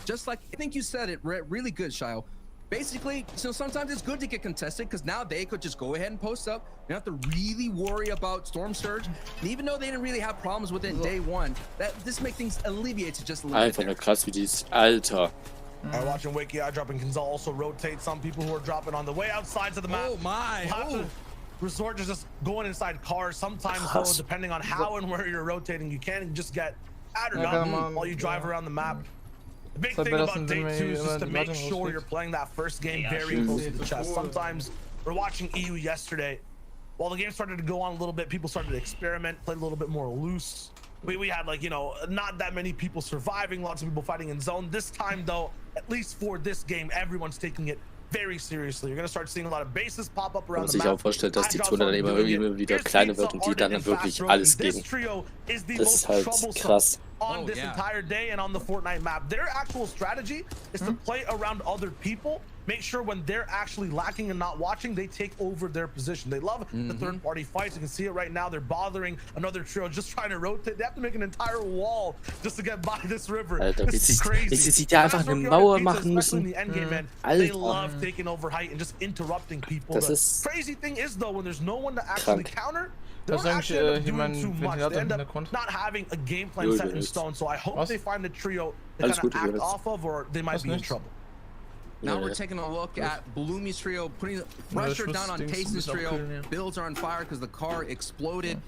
just like I think you said it really good, Shio. Basically, so sometimes it's good to get contested because now they could just go ahead and post up. You don't have to really worry about Storm Surge. And even though they didn't really have problems with it day one, this makes things alleviate to just a little bit. Alter, krass wie die ist. Alter. Watching Wakey eye dropping can also rotate some people who are dropping on the way outside to the map. Oh my! Resort to just going inside cars. Sometimes, though, depending on how and where you're rotating, you can just get added up while you drive around the map. The big thing about day 2 is just to make sure you're playing that first game very close to the chest. Sometimes we're watching EU yesterday. While the game started to go on a little bit, people started to experiment, play a little bit more loose. We had, like, you know, not that many people surviving, lots of people fighting in zone. This time, though, at least for this game, everyone's taking it very seriously. You're gonna start seeing a lot of bases pop up around the map. Man muss sich auch vorstellen, dass die Zone dann immer wieder kleiner wird und die dann wirklich alles geben. Das ist halt krass. On this entire day and on the Fortnite map, their actual strategy is to play around other people, make sure when they're actually lacking and not watching, they take over their position. They love the third-party fights. You can see it right now. They're bothering another trio, just trying to rotate. They have to make an entire wall just to get by this river. Alter, this is crazy. Sie da einfach eine Mauer machen müssen. They love taking over height and just interrupting people. The crazy thing is, though, when there's no one to actually counter, they don't actually end up doing too much. They end up not having a game plan set in stone. So I hope they find a trio to kind of act off of, or they might be in trouble. Now we're taking a look at Bloomi's trio, putting pressure down on Tayson's trio. Builds are on fire because the car exploded.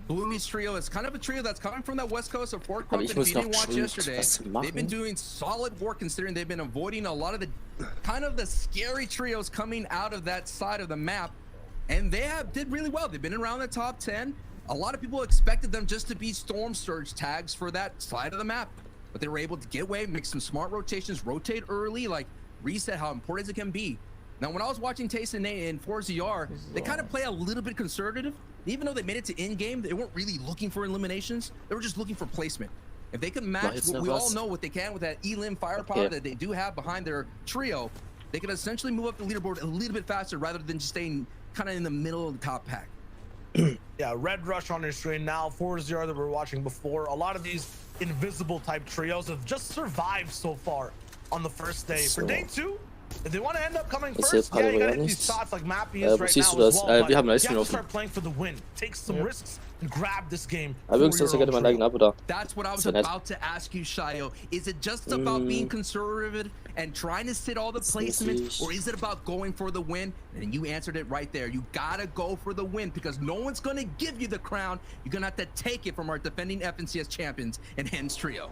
Bloomi's trio is kind of a trio that's coming from that west coast of Fort Crump. If you didn't watch yesterday, they've been doing solid work considering they've been avoiding a lot of the kind of the scary trios coming out of that side of the map. And they did really well. They've been around the top 10. A lot of people expected them just to be Storm Surge tags for that side of the map. But they were able to get away, make some smart rotations, rotate early, like reset how important it can be. Now, when I was watching Tayson in 4ZR, they kind of play a little bit conservative. Even though they made it to in-game, they weren't really looking for eliminations. They were just looking for placement. If they could match what we all know what they can with that elim firepower that they do have behind their trio, they could essentially move up the leaderboard a little bit faster rather than just staying kind of in the middle of the top pack. Yeah, Red Rush on their screen now, 4-0 that we were watching before. A lot of these invisible type trios have just survived so far on the first day. For day 2, if they want to end up coming first, yeah, you gotta hit these shots like Mappy is right now as well, but you have to start playing for the win. Take some risks and grab this game. That's what I was about to ask you, Shio. Is it just about being conservative and trying to sit all the placements, or is it about going for the win? And you answered it right there. You gotta go for the win because no one's gonna give you the crown. You're gonna have to take it from our defending FNCS champions and Hens trio.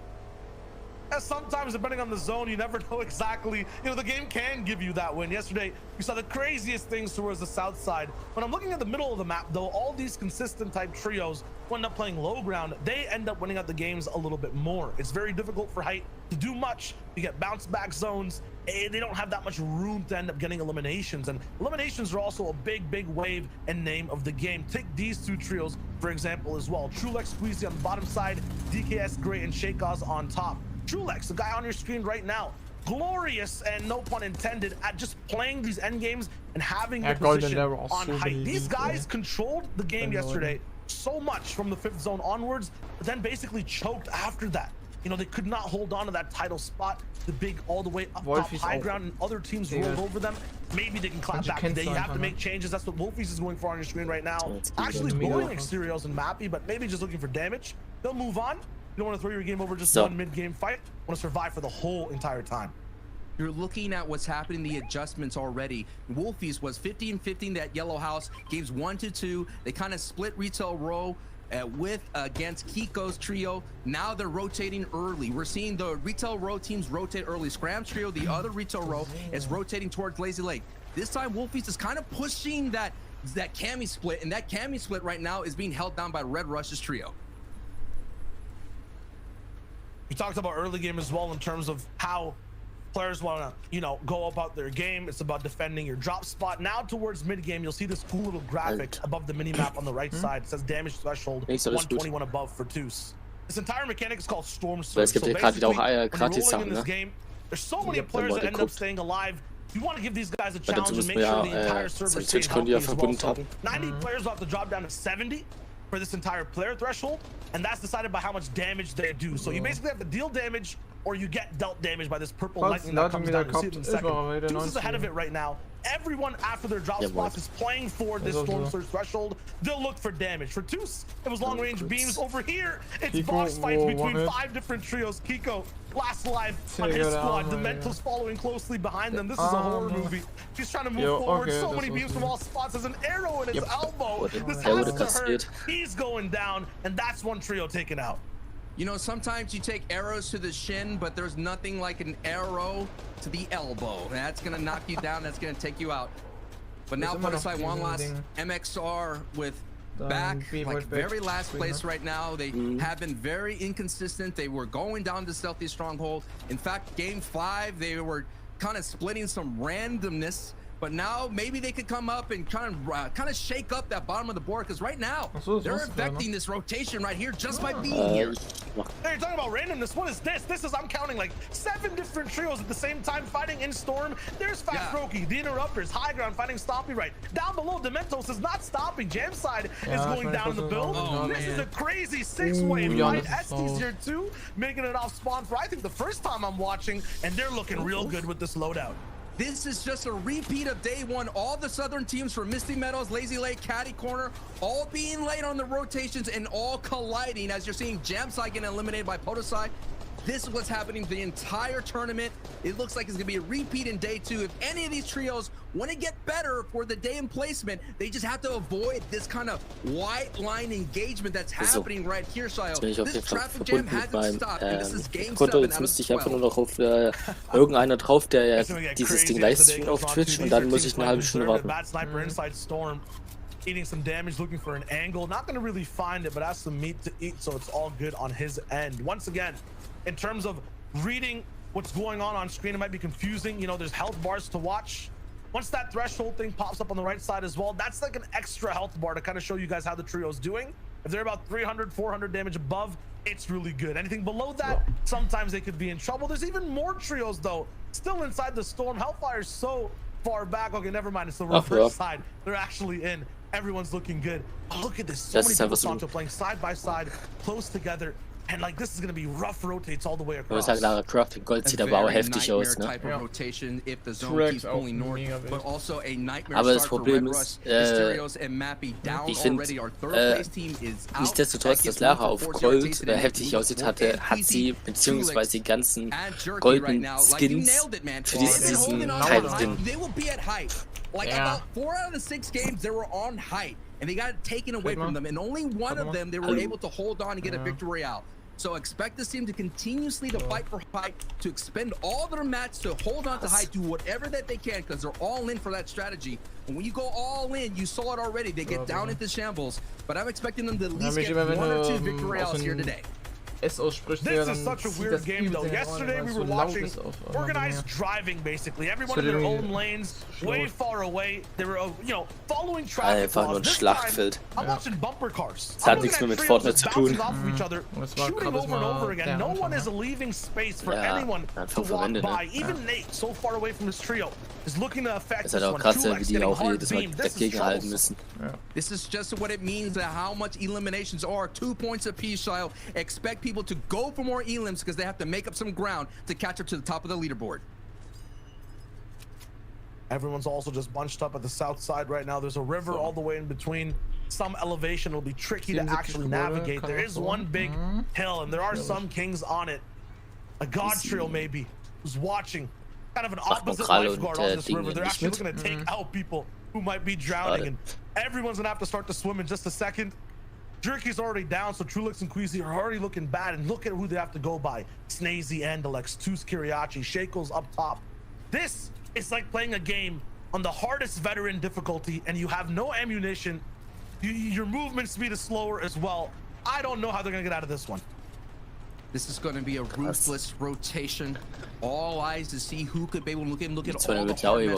Sometimes, depending on the zone, you never know exactly. You know, the game can give you that win. Yesterday, we saw the craziest things towards the south side. When I'm looking at the middle of the map, though, all these consistent type trios who end up playing low ground, they end up winning out the games a little bit more. It's very difficult for height to do much. You get bounce back zones. They don't have that much room to end up getting eliminations. And eliminations are also a big wave and name of the game. Take these two trios, for example, as well. Trulex Squeezy on the bottom side, DKS Gray and Shakeoz on top. Trulex, the guy on your screen right now, glorious and no pun intended at just playing these end games and having the position on height. These guys controlled the game yesterday so much from the 5th zone onwards, but then basically choked after that. You know, they could not hold on to that title spot, the big all the way up top high ground, and other teams rolled over them. Maybe they can clap back today. You have to make changes. That's what Wolfies is going for on your screen right now. Actually blowing Exteriors and Mappy, but maybe just looking for damage. They'll move on. You don't want to throw your game over just one mid-game fight. You want to survive for the whole entire time. You're looking at what's happening, the adjustments already. Wolfies was 50-15 that yellow house, games 1-2. They kind of split retail row against Kiko's trio. Now they're rotating early. We're seeing the retail row teams rotate early. Scram's trio, the other retail row, is rotating towards Lazy Lake. This time Wolfies is kind of pushing that Cammy split, and that Cammy split right now is being held down by Red Rush's trio. We talked about early game as well in terms of how players want to, you know, go about their game. It's about defending your drop spot. Now towards mid game, you'll see this cool little graphic above the mini map on the right side. It says damage threshold 121 above for Deuce. This entire mechanic is called Storm Surge. So basically, when you're rolling in this game, there's so many players that end up staying alive. You want to give these guys a challenge and make sure the entire server stays healthy as well. So 90 players will have to drop down to 70 for this entire player threshold, and that's decided by how much damage they do. So you basically have to deal damage or you get dealt damage by this purple lightning that comes down. You see it in a second. Deuce is ahead of it right now. Everyone after their drop spots is playing for this Storm Surge threshold. They'll look for damage. For Deuce, it was long range beams. Over here, it's box fights between 5 different trios. Kiko, last alive on his squad. Demento's following closely behind them. This is a horror movie. He's trying to move forward. So many beams from all spots. There's an arrow in his elbow. This has to hurt. He's going down, and that's one trio taken out. You know, sometimes you take arrows to the shin, but there's nothing like an arrow to the elbow. That's gonna knock you down. That's gonna take you out. But now put aside one last MXR with back, like very last place right now. They have been very inconsistent. They were going down to Stealthy Stronghold. In fact, game 5, they were kind of splitting some randomness. But now maybe they could come up and kind of shake up that bottom of the board, because right now they're affecting this rotation right here just by being here. Hey, you're talking about randomness. What is this? This is, I'm counting like 7 different trios at the same time fighting in Storm. There's Fast Roki, the Interrupters, High Ground fighting Stompy right. Down below, Dementos is not stopping. Jamside is going down in the build. This is a crazy 6-way fight. ST's here too, making it off spawn for I think the first time I'm watching, and they're looking real good with this loadout. This is just a repeat of day 1. All the Southern teams from Misty Meadows, Lazy Lake, Caddy Corner, all being late on the rotations and all colliding as you're seeing Jamside getting eliminated by Podosai. This is what's happening the entire tournament. It looks like it's gonna be a repeat in day 2. If any of these trios want to get better for the day in placement, they just have to avoid this kind of white line engagement that's happening right here, Shio. This traffic jam hasn't stopped, and this is game 7 Jetzt müsste ich einfach nur noch auf irgendeiner drauf, der dieses Ding livestreamt auf Twitch, und dann muss ich eine halbe Stunde warten. Bad sniper inside Storm, eating some damage, looking for an angle. Not going to really find it, but has some meat to eat, so it's all good on his end. Once again, in terms of reading what's going on screen, it might be confusing. You know, there's health bars to watch. Once that threshold thing pops up on the right side as well, that's like an extra health bar to kind of show you guys how the trio's doing. If they're about 300, 400 damage above, it's really good. Anything below that, sometimes they could be in trouble. There's even more trios though, still inside the Storm. Hellfire's so far back. Okay, never mind. It's the reverse side. They're actually in. Everyone's looking good. Oh, look at this. So many people Sancho playing side by side, close together. And like this is gonna be rough rotates all the way across. Crafting Gold sieht aber auch heftig aus, ne? Aber das Problem ist, ich finde, nichtsdestotrotz, dass Lara auf Gold heftig aussieht hat sie beziehungsweise die ganzen goldenen Skins für diese Season keinen Sinn. Like about 4 out of the 6 games, they were on height, and they got it taken away from them. And only one of them, they were able to hold on and get a victory out. So expect this team to continuously to fight for height, to expend all their mats to hold on to height, do whatever that they can, because they're all in for that strategy. And when you go all in, you saw it already. They get down into shambles, but I'm expecting them to at least get 1 or 2 victory outs here today. This is such a weird game though. Yesterday we were watching organized driving basically. Everyone in their own lanes, way far away. They were, you know, following traffic laws. This time, I'm watching bumper cars. Das hat nichts mehr mit Fortnite zu tun. Off of each other, shooting over and over again. No one is leaving space for anyone to walk by. Even Nate, so far away from his trio, is looking to affect this one. Truex getting hard beam. This is troublesome. This is just what it means, that how much eliminations are. 2 points apiece, Shio. Expect people to go for more elims because they have to make up some ground to catch up to the top of the leaderboard. Everyone's also just bunched up at the south side right now. There's a river all the way in between. Some elevation will be tricky to actually navigate. There is one big hill, and there are some kings on it. A god trio maybe who's watching, kind of an opposite lifeguard on this river. They're actually looking to take out people who might be drowning, and everyone's gonna have to start to swim in just a second. Jerky's already down, so Trulix and Queasy are already looking bad, and look at who they have to go by. Snazy, Andalex, Tus Kiriachi, Shakel's up top. This is like playing a game on the hardest veteran difficulty, and you have no ammunition. Your movement speed is slower as well. I don't know how they're gonna get out of this one. This is going to be a ruthless rotation. All eyes to see who could be able to look at all the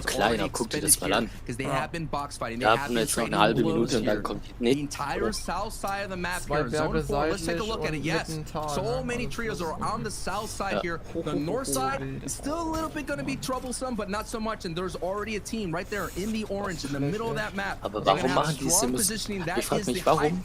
kleiner, guck dir das mal an. Because they have been box fighting. They Da have haben wir been jetzt noch eine halbe Minute und dann here. kommt The entire south side of the map here. Zone 4, let's take a look at it. Yes, so many trios are on the south side here. The north side is still a little bit going to be troublesome, but not so much. And there's already a team right there in the orange in the middle of that map. Aber warum machen die Sims? Ich frage mich, warum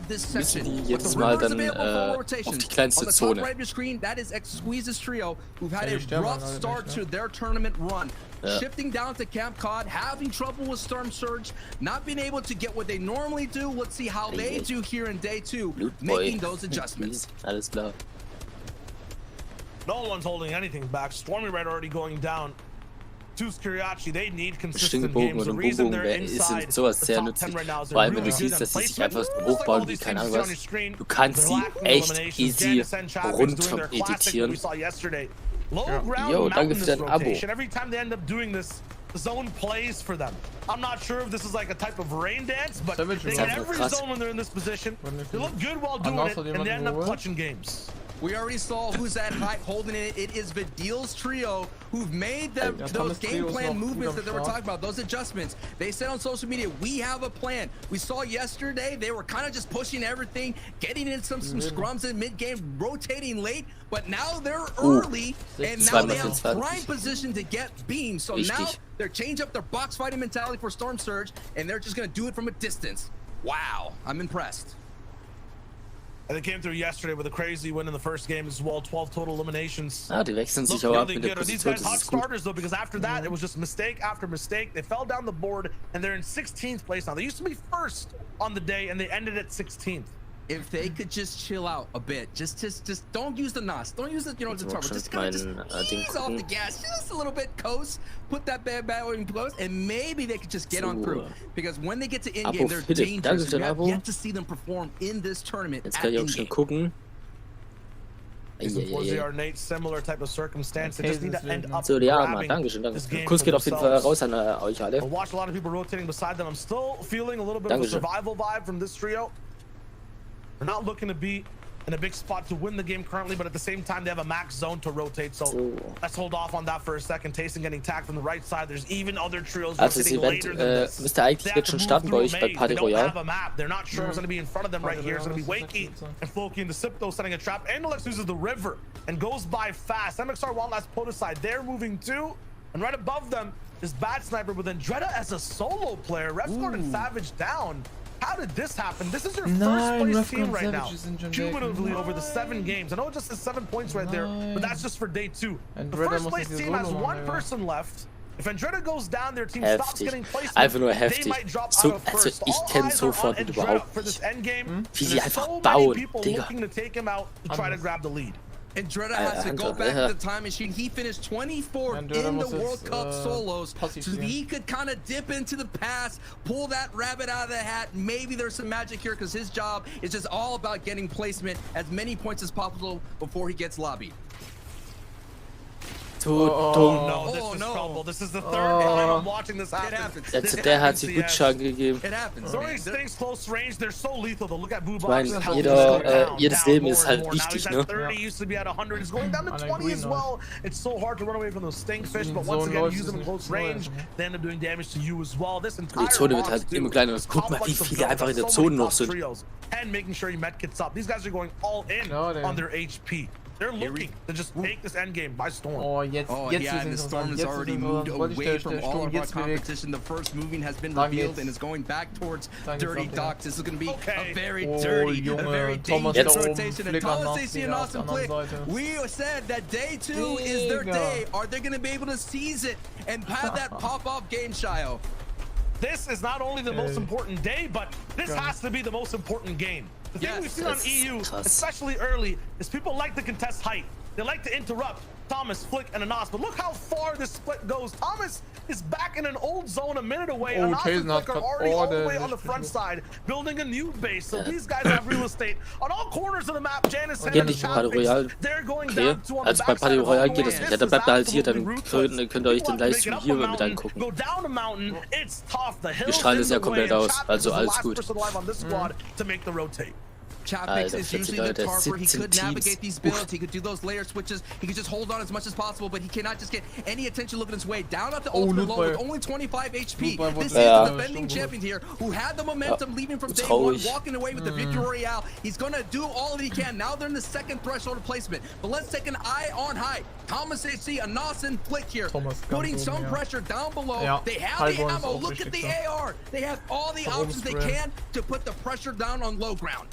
müssen die jetzt mal dann auf die kleinste the top right of your screen, that is X-Squeeze's trio, who've had a rough start to their tournament run. Shifting down to Camp Cod, having trouble with Storm Surge, not being able to get what they normally do. Let's see how they do here in day 2, making those adjustments. Alles klar. No one's holding anything back. Stormy Red already going down. Kiriachi, they need consistent games. The reason they're inside the top 10 right now is they're really good at placement. Just like all these things you see on your screen, they're lacking eliminations. Janice and Chapman's doing their classic that we saw yesterday. Low ground mountainous rotation. Every time they end up doing this, the zone plays for them. I'm not sure if this is like a type of rain dance, but they get every zone when they're in this position. They look good while doing it, and they end up clutching games. We already saw who's at height holding it. It is Vidil's trio who've made those game plan movements that they were talking about, those adjustments. They said on social media, we have a plan. We saw yesterday, they were kind of just pushing everything, getting in some scrums in mid-game, rotating late, but now they're early, and now they have prime position to get beams. So now they're changing up their box fighting mentality for Storm Surge, and they're just going to do it from a distance. Wow, I'm impressed. And they came through yesterday with a crazy win in the first game as well, 12 total eliminations. Die wechseln sich auch ab mit der These guys hot starters though, because after that it was just mistake after mistake. They fell down the board and they're in 16th place now. They used to be first on the day and they ended at 16th. If they could just chill out a bit, just don't use the NOS, don't use the the turbo, just kind of ease off the gas just a little bit, coast, put that bad in close, and maybe they could just get on through. Because when they get to in game, they're dangerous. We have yet to see them perform in this tournament. Jetzt kann ich auch schon gucken. Nate, similar type of circumstance. They just need to end up so, ja, Mann, Dankeschön, danke. Kuss geht auf jeden Fall raus an euch alle. I watched a lot of people rotating beside them. I'm still feeling a little bit of a survival vibe from this trio. They're not looking to be in a big spot to win the game currently, but at the same time, they have a max zone to rotate. So let's hold off on that for a second. Tayson getting tagged from the right side. There's even other trios rotating later than this. Müsste eigentlich jetzt schon starten bei euch bei Party Royale. They're not sure what's going to be in front of them right here. It's going to be Wakey and Floki into Sipto setting a trap. And Alex uses the river and goes by fast. MXR one last put aside. They're moving too. And right above them is Bad Sniper with Andretta as a solo player. Refsgard and Savage down. How did this happen? This is your first place team right now, cumulatively over the 7 games. I know it just says 7 points right there, but that's just for day 2. The first place team has 1 person left. If Andretta goes down, their team stops getting placement. Einfach nur heftig. So, also ich kenne so Fortnite überhaupt nicht. Wie sie einfach bauen, Digga. Andretta has to go back to the time machine. He finished 24th in the World Cup solos, so he could kind of dip into the past, pull that rabbit out of the hat. Maybe there's some magic here because his job is just all about getting placement as many points as possible before he gets lobbied. No, this is trouble. This is the 3rd time I'm watching this happen. Der hat sich gut Schaden gegeben. Throwing things close range, they're so lethal. Though. Look at Boo Ich Box. meine, jedes Leben ist halt wichtig, ne? 30 used to be at 100. It's going down to 20 as well. It's so hard to run away from those stinkfish, but once again, use them in close range, they end up doing damage to you as well. This entire Die Zone wird halt immer kleiner. Guck mal, wie viele einfach in der Zone noch sind. And making sure your medkits up. These guys are going all in on their HP. They're looking to just take this end game by storm. And the storm has already moved away from all of our competition. The first moving has been revealed and is going back towards Dirty Docks. This is going to be a very dirty, a very dangerous rotation. And Thomas AC and Austin Flick, we said that day 2 is their day. Are they going to be able to seize it and have that pop-off game, Shio? This is not only the most important day, but this has to be the most important game. The thing we've seen on EU, especially early, is people like to contest height. They like to interrupt Thomas, Flick, and Anas. But look how far this split goes. Thomas is back in an old zone a minute away. Anas and Flick are already all the way on the front side, building a new base. So these guys have real estate on all corners of the map. Janice and they're going down to on the bei Party Royale geht das nicht. Ja, dann bleibt er halt hier, dann könnt ihr euch den Livestream hier mit angucken. Wir strahlen das ja komplett aus, also alles gut. Chapix is usually the tarp where he could navigate these builds, he could do those layer switches, he could just hold on as much as possible, but he cannot just get any attention looking his way. Down at the ultimate low with only 25 HP. This is the defending champion here who had the momentum leaving from day 1, walking away with the victory royale. He's going to do all that he can. Now they're in the 2nd threshold of placement. But let's take an eye on high. Thomas AC, Anas and Flick here, putting some pressure down below. They have the ammo. Look at the AR. They have all the options they can to put the pressure down on low ground.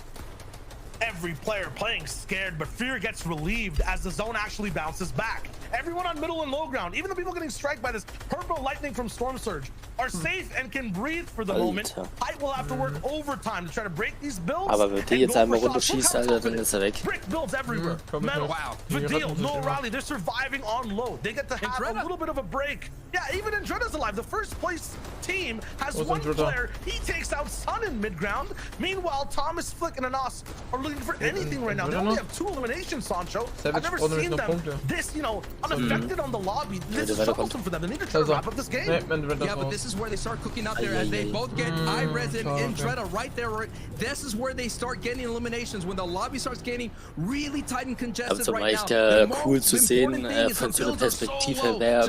Every player playing scared, but fear gets relieved as the zone actually bounces back. Everyone on middle and low ground, even the people getting struck by this purple lightning from Storm Surge, are safe and can breathe for the moment. Height will have to work overtime to try to break these builds. Aber wenn die jetzt einmal runterschießt, Alter, dann ist er weg. Brick builds everywhere. Metal, Vidal, no rally. They're surviving on low. They get to have a little bit of a break. Yeah, even Andretta's alive. The first place team has one player. He takes out Sun in mid ground. Meanwhile, Thomas, Flick, and Anas are looking for anything right now. They only have 2 eliminations, Sancho. I've never seen them this, you know, unaffected on the lobby. This is troublesome for them. They need to try to wrap up this game. Yeah, but this is where they start cooking up there as they both get iRes and Andretta right there. This is where they start getting eliminations, when the lobby starts getting really tight and congested right now. Aber es ist echt cool zu sehen von so einer Perspektive, wer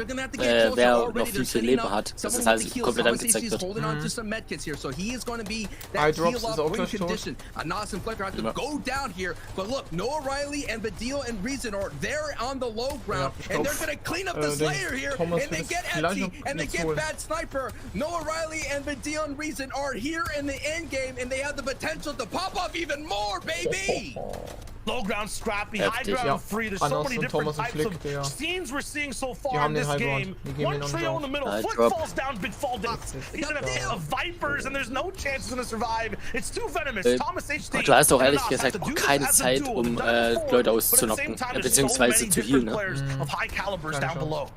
noch wie viel Leben hat, dass das alles komplett angezeigt wird. So he is going to be that heal up win condition. Anas and Flicker have to go down here, but look, Noah Riley and Vidal and Reason are there on the low ground, and they're going to clean up the Slayer here, and they get empty, and they get bad sniper. Noah Riley and Vidal and Reason are here in the end game, and they have the potential to pop off even more, baby. Low ground scrappy, high ground free. There's so many different types of scenes we're seeing so far in this game. One trio in the middle, Flick falls down, big fall down. He's in a Vipers, and there's no chance he's gonna survive. It's too venomous. Thomas HD. Du hast auch ehrlich gesagt auch keine Zeit, Leute auszunocken, beziehungsweise zu healen. Of high calibers down below.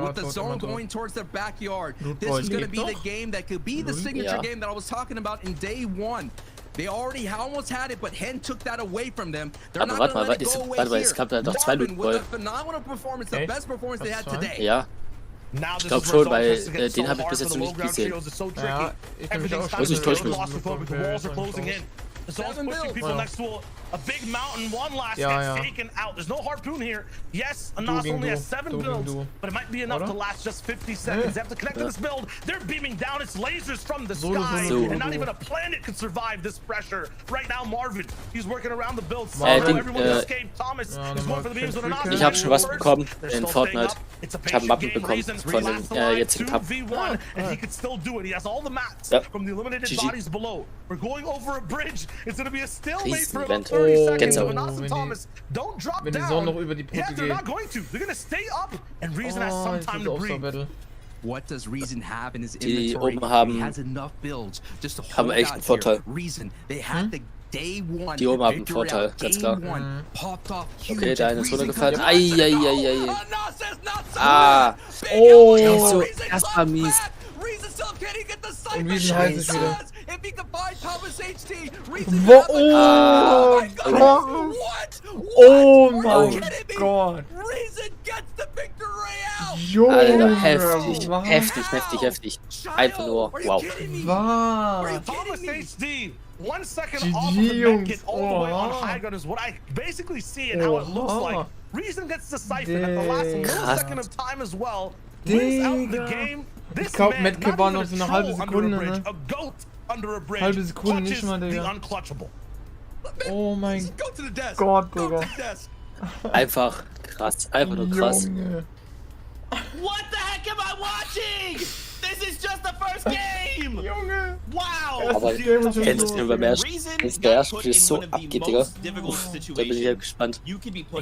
With the zone going towards their backyard, this is going to be the game that could be the signature game that I was talking about in day 1. They already almost had it, but Hen took that away from them. They're not going to let it go away here. Es gab da doch 2 Marvin with a phenomenal performance, the best performance they had today. Ja. Ich glaube schon, weil den habe ich bis jetzt noch nicht gesehen. Ja, muss ich täuschen. So it's pushing people next to a big mountain. One last gets taken out. There's no harpoon here. Yes, Anas only has 7 builds, but it might be enough to last just 50 seconds. They have to connect to this build. They're beaming down. It's lasers from the sky, and not even a planet could survive this pressure. Right now, Marvin, he's working around the build. Everyone escaped. Thomas is going for the beams with Anas. Ich habe schon was bekommen in Fortnite. Ich habe Mappen bekommen von dem jetzigen Cup. And he could still do it. He has all the mats from the eliminated bodies below. We're going over a bridge. It's going to be a stalemate for about 30 seconds. Anas and Thomas don't drop down. Yeah, they're not going to. They're going to stay up, and Reason has some time to breathe. What does Reason have in his inventory? He has enough builds just to hold out here. Reason, they had the Day 1 Die oben haben einen Vorteil, ganz klar. Okay, der eine ist runtergefallen. Eieieiei. Ah. Oh, so erstmal mies. Und wie heißt es wieder? Oh mein Gott. Alter, heftig, heftig. Einfach nur, wow. Thomas HD, 1 second off of the mech get all the way on high ground is what I basically see and how it looks like. Reason gets the siphon at the last millisecond of time as well. Wins out the game. Ich glaube, Metke war noch so eine halbe Sekunde, ne? Halbe Sekunde, nicht mal, Digga. Oh mein Gott, Digga. Einfach krass, einfach nur krass. What the heck am I watching? This is just the first game! Junge! Wow! Aber kennst du über mehr Spiel so abgeht, Digga? Da bin ich ja gespannt.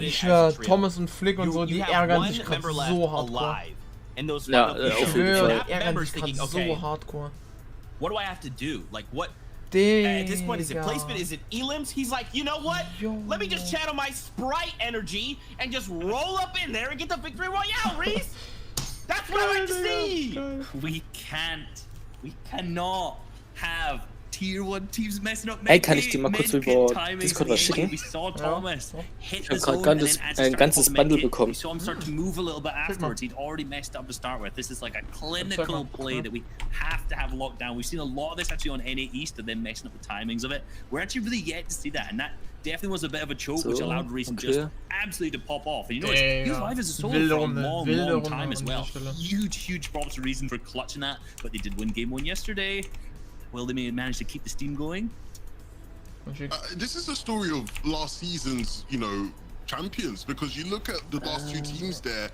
Ich schwör, Thomas und Flick und so, die ärgern sich gerade so hardcore. Ja, auf jeden Fall. Die ärgern sich gerade so hardcore. What do I have to do? Like, what? Digga. At this point, is it placement? Is it elims? He's like, you know what? Let me just channel my Sprite energy and just roll up in there and get the victory royale, Reese! That's what I like to see! We cannot have Tier 1 Teams messing up. Hey, kann ich dir mal kurz über Discord was schicken? We saw Thomas hit Ich habe gerade ein ganzes Bundle bekommen. We saw him start to move a little bit afterwards. He'd already messed up to start with. This is like a clinical play that we have to have locked down. We've seen a lot of this actually on NA East and then messing up the timings of it. We're actually really yet to see that, and that definitely was a bit of a choke, which allowed Reason just absolutely to pop off. And you know, he was live as a solo for a long time as well. Huge props to Reason for clutching that, but they did win game 1 yesterday. Will they manage to keep the steam going? This is the story of last season's, champions, because you look at the last 2 teams there,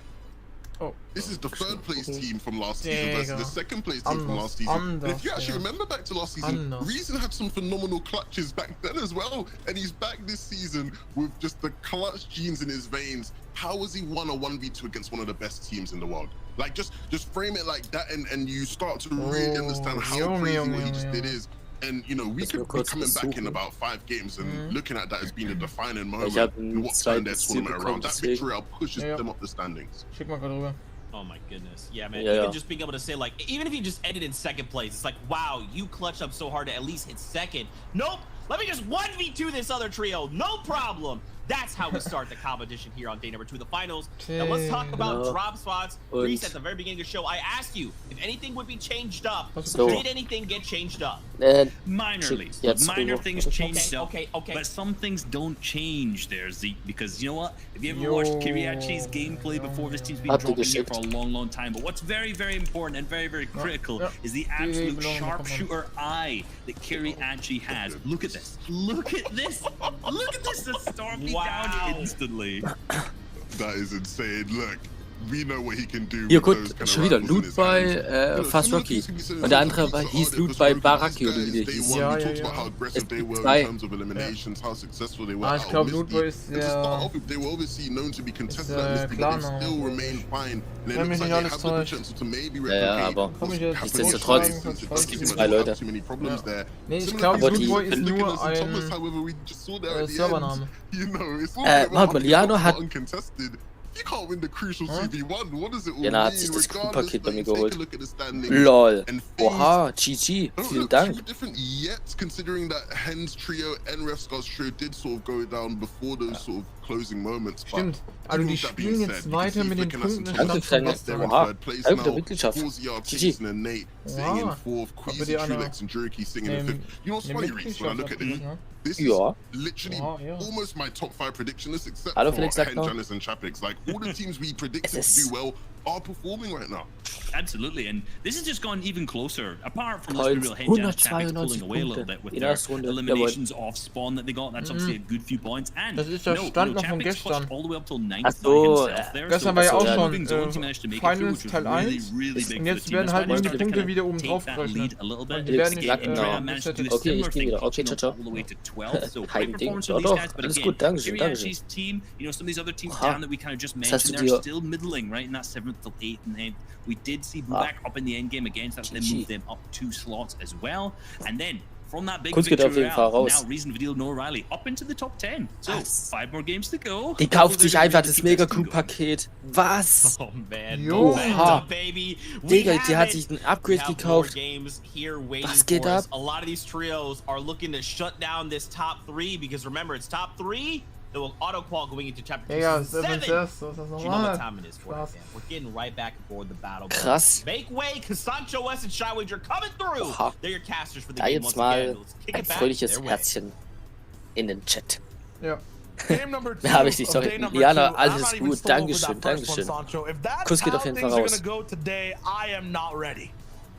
This is the third place team from last season versus the second place team from last season. And if you actually remember back to last season, Reason had some phenomenal clutches back then as well. And he's back this season with just the clutch genes in his veins. How has he won a 1v2 against one of the best teams in the world? Like, just frame it like that, and you start to really understand how crazy what he just did is. And you know, we could be coming back in about 5 games and looking at that as being a defining moment in what turned their tournament around. That victory out pushes them up the standings. Oh my goodness. Yeah, man. Even just being able to say, like, even if you just ended in 2nd place, it's like, wow, you clutched up so hard to at least hit 2nd. Nope. Let me just 1v2 this other trio. No problem. That's how we start the competition here on day number 2 of the finals. Now let's talk about drop spots. Reese, at the very beginning of the show, I asked you if anything would be changed up. Did anything get changed up? Minorly. Minor things changed up. But some things don't change there, Zeke, because you know what? If you ever watched Kiriachi's gameplay before, this team's been dropping here for a long time. But what's very, very important and very, very critical is the absolute sharpshooter eye that Kiriachi has. Look at this. Look at this. Look at this. The storm down instantly. That is insane. Look, we know what he can do. Hier, gut, schon wieder Loot bei Fast Rocky. Und der andere hieß Loot bei Baraki oder wie der hieß. Ja. Es gibt 2. Ich glaube, Loot ist klar. Wenn mich nicht alles täuscht. Ja, aber nichtsdestotrotz, es gibt 2 Leute. Nee, ich glaube, Loot ist nur ein Servername. Liano hat... Jana hat sich das Crew-Paket bei mir geholt. LOL. Oha, GG. Vielen Dank. Stimmt. Also die spielen jetzt weiter mit den Punkten. Danke, kleine. Oha. Danke der Mitgliedschaft. GG. Ja. Almost my top 5 prediction list except Hallo, for Felix, Henjanis and Chapix. Like all the teams we predicted to do well are performing right now. Absolutely, and this has just gone even closer. Apart from let's be real, Henjanis Chapix pulling away a little bit with their eliminations off spawn that they got. That's obviously a good few points. And das ist der Stand noch von Chapix gestern. all the way up till 9th himself there. Gestern war ja auch schon Finals Teil 1 und jetzt werden halt nur die Punkte wieder oben drauf gerechnet. Und die werden nicht okay, ich gehe wieder. Okay, ciao. Kein Ding. Doch, alles gut, Dankeschön. Was hast du dir... We did see Bubak up in the end game again, so that then moved them up 2 slots as well. And then from that big victory now Reason, Vidil, no Riley up into the top 10. So 5 more games to go. Die kauft sich einfach das Mega-Crew-Paket. Was? Oh man, Oha. baby. Digga, die hat sich ein Upgrade gekauft. Was geht ab? A lot of these trios are looking to shut down this top 3 because remember, it's top 3. It will auto-qual going into chapter 7. You know what time it is for it, man. We're getting right back aboard the battle. Krass. Make way, Casancho West and Shy Wager coming through. Oha. They're your casters for the Da game jetzt once mal again. Let's kick ein it back fröhliches their way. Herzchen in den Chat. Ja. Da habe ich dich doch. Liana, alles gut. Dankeschön, Dankeschön. Kuss geht auf jeden Fall raus.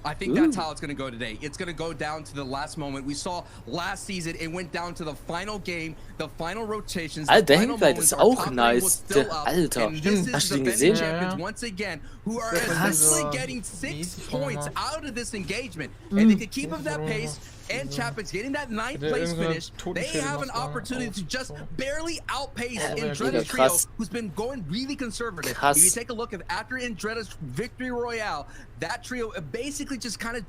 I think that's how it's going to go today. It's going to go down to the last moment. We saw last season, it went down to the final game, the final rotations. Alter, der Hangfight ist auch nice. Alter, hast du den gesehen? Once again, who are essentially getting 6 points out of this engagement. And they can keep up that pace. And Chapix getting that 9th place finish, they have an opportunity to just barely outpace Indreda's trio, who's been going really conservative. If you take a look at after Indreda's victory royale, that trio basically just kind of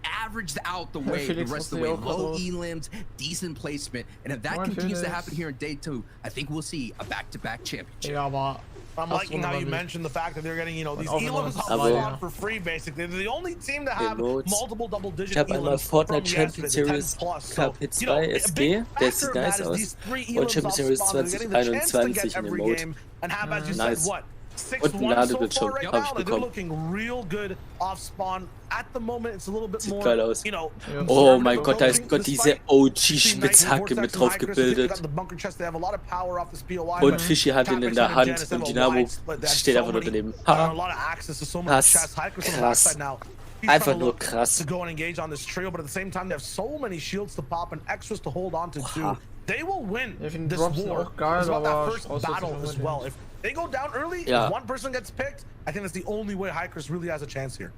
averaged out the way the rest of the way. Low elims, decent placement, and if that continues to happen here in day 2, I think we'll see a back-to-back championship. I'm liking how you mentioned the fact that they're getting, you know, these elims on for free, basically. They're the only team to have multiple double-digit elims. Ich habe einmal Fortnite Champion Series KP2 SG, der sieht nice aus. Und Champion Series 2021 in dem Mode. Nice. Und ein Ladebildschirm habe ich bekommen. Sieht geil aus. Oh mein Gott, da ist Gott diese OG-Spitzhacke mit drauf gebildet. Und Fischi hat ihn in der Hand und Dynamo steht einfach nur daneben. Krass. Krass. Einfach nur krass. they will win this war. It's about that first battle as well. If they go down early, if one person gets picked, I think that's the only way HyChris really has a chance here.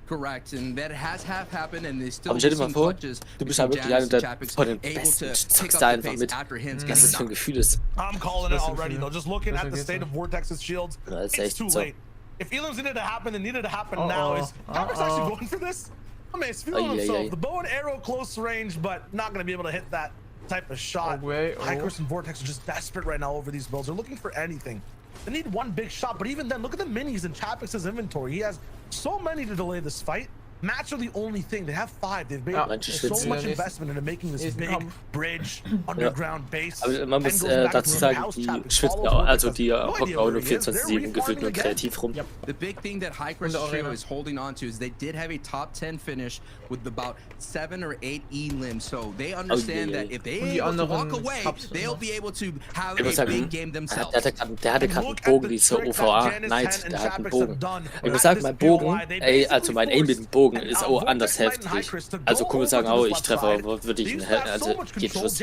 Correct, and that has happened, and they still. Aber stell dir mal vor, du bist ja wirklich einer der von den Besten, zockst da einfach mit. Was das für ein Gefühl ist. I'm calling it already though. Just looking at the state of Vortex's shields, it's too late. If Elam's needed to happen, it needed to happen now. Is HyChris actually going for this? I mean, he's feeling himself. The bow and arrow close range, but not going to be able to hit that type of shot. HyChris and Vortex are just desperate right now over these builds. They're looking for anything. They need one big shot, but even then, look at the minis in Chapix's inventory. He has so many to delay this fight. Mats are the only thing. They have 5. They've made so much investment into making this big bridge, underground base. Aber man muss dazu sagen, die schwitzen auch, also die hocken auch nur 24/7 gefühlt nur kreativ rum. The big thing that HyChris trio is holding on to is they did have a top 10 finish with about 7 or 8 E-limbs, so they understand that if they walk away, they'll be able to have a big game themselves. Der hatte gerade einen Bogen, wie so OVA Knight, der hat einen Bogen. Ich muss sagen, mein Bogen, also mein Aim mit dem Bogen ist auch anders heftig. Also kann man sagen, ich treffe aber wirklich also geht Schuss.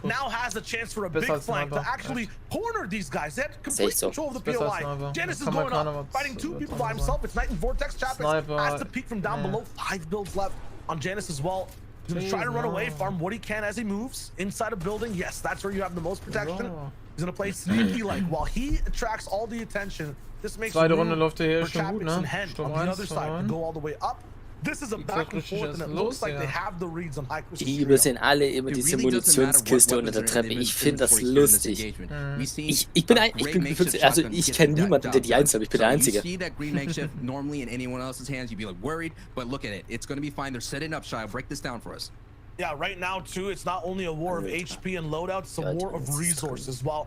Now has a chance for a big flank to actually corner these guys. They had complete control of the POI. Genesis is going up, fighting 2 people by himself. It's Knight and Vortex. Chapix has to peek from down below. 5 builds left on Genesis as well. He's gonna try to run away, farm what he can as he moves inside a building. Yes, that's where you have the most protection. He's gonna play sneaky like while he attracts all the attention. This makes Zweite Runde läuft hier schon gut, ne? On the other side, go all the way up. This is a back and forth, and it looks like they have the reads on HyChris. Die übersehen alle immer diese Munitionskiste unter der Treppe. Ich finde das lustig. Ich bin also ich kenne niemanden, der die eins hat. Ich bin der Einzige. Normally in anyone else's hands, you'd be like worried, but look at it. It's going to be fine. They're setting up shy. Break this down for us. Yeah, right now too, it's not only a war of HP and loadouts, it's a war of resources. While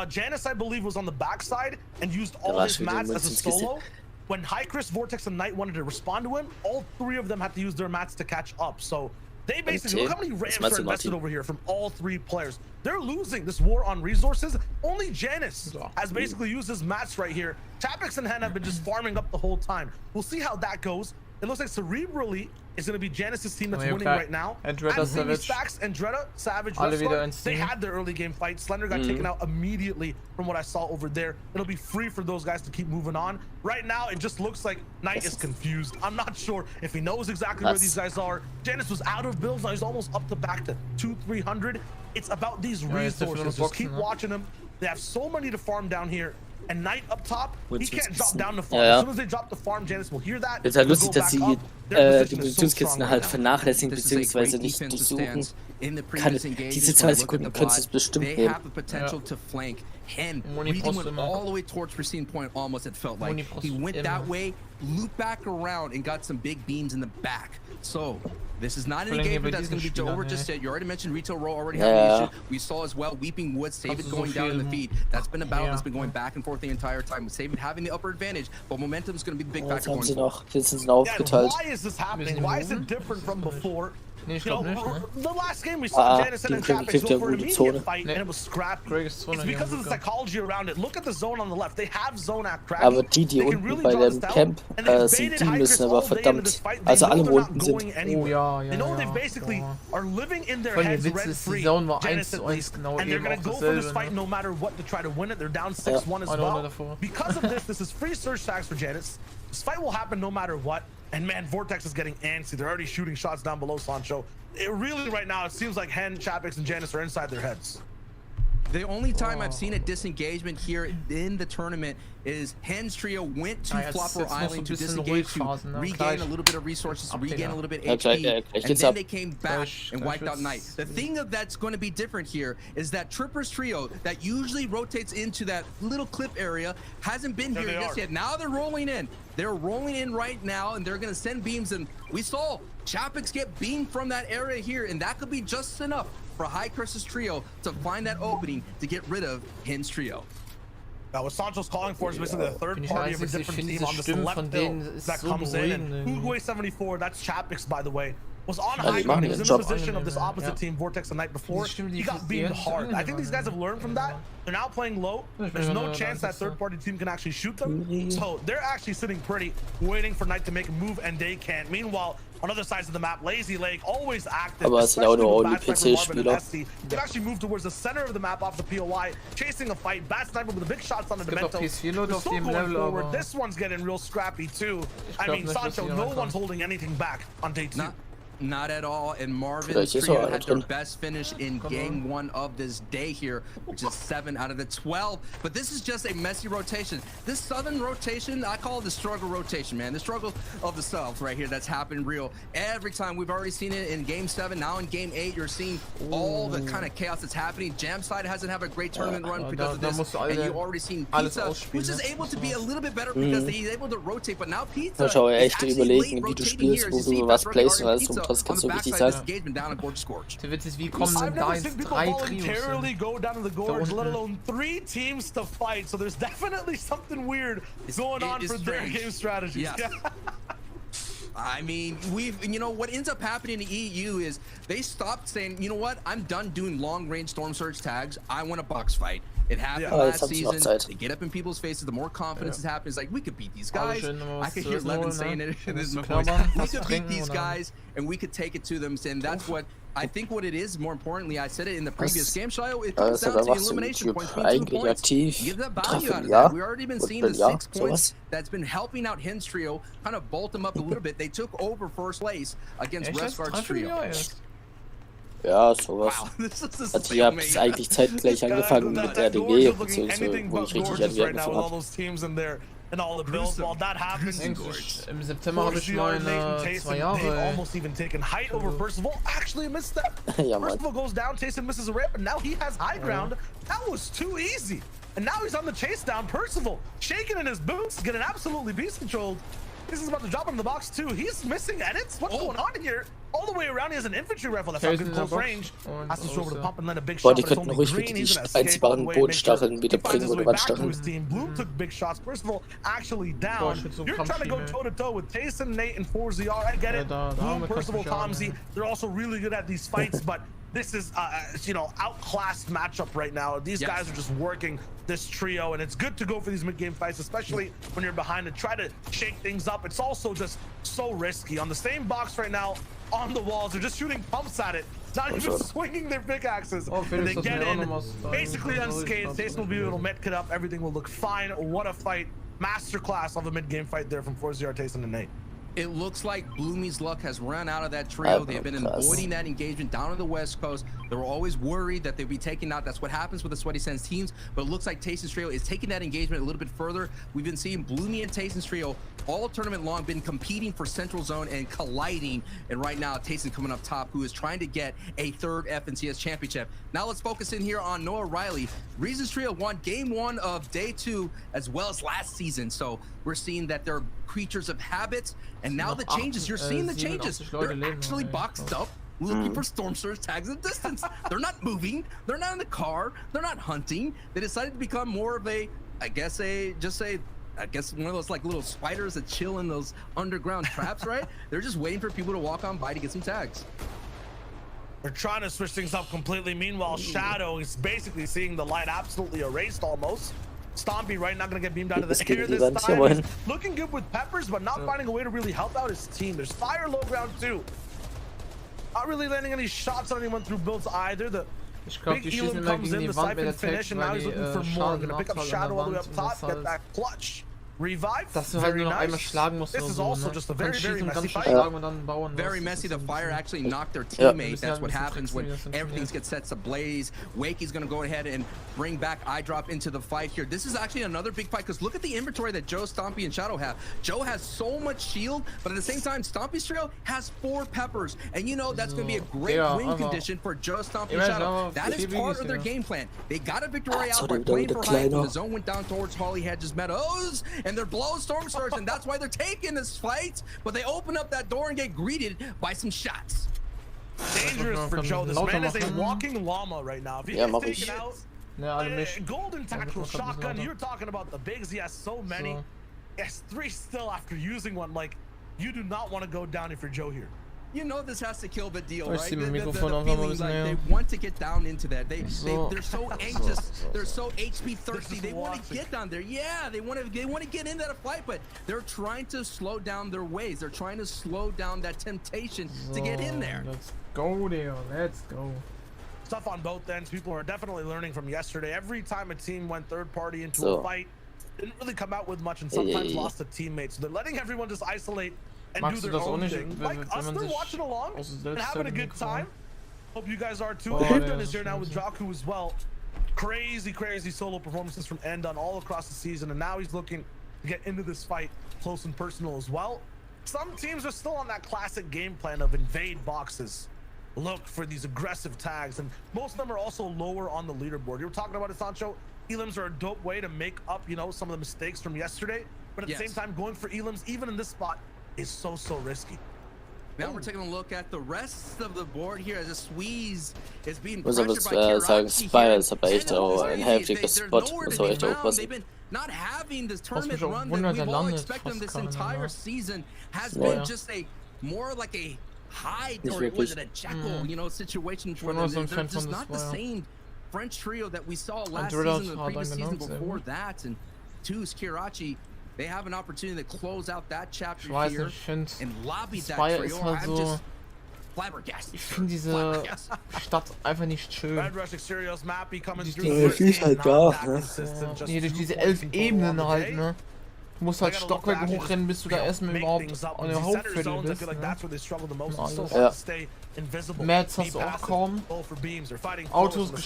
Janice, I believe, was on the backside and used all his mats as a solo. When HyChris, Vortex, and Knight wanted to respond to him, all 3 of them had to use their mats to catch up. So they basically, look how many ramps are invested over here from all 3 players. They're losing this war on resources. Only Janice has basically used his mats right here. Chapix and Hen have been just farming up the whole time. We'll see how that goes. It looks like cerebrally it's going to be Genesis' team that's winning right now. Stacks and Dreda, Savage, they had their early game fight. Slender got taken out immediately from what I saw over there. It'll be free for those guys to keep moving on. Right now, it just looks like Knight is confused. I'm not sure if he knows exactly where these guys are. Genesis was out of builds. Now he's almost up to back to 200-300. It's about these resources. Just keep watching them. They have so many to farm down here. And Knight up top, he can't drop down the farm. As soon as they drop the farm, Janice will hear that. Es ist halt lustig, dass sie die Munitionskisten halt vernachlässigen bzw. nicht durchsuchen. Diese 2 Sekunden können sie es bestimmt nehmen. Hen reading went all the way towards pristine point almost, it felt like. He went that way, looped back around, and got some big beams in the back. So, this is not an engagement that's going to be over just yet. You already mentioned Retail Row already having an issue. We saw as well Weeping Woods, Save It going down in the feed. That's been a battle that's been going back and forth the entire time, with Save It having the upper advantage, but momentum is going to be the big factor going forward. Why is this happening? Why is it different from before? You know, the last game we saw Janison and Chapix go for an immediate fight and it was scrappy. It's because of the psychology around it. Look at the zone on the left. They have zone at crack. Aber die unten bei dem Camp sind, die müssen aber verdammt, also alle unten sind. They know they basically are living in their heads rent free. Genesis at least, and they're gonna go for this fight no matter what to try to win it. They're down 6-1 as well. Because of this is free surge tags for Janice. This fight will happen no matter what. And man, Vortex is getting antsy. They're already shooting shots down below Sancho. It really, right now, it seems like Hen, Chapix, and Janice are inside their heads. The only time I've seen a disengagement here in the tournament is Hen's trio went to Flopper Island to disengage, to regain a little bit of resources, regain a little bit of HP, and then they came back and wiped out Knight. The thing that's going to be different here is that Tripper's trio that usually rotates into that little clip area hasn't been here just yet. Now they're rolling in. They're rolling in right now, and they're going to send beams, and we saw Chapix get beamed from that area here, and that could be just enough for HyChris' trio to find that opening to get rid of Hen's trio. Now, what Sancho's calling for is basically the third party of a different team on this left hill that comes in. And Uguay 74, that's Chapix, by the way. was on high ground. He was in the position of this opposite team, Vortex, the night before. He got beaten hard. I think these guys have learned from that. They're now playing low. There's no chance that third-party team can actually shoot them. So they're actually sitting pretty, waiting for Knight to make a move, and they can't. Meanwhile, on other sides of the map, Lazy Lake always active. Aber es sind auch nur PC-Spieler. They actually move towards the center of the map off the POI, chasing a fight. Bad Sniper with the big shots on the Dementos. Still going forward. This one's getting real scrappy too. I mean, Sancho, no one's holding anything back on day 2. Not at all, and Marvin's trio had their best finish in game 1 of this day here, which is 7 out of the 12. But this is just a messy rotation. This southern rotation, I call it the struggle rotation, man. The struggle of the South right here that's happened real. Every time we've already seen it in game 7, now in game 8, you're seeing all the kind of chaos that's happening. Jamside hasn't had a great tournament run because of this, and you've already seen Pizza, which is able to be a little bit better because he's able to rotate, but now Pizza is actually late rotating here. As you see, that's das kannst du richtig sagen. Der Witz ist, wie kommen I've da never jetzt seen people 3 voluntarily Trios? go down to the gorge, let alone 3 teams to fight. So there's definitely something weird going on for their game strategies. Yes. I mean, you know, what ends up happening in the EU is they stopped saying, you know what, I'm done doing long-range Storm Surge tags. I want a box fight. It happened last season. They get up in people's faces. The more confidence is happening, it's like, we could beat these guys. I could hear Levin saying it in his voice. We could beat these guys, and we could take it to them. And that's what I think what it is. More importantly, I said it in the previous game, Shayo. It comes down to the elimination points, between 2 points. Give that value out of that. We've already been seeing the 6 points that's been helping out Hens trio kind of bolt them up a little bit. They took over first place against Resguard's trio. Ja, sowas. Also ihr habt eigentlich zeitgleich angefangen mit der RDW, beziehungsweise wo ich richtig RDW angefangen habe. And all the builds, while that happens, Im September habe ich meine 2 Jahre. Almost even taken height over Percival. Actually a misstep. Percival goes down, Tayson misses a ramp, and now he has high ground. That was too easy. And now he's on the chase down. Percival shaking in his boots, getting absolutely beast controlled. This is about to drop him in the box too. He's missing edits. What's going on here? All the way around, he has an infantry rifle that's not good close range. Has to throw over the pump and let a big shot. Die könnten ruhig bitte die einziehbaren Bodenstacheln wieder bringen oder Wandstacheln. Bloom took big shots. First of all, actually down. You're trying to go toe to toe with Tayson, Nate, and 4ZR. I get it. Bloom, Percival, Tomzy. They're also really good at these fights, but this is you know, outclassed matchup right now. These guys are just working this trio, and it's good to go for these mid-game fights, especially when you're behind and try to shake things up. It's also just so risky. On the same box right now, on the walls, they're just shooting pumps at it, not even swinging their pickaxes. And they get in basically unscathed. Tayson will be able to med kit up. Everything will look fine. What a fight. Masterclass of a mid-game fight there from 4ZR, Tayson, and Nate. It looks like Bloomy's luck has run out of that trio. They've been avoiding that engagement down on the West Coast. They were always worried that they'd be taken out. That's what happens with the Sweaty Sands teams. But it looks like Tayson's trio is taking that engagement a little bit further. We've been seeing Bloomy and Tayson's trio all tournament long been competing for Central Zone and colliding. And right now, Tayson coming up top, who is trying to get a 3rd FNCS championship. Now let's focus in here on Noah Riley. Reasons trio won game 1 of day 2 as well as last season. So we're seeing that they're creatures of habit. And now the changes, you're seeing the changes. They're actually boxed up, looking for Storm Surge tags at distance. They're not moving. They're not in the car. They're not hunting. They decided to become more of a, I guess one of those like little spiders that chill in those underground traps, right? They're just waiting for people to walk on by to get some tags. They're trying to switch things up completely. Meanwhile, Shadow is basically seeing the light absolutely erased almost. Stompy right, not gonna get beamed out of the air this time. He's looking good with Peppers, but not finding a way to really help out his team. There's fire low ground too. Not really landing any shots on anyone through builds either. The big Elam comes in, the Siphon finish, and now he's looking for more. Gonna pick up Shadow all the way up top, get that clutch. Revive. Dass du halt nur noch einmal schlagen musst. This is also just a very, very messy fight. Very messy. The fire actually knocked their teammate. That's what happens when everything gets set ablaze. Wakey's gonna go ahead and bring back iDrop into the fight here. This is actually another big fight because look at the inventory that Joe, Stompy, and Shadow have. Joe has so much shield, but at the same time, Stompy's trio has 4 peppers, and you know that's gonna be a great win condition for Joe, Stompy, and Shadow. That is part of their game plan. They got a victory out by playing for high. The zone went down towards Hollyhedge's Meadows, and they're below Storm Surge, and that's why they're taking this fight. But they open up that door and get greeted by some shots. Dangerous for Joe. This man is a walking llama right now. If he gets taken out, golden tactical shotgun. You're talking about the bigs. He has so many. He has 3 still after using one. Like, you do not want to go down if you're Joe here. You know this has to kill the deal, right? The feeling like they want to get down into that. They're so anxious. They're so HP thirsty. They want to get down there. Yeah, they want to get into that fight, but they're trying to slow down their ways. They're trying to slow down that temptation to get in there. Let's go there. Let's go. Stuff on both ends. People are definitely learning from yesterday. Every time a team went third party into a fight, didn't really come out with much and sometimes lost a teammate. So they're letting everyone just isolate and do their own thing. Like us, they're watching along and having a good time. Hope you guys are too. Endon is here now with Jaku as well. Crazy solo performances from Endon all across the season, and now he's looking to get into this fight close and personal as well. Some teams are still on that classic game plan of invade boxes, look for these aggressive tags, and most of them are also lower on the leaderboard. You were talking about it, Sancho. Elims are a dope way to make up, you know, some of the mistakes from yesterday, but at the same time, going for Elims even in this spot is so risky. Now we're taking a look at the rest of the board here as a squeeze is being pressured by Kirachi. Spire ist aber echt auch ein heftiger Spot, muss man echt aufpassen. Not having this tournament run that we've all expected this entire season has been just a more like a hide or was it a Jekyll, you know, situation for them. They're just not the same French trio that we saw last season, the previous season before that, and Two's Kirachi. They have an opportunity to close out that chapter here and lobby that trio. I'm just flabbergasted. Ich finde diese Stadt einfach nicht schön. Die ist halt da, ne? Nee, durch diese 11 Ebenen halt, ne? Du musst halt Stockwerke hochrennen, bis du da erstmal überhaupt an der Hauptviertel bist, ne? Ja. Mats hast du auch kaum. Autos Du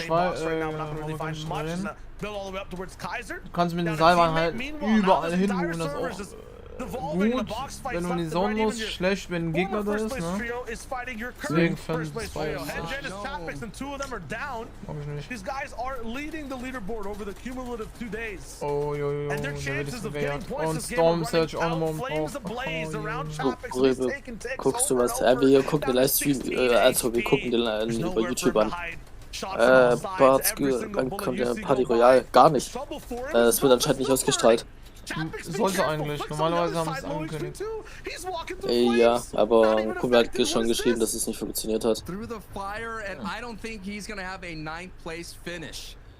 kannst mit den Seilbahnen halt überall hin, wo das auch gut, wenn du in die Zone musst, schlecht, wenn ein Gegner da ist, ne? Deswegen fand ich das mag ich nicht. Oh, jojo, da wird es gewehrt. Und Storm Surge auch nochmal drauf. Guckst du was? Wir gucken den Livestream, also wir gucken den über YouTube an. Wann kommt der Party Royale? Gar nicht. Das wird anscheinend nicht ausgestrahlt. Sollte eigentlich. Normalerweise haben sie es angekündigt. Ja, aber ein Kumpel hat schon geschrieben, dass es nicht funktioniert hat.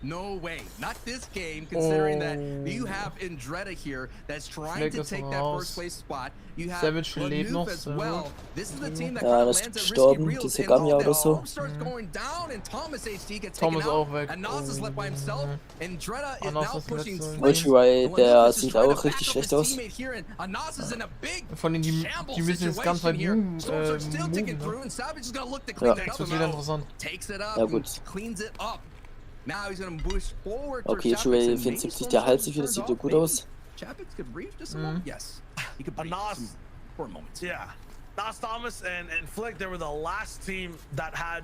No way, not this game, considering that you have Indretta here that's trying to take that first place spot. You have Lanuf as well. This is the team that kind of lands at risky reels and all starts going down, and Thomas HD gets taken out, and Nas is left by himself, and Indretta is now pushing Ultraway, der sieht auch richtig schlecht aus. Von denen, die müssen jetzt ganz weit moven, Ja. Das wird wieder interessant. Ja gut. Okay, Ultraway 74, der heilt sich wieder, das sieht so gut aus. Nas Thomas and Flick, they were the last team that had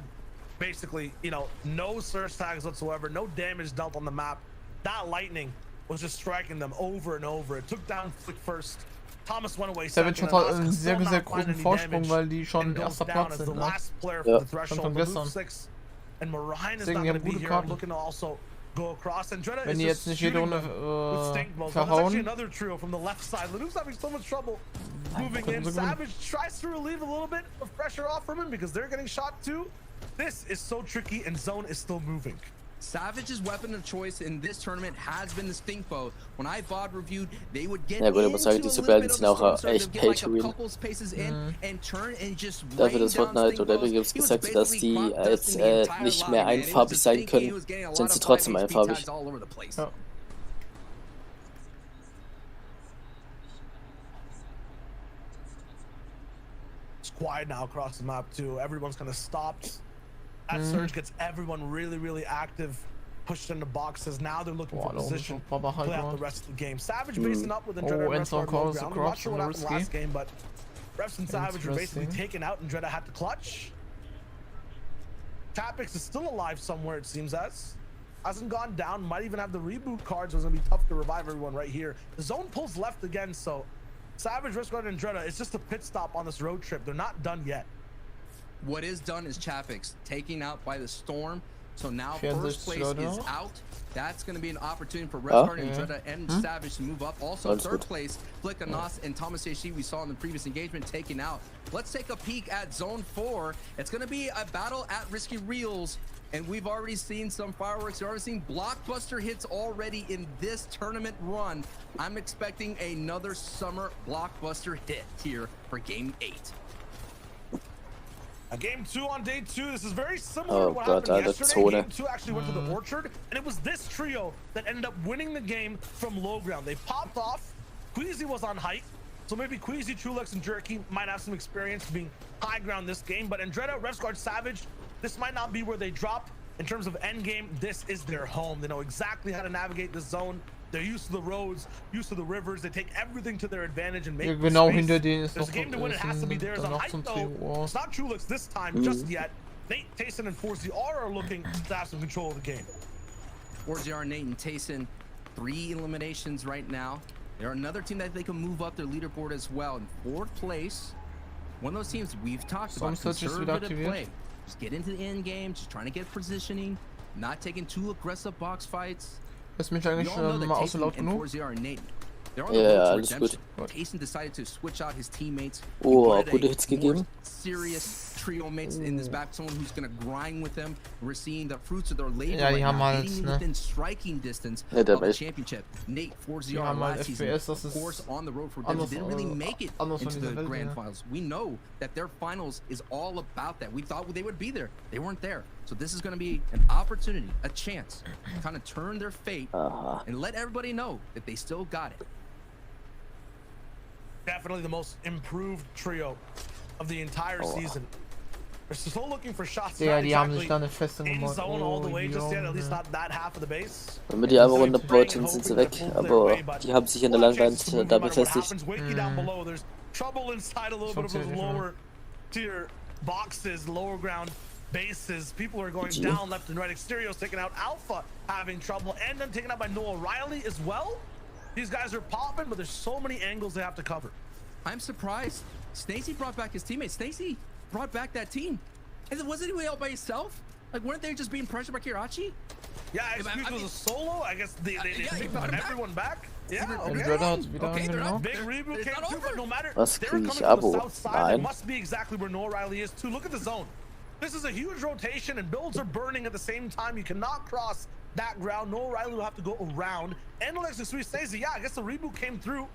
basically, you know, no surge tags whatsoever, no damage dealt on the map. That lightning was just striking them over and over. It took down Flick first. Thomas went away second. Savage hat halt einen sehr großen Vorsprung, weil die schon erster Platz sind, ne? Ja. Schon von gestern. And Marine is not going to be here, looking to also go across. And Dreda wenn die jetzt nicht jede Runde verhauen. Another trio from the left side. Lanuf's having so much trouble moving in. Savage tries to relieve a little bit of pressure off from him because they're getting shot too. This is so tricky, and Zone is still moving. Savage's weapon of choice in this tournament has been the Stinkbow. When I VOD reviewed, they would get ja gut, aber sage ich, die Superhelden sind auch echt pay to win. Dafür, dass Fortnite oder Epic Games gesagt hat, dass die jetzt nicht mehr einfarbig sein können, sind sie trotzdem einfarbig. Ja. It's quiet now across the map too. Everyone's kind of stopped. That surge gets everyone really active, pushed into boxes. Now they're looking for position, play out the rest of the game. Savage basing up with Indretta and Refs on the ground. I'm not sure what happened last game, but Refs and Savage are basically taken out. Indretta had to clutch. Tapix is still alive somewhere, it seems as. Hasn't gone down, might even have the reboot cards, so it's gonna be tough to revive everyone right here. The zone pulls left again, so Savage, Riskguard, and Indretta, it's just a pit stop on this road trip. They're not done yet. What is done is Chapix taking out by the Storm. So now first place is out. That's going to be an opportunity for Resguard and Dreda and Savage to move up. Also, third place, Flick Anas and Thomas AC we saw in the previous engagement taken out. Let's take a peek at Zone 4. It's going to be a battle at Risky Reels, and we've already seen some fireworks. We've already seen blockbuster hits already in this tournament run. I'm expecting another summer blockbuster hit here for Game 8. Game 2 on day 2. This is very similar to what happened yesterday. Game 2 actually went to the Orchard, and it was this trio that ended up winning the game from low ground. They popped off. Queasy was on height, so maybe Queasy, Trulex, and Jerky might have some experience being high ground this game. But Andretta, Resguard, Savage, this might not be where they drop. In terms of end game, this is their home. They know exactly how to navigate the zone. They're used to the roads, used to the rivers. They take everything to their advantage and make genau hinter denen ist There's a game to win. It has to be theirs on height, though. It's not Trulix this time just yet. Nate, Tayson, and 4ZR are looking to have some control of the game. 4ZR, Nate, and Tayson, 3 eliminations right now. They're another team that they can move up their leaderboard as well. In 4th place, one of those teams we've talked about, conservative play. Just get into the end game, just trying to get positioning, not taking too aggressive box fights. Ist mich eigentlich mal auch so laut genug? Ja, alles gut. Tayson decided to switch out his teammates. Oh, gute Hits gegeben. Serious trio mates in this back, someone who's gonna grind with them. We're seeing the fruits of their labor ja, die haben halt, getting within striking distance of the championship. Nate, 4ZR last season, of course, on the road for them, didn't really make it into the grand finals. We know that their finals is all about that. We thought they would be there. They weren't there. So this is going to be an opportunity, a chance to kind of turn their fate and let everybody know that they still got it. Definitely the most improved trio of the entire season. They're still looking for shots. Ja, die haben sich da eine Festung in gemacht. zone all the way just yet, at least not that half of the base. Wenn wir die einmal runterbaut, dann sind sie weg. Aber die haben sich in der Langwand da befestigt. There's trouble inside a little bit of those lower tier boxes, lower ground bases. People are going down left and right. Exterio's taking out Alpha, having trouble, and then taken out by Noah Riley as well. These guys are popping, but there's so many angles they have to cover. I'm surprised. Stacey brought back his teammates. Stacey brought back that team. And wasn't he out by himself? Like, weren't they just being pressured by Kirachi? Yeah, Excuse was a solo. I guess they brought everyone back. Yeah, okay. Big reboot came through, but no matter, Was they were krieg coming ich from the Abo? south side. It Nein. must be exactly where Noah Riley is too. Look at the zone. This is a huge rotation, and builds are burning at the same time. You cannot cross that ground. Noah Riley will have to go around. And Alex Sweet says, yeah, I guess the reboot came through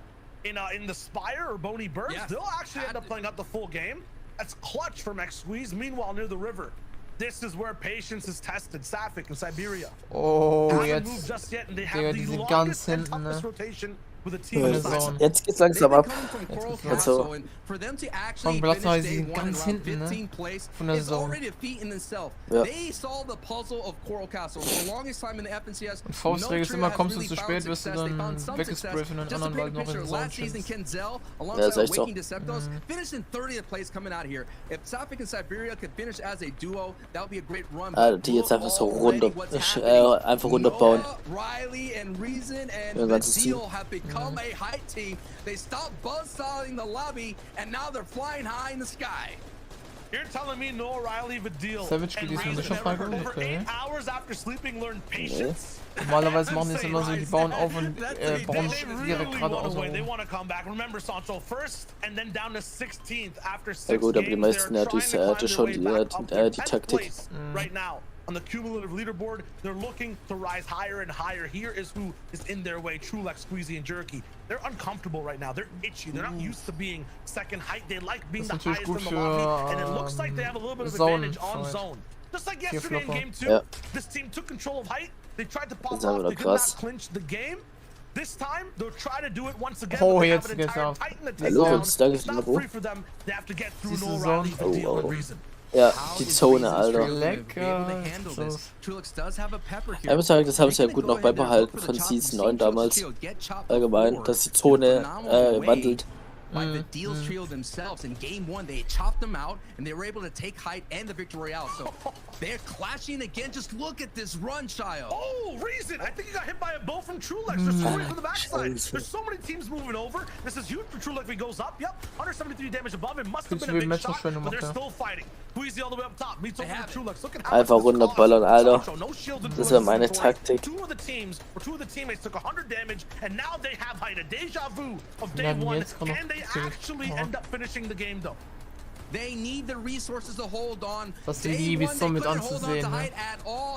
in the Spire or Boney Burns. Yeah. They'll actually end up playing out the full game. That's clutch from X Squeeze. Meanwhile, near the river, this is where patience is tested. Safik in Siberia. Oh, haven't moved just yet, and they have the longest and toughest rotation with a team of Jetzt geht's langsam ab. Also, for them to actually finish day 1 in around 15th place is already a feat in itself. They solved the puzzle of Coral Castle for the longest time in the FNCS. Faustregel ist immer, kommst du zu spät, wirst du dann weggesprayt von den anderen, weil du noch in der Zone stehst. Kenzel, alongside Waking Deceptos, finished in 30th place coming out here. If Safik and Siberia could finish as a duo, that would be a great run. Die jetzt einfach so einfach runterbauen. Riley and Reason and Ihr ganzes Team. have become a height team. They stopped buzzsawing the lobby, and now they're flying high in the sky. You're telling me Noah Riley of a deal. Savage spielt diesmal nicht auf Michael? Okay. Normalerweise machen die es immer so, die bauen auf und bauen direkt geradeaus auf. Ja gut, aber die meisten ja durch schon die Taktik. On the cumulative leaderboard, they're looking to rise higher and higher. Here is who is in their way: Trulex, Squeezy, and Jerky. They're uncomfortable right now. They're itchy. They're not used to being second height. They like being the highest in the lobby, and it looks like they have a little bit of advantage on zone. Just like yesterday in game 2, this team took control of height. They tried to pop off. They could not clinch the game. This time, they'll try to do it once again. Oh, jetzt geht's auf. It's not free for them. They have to get through Noah Riley for deal and Reason. Ja, die Zone, Alter. Lecker. Ich muss sagen, das haben sie ja gut noch beibehalten von Season 9 damals. Allgemein, dass die Zone wandelt. by the Deals trio themselves. In game 1, they chopped them out, and they were able to take height and the victory royale. So they're clashing again. Just look at this run, Child. Oh, Reason! I think he got hit by a bow from Trulex. They're scoring from the backside. There's so many teams moving over. This is huge for Trulex if he goes up. Yep, 173 damage above him. Must have been a big shot, but they're still fighting. Queasy all the way up top. Meets over to Trulex. Look at how einfach runterballern, Alter. Das wäre meine Taktik. Two of the teammates took 100 damage, and now they have height. A deja vu of day 1. Can they actually end up finishing the game, though? They need the resources to hold on. Das liebe ich so mit anzusehen. Ne?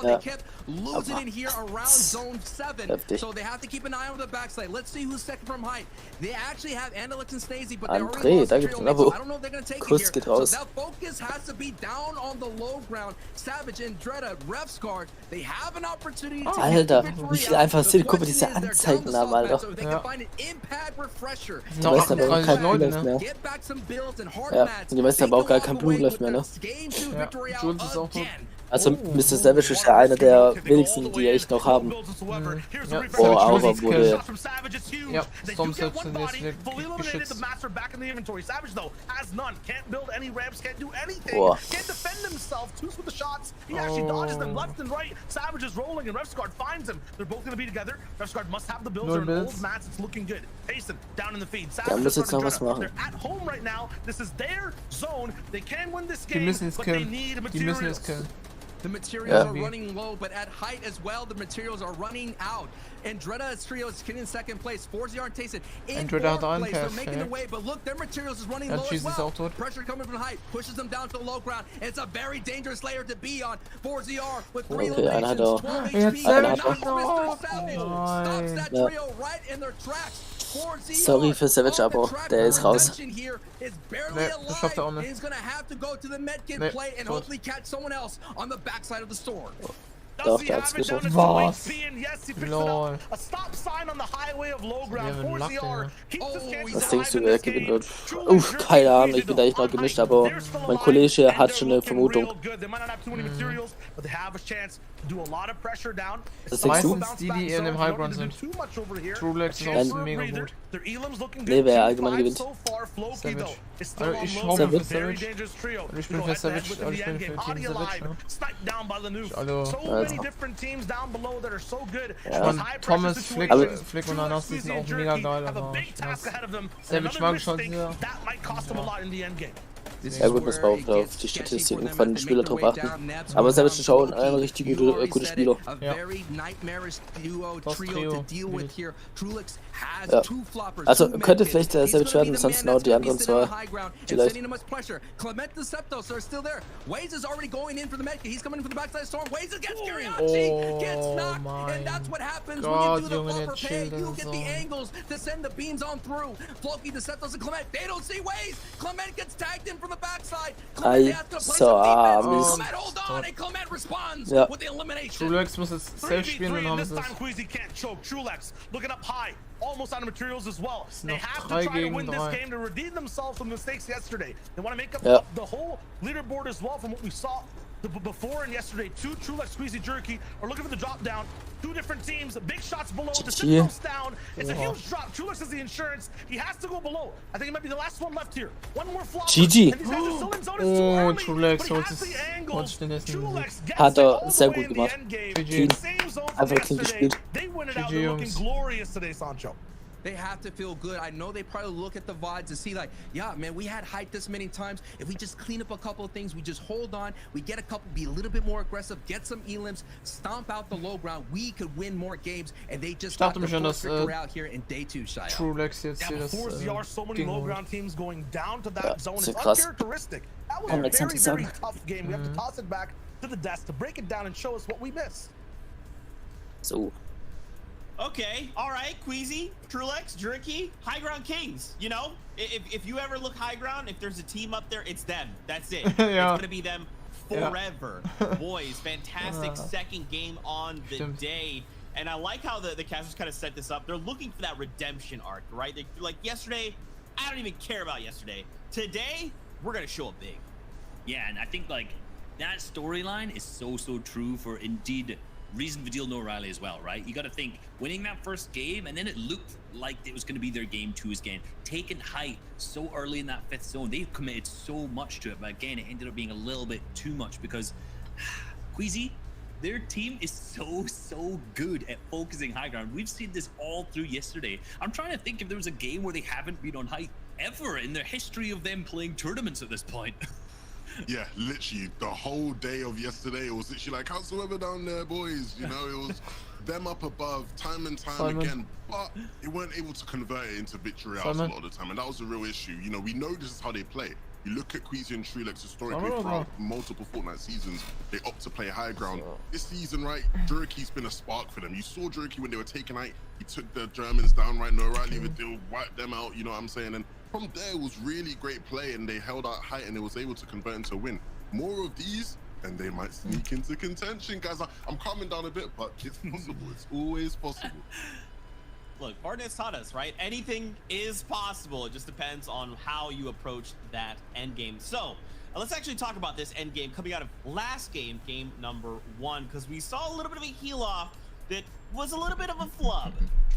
They kept losing it here around zone 7. So they have to keep an eye on the backside. Let's see who's second from height. They actually have Analyx and Stacey, but they already lost the trio mate, so I don't know if they're going to take it here. So that focus has to be down on the low ground. Savage and Dreda, Refsguard, they have an opportunity to Alter, wie viel einfach sind, guck mal, diese Anzeigen haben, Alter. So they can find an impact refresher. Du weißt aber auch kein Blut mehr. Get back some builds and hard Ja, mats. und du weißt aber auch gar kein Blut mehr, ne? Ja, Jules ist auch tot. Also Mr. Savage ist ja einer der wenigsten, die echt noch haben. Oh, Aura wurde... Ja, Storm Search sind jetzt geschützt. Boah. Der muss jetzt noch was machen. Die müssen es killen. Die müssen es killen. The materials are running low, but at height as well, the materials are running out. And Dreda trio is in second place. 4-0 and Tayson in fourth place. They're making their way, but look, their materials is running low as well. Pressure coming from height, pushes them down to the low ground. It's a very dangerous layer to be on. 4-0 with 3 eliminations, 12 HP. Mr. Savage stops that trio right in their tracks. Sorry für Savage, aber der ist raus. Nee, das schafft er auch nicht. He's gonna have to go to the medkit play and hopefully catch someone else on the backside of the storm. Doch, der hat's geschafft. Was? Lol. Was denkst du, wer gewinnen wird? Keine Ahnung, ich bin da echt noch gemischt, aber mein Kollege hat schon eine Vermutung. Was denkst du? Meistens die in dem Highground sind. Trulex ist auch mega gut. Nee, wer allgemein gewinnt. Savage. Also ich hoffe für Savage. Und ich bin für Savage, also ich bin für Team Savage, ne? Also, ja. Thomas, Flick und Ananas, die sind auch mega geil, aber Savage mag ich schon sehr. Ja gut, muss man auch auf die Statistiken von den Spielern drauf achten. Aber Savage ist schon ein richtig guter Spieler. Ja. Das Trio. Ja. Also könnte vielleicht der Savage werden, ansonsten auch die anderen zwei. Vielleicht. Oh mein Gott, Junge, der chillt so. Mist. Ja. Trulex muss jetzt safe spielen und haben sie es. Almost out of materials as well. They have to try to win this game to redeem themselves from mistakes yesterday. They want to make up the whole leaderboard as well from what we saw before and yesterday. Two Trulex, Squeezy, Jerky are looking for the drop down. Two different teams, big shots below. The Citadel's down. It's a huge drop. Trulex has the insurance. He has to go below. I think it might be the last one left here. One more flop. GG. Oh, Trulex holt sich den nächsten Sieg. Hat er sehr gut gemacht. GG. Einfach clean gespielt. GG, Jungs. They have to feel good. I know they probably look at the VODs to see like, yeah, man, we had hype this many times. If we just clean up a couple of things, we just hold on, we get a couple, be a little bit more aggressive, get some elims, stomp out the low ground, we could win more games, and they just got the first victory out here in day 2, Shia. Trulex jetzt hier das so many low ground teams going down to that zone. It's krass. uncharacteristic. That was a very, very tough game. We have to toss it back to the desk to break it down and show us what we missed. So. Okay, all right, Queasy, Trulex, Jerky, High Ground Kings. You know, if you ever look high ground, if there's a team up there, it's them. That's it. Yeah. It's gonna be them forever. Boys, fantastic second game on the day. And I like how the casters kind of set this up. They're looking for that redemption arc, right? They're like yesterday, I don't even care about yesterday. Today, we're gonna show up big. Yeah, and I think like that storyline is so true for indeed Reason Vidil no Riley as well, right? You got to think, winning that first game, and then it looked like it was going to be their game 2 again. Taking height so early in that 5th zone, they've committed so much to it, but again, it ended up being a little bit too much because Queasy, their team is so good at focusing high ground. We've seen this all through yesterday. I'm trying to think if there was a game where they haven't been on height ever in the history of them playing tournaments at this point. Yeah, literally the whole day of yesterday, it was literally like, how's the weather down there, boys? You know, it was them up above time and time again, but they weren't able to convert it into victory a lot of the time, and that was the real issue. You know, we know this is how they play. You look at Queasy and Trulex historically throughout multiple Fortnite seasons, they opt to play high ground. This season, right, Jerky's been a spark for them. You saw Jerky when they were taking out, he took the Germans down, right? No Riley would wipe them out, you know what I'm saying? And from there, it was really great play, and they held out height, and they was able to convert into a win. More of these, and they might sneak into contention, guys. I'm calming down a bit, but it's possible. It's always possible. Look, Fortnite's taught us, right? Anything is possible. It just depends on how you approach that end game. So let's actually talk about this end game coming out of last game, game number 1, because we saw a little bit of a heel off that was a little bit of a flub.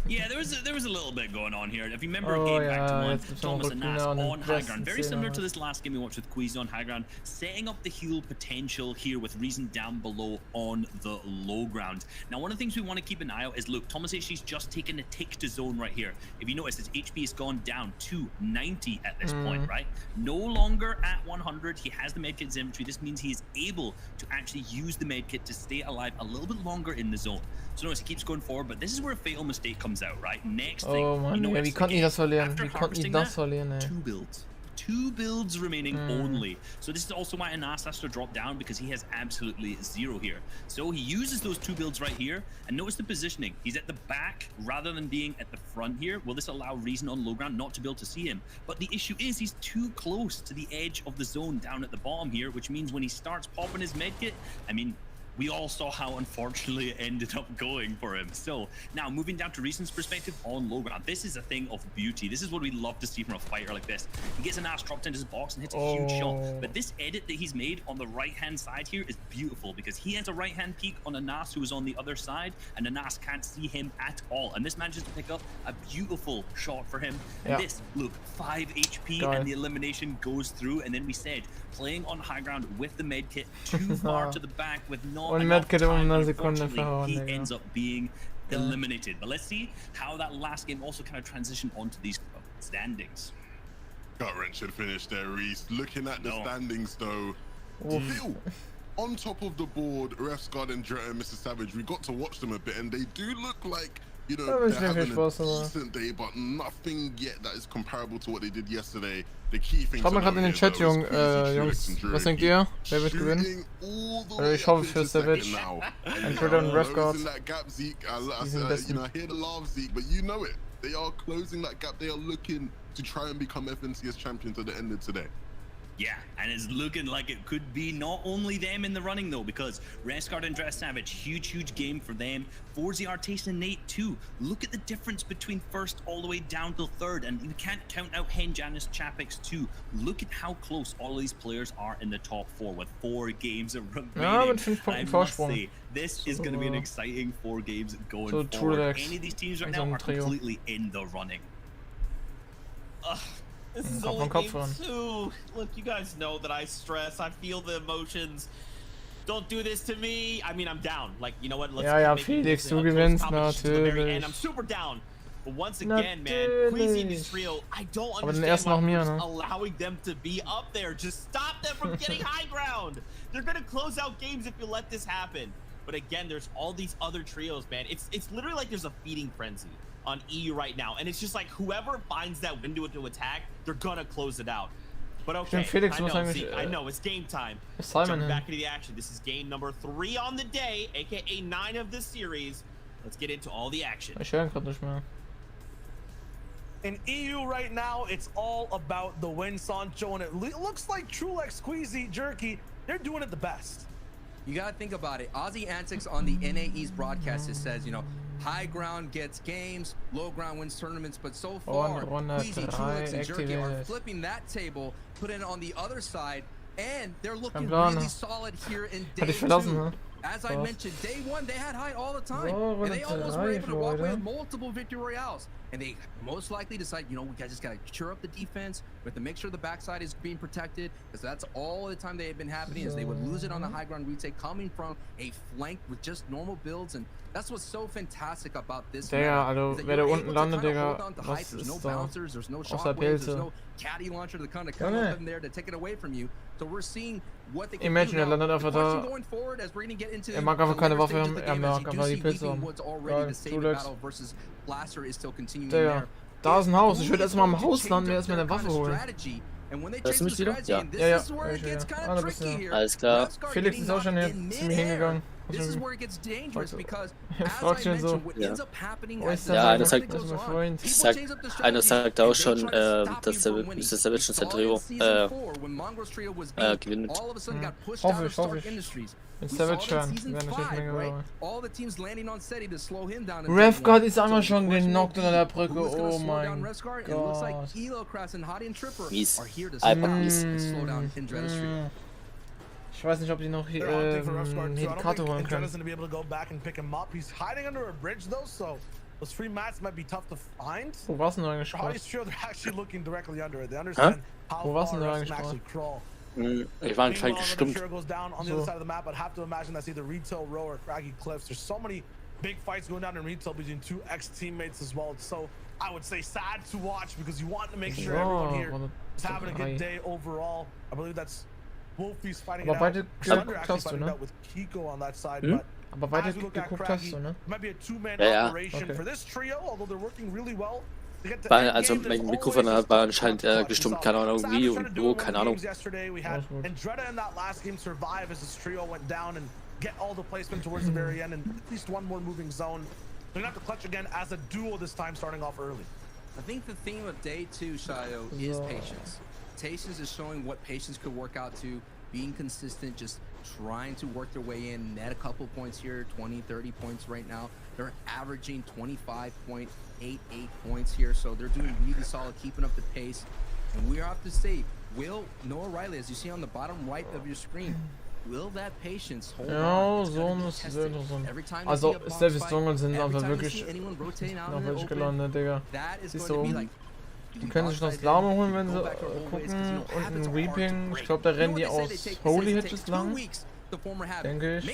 Yeah, there was a little bit going on here. If you remember game back to 1, Thomas and Nas on high ground. Very similar to this last game we watched with Queasy on high ground, setting up the heal potential here with Reason down below on the low ground. Now, one of the things we want to keep an eye out is, look, Thomas HC's just taken a tick to zone right here. If you notice, his HP has gone down to 90 at this point, right? No longer at 100. He has the medkit's inventory. This means he is able to actually use the medkit to stay alive a little bit longer in the zone. So notice he keeps going forward, but this is where a fatal mistake comes out, right? Next thing, Mann, you know, wie konnten die das verlieren? Wie konnten die das verlieren, ey? 2 builds remaining only. So this is also why Anas has to drop down, because he has absolutely 0 here. So he uses those 2 builds right here, and notice the positioning. He's at the back rather than being at the front here. Will this allow Reason on low ground not to be able to see him? But the issue is he's too close to the edge of the zone down at the bottom here, which means when he starts popping his medkit, I mean, we all saw how unfortunately it ended up going for him. So now moving down to Reason's perspective on low ground, this is a thing of beauty. This is what we love to see from a fighter like this. He gets an ass dropped into his box and hits a huge shot. But this edit that he's made on the right-hand side here is beautiful, because he has a right-hand peek on Anas who is on the other side, and Anas can't see him at all. And this manages to pick up a beautiful shot for him. And this, look, 5 HP and the elimination goes through. And then we said, playing on high ground with the medkit too far to the back with not enough time, unfortunately, he ends up being eliminated. But let's see how that last game also kind of transitioned onto these standings. Gut-wrenching finish there, Reese. Looking at the standings, though, Phil, on top of the board, Preisgeld and Mr. Savage, we got to watch them a bit, and they do look like, you know, they're having a decent day, but nothing yet that is comparable to what they did yesterday. The key thing Schreibt mal gerade in den Chat, Jungs, was denkt ihr? Wer wird gewinnen? Ich hoffe für Savage. Entweder und Preisgeld. You know, I hear the laugh, Zeke, but you know it. They are closing that gap. They are looking to try and become FNSC champions at the end of today. Yeah, and it's looking like it could be not only them in the running, though, because Preisgeld and Dress Savage, huge game for them. Forzi, Artase, and Nate, too. Look at the difference between first all the way down till third, and you can't count out Hen, Janice, Chapix, too. Look at how close all of these players are in the top 4 with 4 games remaining. Ja, mit 5 Punkten Vorsprung. Say, this is going to be an exciting 4 games going forward. Any of these teams right now are completely in the running. This is only game 2. Look, you guys know that I stress. I feel the emotions. Don't do this to me. I mean, I'm down. Like, you know what? Let's Felix, du gewinnst natürlich. And I'm super down. But once again, man, Queasy and Israel, I don't understand why we're allowing them to be up there. Just stop them from getting high ground. They're gonna close out games if you let this happen. But again, there's all these other trios, man. It's literally like there's a feeding frenzy on EU right now, and it's just like whoever finds that window to attack, they're gonna close it out. But okay, I know it's game time. Jumping back into the action. This is game number 3 on the day, aka 9 of this series. Let's get into all the action. In EU right now, it's all about the win, Sancho, and it looks like Trulex, Queasy, Jerky, they're doing it the best. You gotta think about it. Aussie Antics on the NAE's broadcast, it says, you know, high ground gets games, low ground wins tournaments, but so far, Queasy, Trulex, and Jerky are flipping that table, putting it on the other side, and they're looking really solid here in day 2. As I mentioned, day one, they had high all the time. And they almost were able to walk away with multiple victory royales. And they most likely decide, you know, we just got to cheer up the defense. We have to make sure the backside is being protected. Because that's all the time they had been happening is they would lose it on the high ground retake coming from a flank with just normal builds. And that's what's so fantastic about this. Digga, also wer da unten landet, Digga, was there's no ist da? bouncers, there's no Außer shockwaves, there's Pilze. no caddy launcher to kind of come up in there to take it away from you. So we're seeing what they can Imagine, do er landet now. einfach The question da. going forward as we're going to get into Mag einfach keine the Waffe later haben, stages of the game, as mag you einfach do die see Pilze Weeping haben. Woods already Geil, to save the Zulex. battle versus Blaster is still continuing Digga, there. da ist ein Haus. Ich würde erstmal am Haus landen, mir erstmal eine Waffe holen. Hörst du mich wieder? Ja. Ja. Alles klar. Felix ist auch schon hier zu mir hingegangen. Fragt schon so. Ja, einer sagt auch schon, dass der Savage und Sandro gewinnt. Hoffe ich. Wenn Savage hören, wäre natürlich mega geil. Revgard ist einmal schon genockt unter der Brücke, oh mein Gott. Mies. Einfach mies. Ich weiß nicht, ob die noch hier die Karte holen können. Wo war's denn da eigentlich? Wo war's denn da eigentlich? Ich war anscheinend gestimmt. Big fights going down in retail between two ex-teammates as well. It's so, I would say, sad to watch because you want to make sure everyone here is having a good day overall. I believe that's Wolfie's fighting it out. With Kiko on that side, but aber weiter geguckt hast du, ne? Might be a two-man operation for this trio, although they're working really well. Also mein Mikrofon war anscheinend gestimmt, keine Ahnung wie und wo, keine Ahnung. Get all the placement towards the very end and at least one more moving zone. They're gonna have to clutch again as a duo this time, starting off early. I think the theme of day two, Shayo, is patience. Patience is showing what patience could work out to, being consistent, just trying to work their way in, net a couple points here, 20, 30 points right now. They're averaging 25.88 points here, so they're doing really solid, keeping up the pace. And we have to say, will Noah Riley, as you see on the bottom right of your screen, will that patience hold ja, so ist es interessant. Also, Steffis Zungen sind einfach wirklich noch welche gelandet, Digga. Siehst du, die können sich noch das Lama holen, wenn sie gucken. Und ein Weeping, ich glaube, da rennen die aus Holy Hitches lang. Denke ich.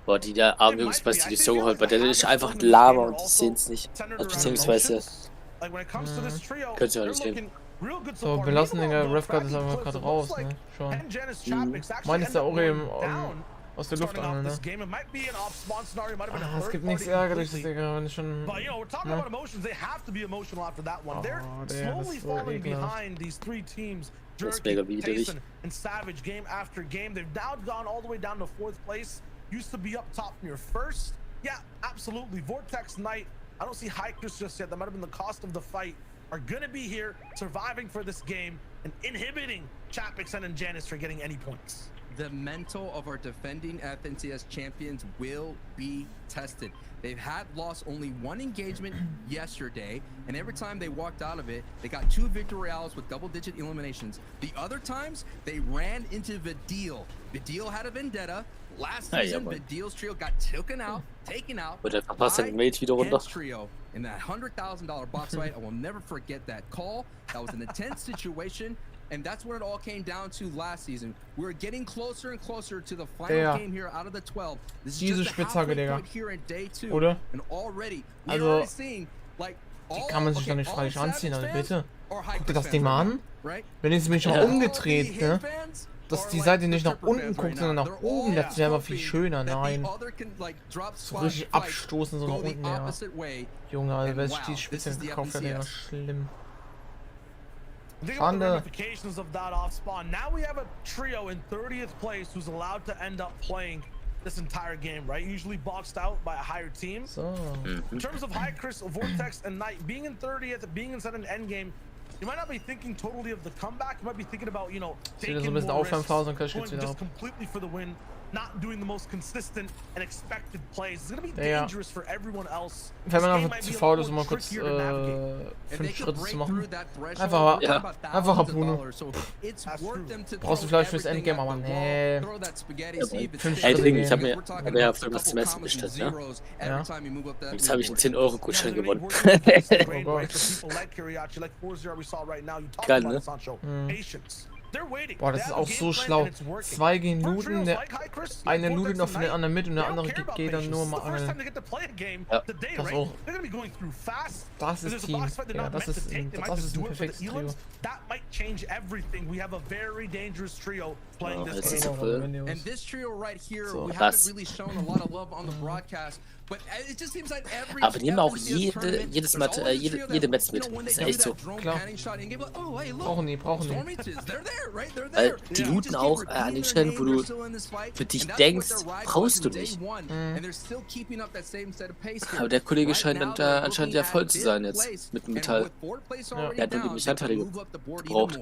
Boah, die der armen Jungs, was die so holt, weil der ist einfach ein Lama und die sehen es nicht. Also, beziehungsweise können sie auch nicht sehen. So, belassen den Revgard ist einfach gerade raus, ne? Schon. Meine ist da auch eben aus der Luft an, ne? Es gibt nichts Ärgerliches, Digga, wenn ich schon... Ne? Oh, der ist so ekelhaft. Das ist mega widerlich. I don't see Hikers just yet. That might have been the cost of the fight. Are gonna be here, surviving for this game and inhibiting Chapixen and Janice from getting any points. The mental of our defending FNCS champions will be tested. They've had lost only one engagement yesterday, and every time they walked out of it, they got 2 victory royales with double-digit eliminations. The other times, they ran into Vidil. Vidil had a vendetta. Last season, Vidil's trio got taken out by Ken's trio in that $100,000 box fight. I will never forget that call. That was an intense situation, and that's what it all came down to last season. We're getting closer and closer to the final game here out of the 12. This is just the halfway point here in day 2. Oder? And already, Also, we're seeing, like, die kann man sich doch nicht falsch anziehen, also bitte. Guck dir das Ding mal an. Wenn ich mich mal umgedreht, ne? Dass die Seite nicht nach unten guckt, sondern nach oben, das wäre aber viel schöner. Nein. So richtig abstoßen, so nach unten, ja. Junge, Alter, wer sich die Spitze gekauft hat, ja, schlimm. Schande. This entire game, right? Usually boxed out by a higher team. So. In terms of High Chris, Vortex, and Knight being in 30th, being inside an end game, you might not be thinking totally of the comeback. You might be thinking about, you know, taking more risks, going just completely for the win. not doing the most consistent and expected plays. It's going to be dangerous for everyone else. Wenn man einfach zu faul ist, um mal kurz 5 Schritte zu machen. Einfacher Bruno. Brauchst du vielleicht fürs Endgame, aber nee. 5 Schritte gehen. Ich hab mir ja für das Semester bestellt, ja? Ja. Jetzt habe ich einen 10-Euro-Gutschein gewonnen. Geil, ne? Boah, das ist auch so schlau. 2 gehen Nuden, eine Nuden auf den anderen mit und der andere geht dann nur mal angeln. Ja. Das auch. Das ist Team. Ja, das ist ein perfektes Trio. Oh, das ist so cool. And this trio right here, we haven't really shown a lot of love on the broadcast. Aber die nehmen auch jedes Mal, jede Match mit. Das ist echt so. Klar. Brauchen die. Weil die looten auch an den Stellen, wo du für dich denkst, brauchst du nicht. Aber der Kollege scheint dann da anscheinend ja voll zu sein jetzt mit dem Metall. Ja. Der hat nur die Metallteile gebraucht.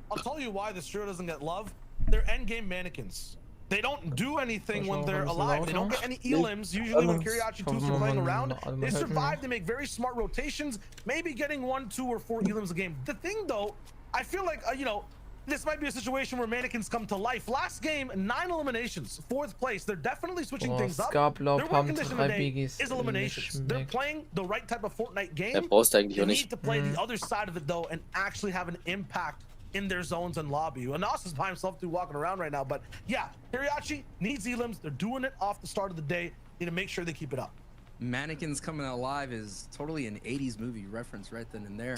I'll tell you why this trio doesn't get love. They're endgame mannequins. They don't do anything when they're alive. They don't get any elims. Usually when Kiriachi 2s are playing around, they survive, they make very smart rotations, maybe getting 1, 2, or 4 elims a game. The thing though, I feel like, you know, this might be a situation where mannequins come to life. Last game, 9 eliminations, 4th place. They're definitely switching things up. Their win condition today is eliminations. They're playing the right type of Fortnite game. They need to play the other side of it though and actually have an impact in their zones and lobby. And Nos is by himself too walking around right now. But yeah, Kiriachi needs elims. They're doing it off the start of the day. Need to make sure they keep it up. Mannequins coming alive is totally an 80s movie reference right then and there.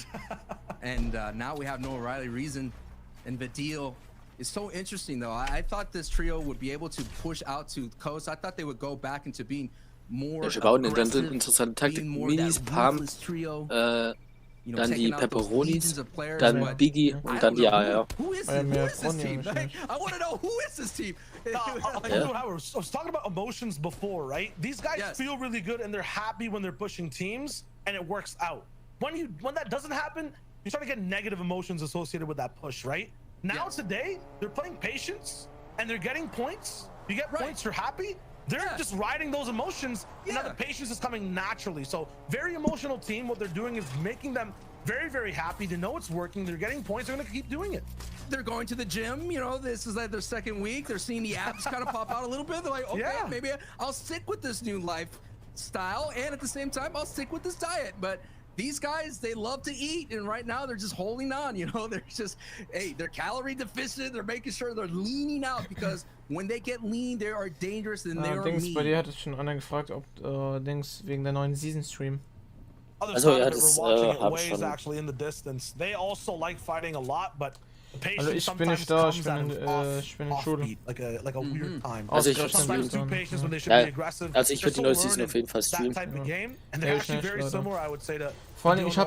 And now we have no O'Reilly reason. And Vadil is so interesting though. I thought this trio would be able to push out to coast. I thought they would go back into being more aggressive, interessante Taktik. Minis, Palm, dann die Pepperonis, dann Biggie und dann die Eier. Who is this team? I want to know who is this team. I was talking about emotions before, right? These guys feel really good and they're happy when they're pushing teams and it works out. When that doesn't happen, you start to get negative emotions associated with that push, right? Now today, they're playing patience and they're getting points. You get points, you're happy. They're just riding those emotions, and now the patience is coming naturally. So very emotional team. What they're doing is making them very, very happy. They know it's working. They're getting points. They're going to keep doing it. They're going to the gym. You know, this is like their 2nd week. They're seeing the abs kind of pop out a little bit. They're like, okay, maybe I'll stick with this new lifestyle, and at the same time, I'll stick with this diet. But these guys, they love to eat, and right now they're just holding on. You know, they're just, hey, they're calorie deficient. They're making sure they're leaning out because when they get lean, they are dangerous and they are mean. Bei dir hat es schon einer gefragt, ob Dings wegen der neuen Season Stream. Also ja, das habe ich schon. Actually in the distance. They also like fighting a lot, but Also ich bin nicht da, ich bin in Schule. Also ich würde die neue Season auf jeden Fall streamen. Vor allem, ich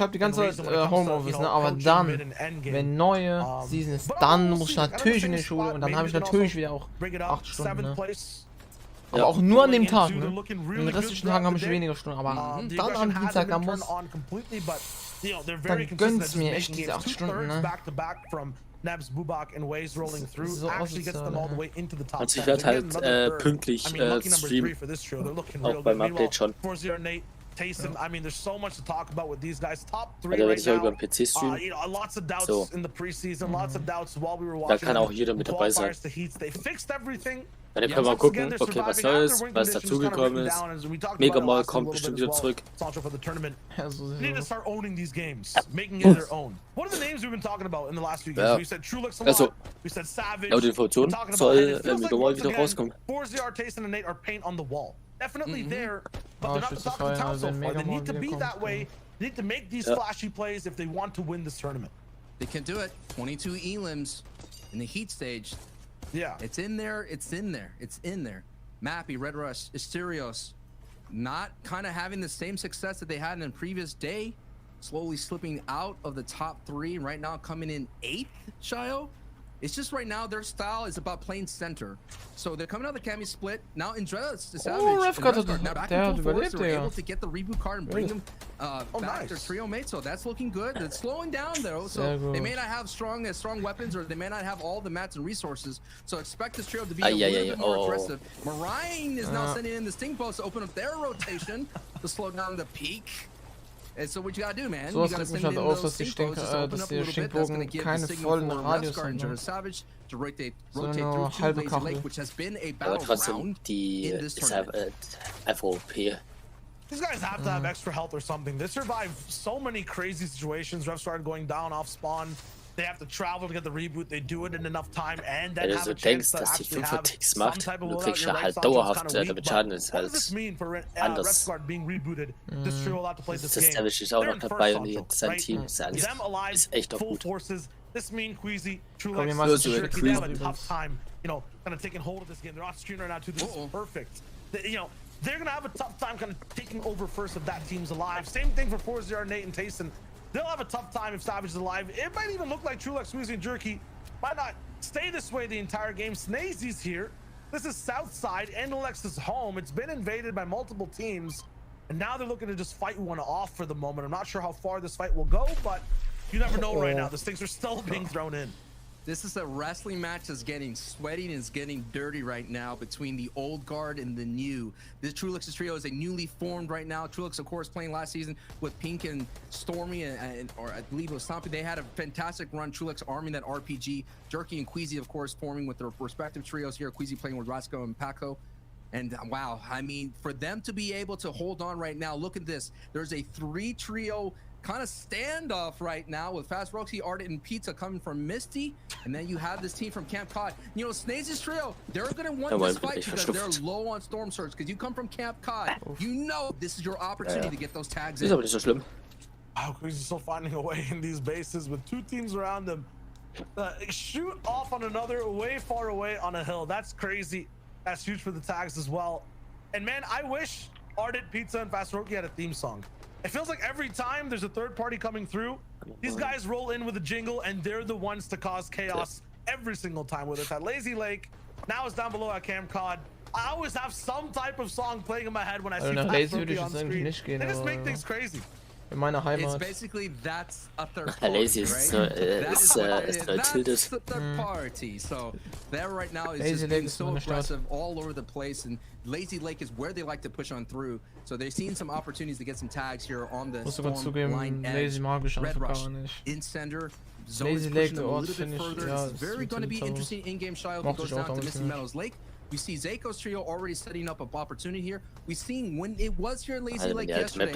hab die ganze Zeit Homeoffice, ne? Aber dann, wenn neue Season ist, dann muss ich natürlich in die Schule und dann habe ich natürlich wieder auch 8 Stunden, ne? Aber auch nur an dem Tag, ne? In den restlichen Tagen habe ich weniger Stunden, aber dann am Dienstag, dann muss... Dann gönnt's mir echt diese 8 Stunden, ne? So also ich werde halt pünktlich streamen, auch beim Update schon. Tayson, I mean, there's so much to talk about with these guys. Top 3 right now. You know, lots of doubts in the preseason, lots of doubts while we were watching. Da kann auch jeder mit dabei sein. They fixed everything. Ja, dann können wir mal gucken, okay, was Neues, was dazugekommen ist. Mega Mal kommt bestimmt wieder zurück. We need to start owning these games, making it their own. What are the names we've been talking about in the last few games? We said Trulix a lot. We said Savage. Ja, die Information soll Mega Mal wieder rauskommen. 4ZR, Tayson and Nate are paint on the wall. Definitely there, but they're not the talk of the town so far. They need to be that way. They need to make these flashy plays if they want to win this tournament. They can do it. 22 elims in the heat stage. Yeah. It's in there. It's in there. It's in there. Mappy, Red Rush, Asterios, not kind of having the same success that they had in the previous day. Slowly slipping out of the top 3. Right now coming in 8th, Shayo. It's just right now their style is about playing center. So they're coming out of the Cami split. Now Andreas Savage now back in full force. They're able to get the reboot card and bring them back their trio mate. So that's looking good. It's slowing down though. So they may not have strong weapons, or they may not have all the mats and resources. So expect this trio to be a little bit more aggressive. Marine is now sending in the Sting Post to open up their rotation to slow down the peak. And so what you gotta do, man, you gotta send in those Sting Posts to open up a little bit. That's gonna give the signal for Refsguard and Andreas Savage to rotate through to Lazy Lake, which has been a battleground in this tournament. FOP. These guys have to have extra health or something. They survive so many crazy situations. Refsguard going down off spawn. They have to travel to get the reboot. They do it in enough time and then have a chance to actually have some type of kriegst ja halt dauerhaft damit Schaden ist halt anders. Being rebooted, this trio allowed to play this game. Savage ist auch noch dabei und jetzt sein Team ist echt auch gut. This mean Queasy, Trulex, they have a tough time, you know, kind of taking hold of this game. They're on screen right now too. This is perfect. You know, they're gonna have a tough time kind of taking over first if that team's alive. Same thing for 4-0 Nate and Tayson. They'll have a tough time if Savage is alive. It might even look like Trulex, Queasy, and Jerky might not stay this way the entire game. Snazy's here. This is Southside. Andalex is home. It's been invaded by multiple teams, and now they're looking to just fight one off for the moment. I'm not sure how far this fight will go, but you never know right now. These things are still being thrown in. This is a wrestling match that's getting sweaty and is getting dirty right now between the old guard and the new. This Trulex's trio is a newly formed right now. Trulex, of course, playing last season with Pink and Stormy, or I believe it was Stompy. They had a fantastic run. Trulex arming that RPG. Jerky and Queasy, of course, forming with their respective trios here. Queasy playing with Roscoe and Paco. And wow, I mean, for them to be able to hold on right now, look at this. There's a 3-trio kind of standoff right now with Fast Roxy, Ardent, and Pizza coming from Misty, and then you have this team from Camp Cod. You know, Snazy's trio, they're gonna want this fight because they're low on Storm Surge. Because you come from Camp Cod, you know this is your opportunity to get those tags in. Ist aber nicht so schlimm. Wow, Queasy's still finding a way in these bases with 2 teams around them. Shoot off on another, way far away on a hill. That's crazy. That's huge for the tags as well. And man, I wish Ardent, Pizza, and Fast Roxy had a theme song. It feels like every time there's a third party coming through, these guys roll in with a jingle and they're the ones to cause chaos every single time. Whether it's at Lazy Lake, now it's down below at Camp Cod. I always have some type of song playing in my head when I see Lazy on screen. They just make things crazy. In meiner Heimat. It's basically that's a third party, Lazy right? That's the third party. So that right now is just being so aggressive all over the place, and Lazy Lake is where they like to push on through. So they're seeing some opportunities to get some tags here on the Storm line edge. Red Rush in center. Zone is pushing them a little bit further. It's very going to be interesting in-game style if it goes down to Misty Meadows Lake. We see Zako's trio already setting up an opportunity here. We've seen when it was here Lazy Lake yesterday.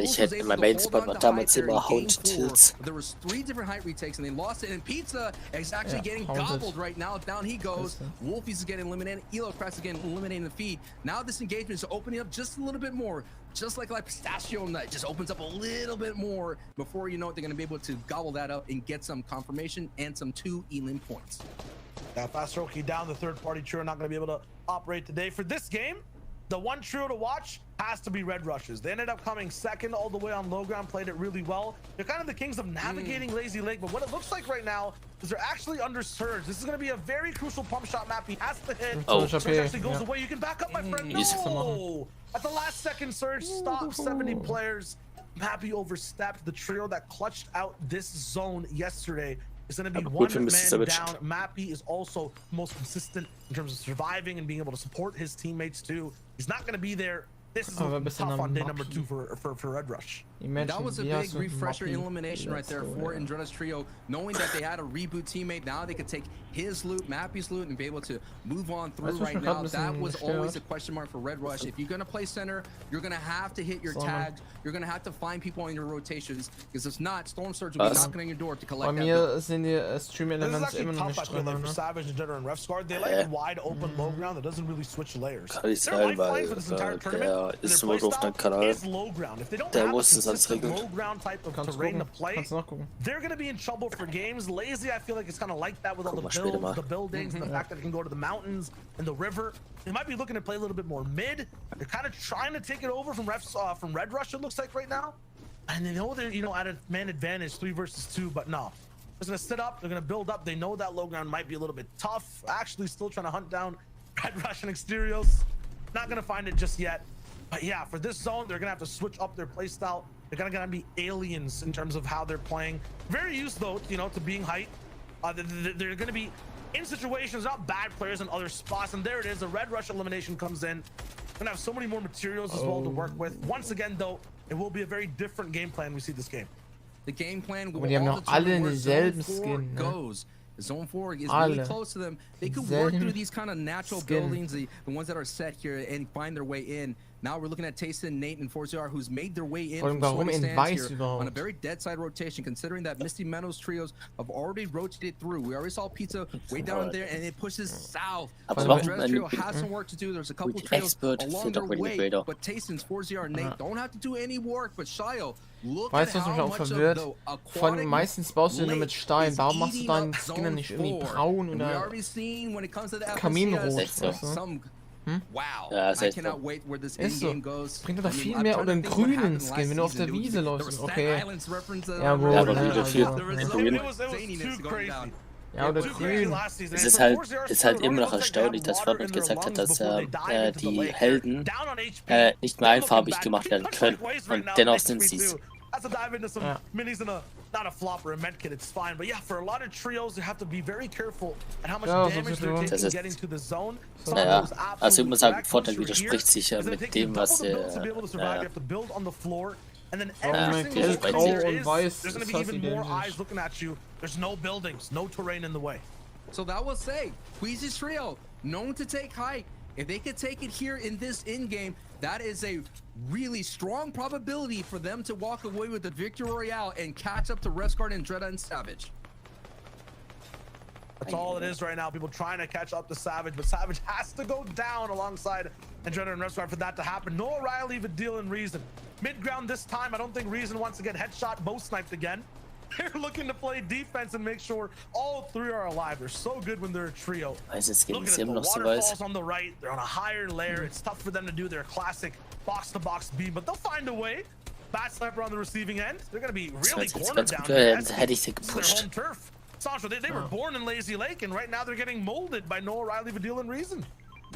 Ich hätte mein Mainspot war damals immer Hound Tilts. There was 3 different height retakes and they lost it. And Pizza is actually getting gobbled right now. Down he goes. Wolfie's getting eliminated. Elo Cracks is getting eliminated in the feed. Now this engagement is opening up just a little bit more. Just like Pistachio Nut just opens up a little bit more. Before you know it, they're going to be able to gobble that up and get some confirmation and some 2 Elim points. Yeah, Fast Roxy down. The third party trio not going to be able to operate today. For this game, the one trio to watch has to be Red Rushes. They ended up coming second all the way on low ground, played it really well. They're kind of the kings of navigating Lazy Lake, but what it looks like right now is they're actually under Surge. This is going to be a very crucial pump shot map. He has to hit. Surge actually goes away. You can back up, my friend. No! At the last second, Surge stopped 70 players. Mappy overstepped. The trio that clutched out this zone yesterday is going to be one man down. Mappy is also most consistent in terms of surviving and being able to support his teammates too. He's not going to be there. This is tough on day number 2 for Red Rush. That was a big refresher elimination right there for Andreas trio, knowing that they had a reboot teammate. Now they could take his loot, Mappy's loot, and be able to move on through right now. That was always a question mark for Red Rush. If you're going to play center, you're going to have to hit your tags. You're going to have to find people in your rotations, because if not, Storm Surge will be knocking on your door to collect that loot. Sind die Stream-Elements immer noch nicht drin, for Savage and Jenner and Refsguard. They like wide open low ground that doesn't really switch layers. Their lifeline for this entire tournament ist immer auf deinem Kanal. Der muss es als regeln. Low ground type of terrain to play, they're going to be in trouble for games. Lazy, I feel like it's kind of like that with all the builds, the buildings, and the fact that it can go to the mountains and the river. They might be looking to play a little bit more mid. They're kind of trying to take it over from from Red Rush, it looks like right now. And they know they're, you know, at a man advantage 3 versus 2, but no. They're gonna sit up, they're gonna build up. They know that low ground might be a little bit tough. Actually still trying to hunt down Red Russian Exteriors. Not gonna find it just yet. But yeah, for this zone, they're gonna have to switch up their playstyle. They're gonna be aliens in terms of how they're playing. Very used though, you know, to being height. They're gonna be in situations, not bad players in other spots. And there it is, the Red Rush elimination comes in. Gonna have so many more materials as well to work with. Once again though, it will be a very different game plan we see this game. The game plan will die haben noch alle denselben Skin, ne? goes. Zone 4 is really close to them. They could work through these kind of natural buildings, the ones that are set here, and find their way in. Now we're looking at Tayson, Nate, and Forziar, who's made their way in from stands here on a very dead side rotation, considering that Misty Meadows trios have already rotated through. We already saw Pizza way down there, and it pushes south. The Dread trio has some work to do. There's a couple trios along their way, but Tayson's, Forziar, and Nate don't have to do any work, but Shio, weißt du, was mich auch verwirrt? Von meistens baust du nur mit Stein. Warum machst du deinen Skinner nicht irgendwie braun oder Kaminrot? Weißt du? Wow, ja, I cannot wait where this in-game goes. Bringt doch viel mehr oder einen grünen Skin, wenn du auf der Wiese läufst. Okay. Ja, gut. Ja, aber wieder viel grün. Ja, oder grün. Es ist halt immer noch erstaunlich, dass Fortnite gesagt hat, dass die Helden nicht mehr einfarbig gemacht werden können. Und dennoch sind sie es. That's a dive into some minis and not a flop or a med kit, it's fine. But yeah, for a lot of trios, you have to be very careful at how much damage they're taking getting to the zone. Naja, also ich muss sagen, Fortnite widerspricht sich ja mit dem, was And then every single place there's going to be even more eyes looking at you. There's no buildings, no terrain in the way. So that will say, Queasy's trio, known to take height. If they could take it here in this in-game, that is a really strong probability for them to walk away with the Victory Royale and catch up to Resguard and Dredda and Savage. That's all it is right now. People trying to catch up to Savage, but Savage has to go down alongside Dredda and Resguard for that to happen. No O'Reilly even dealing Reason. Mid-ground this time, I don't think Reason wants to get headshot, bow sniped again. They're looking to play defense and make sure all three are alive. They're so good when they're a trio. Looking at the waterfalls on the right, they're on a higher layer. It's tough for them to do their classic box-to-box beam, but they'll find a way. Bat sniper on the receiving end. They're going to be really cornered down there. That's their home turf. Sancho, they were born in Lazy Lake, and right now they're getting molded by no O'Reilly, Vidil, and Reason.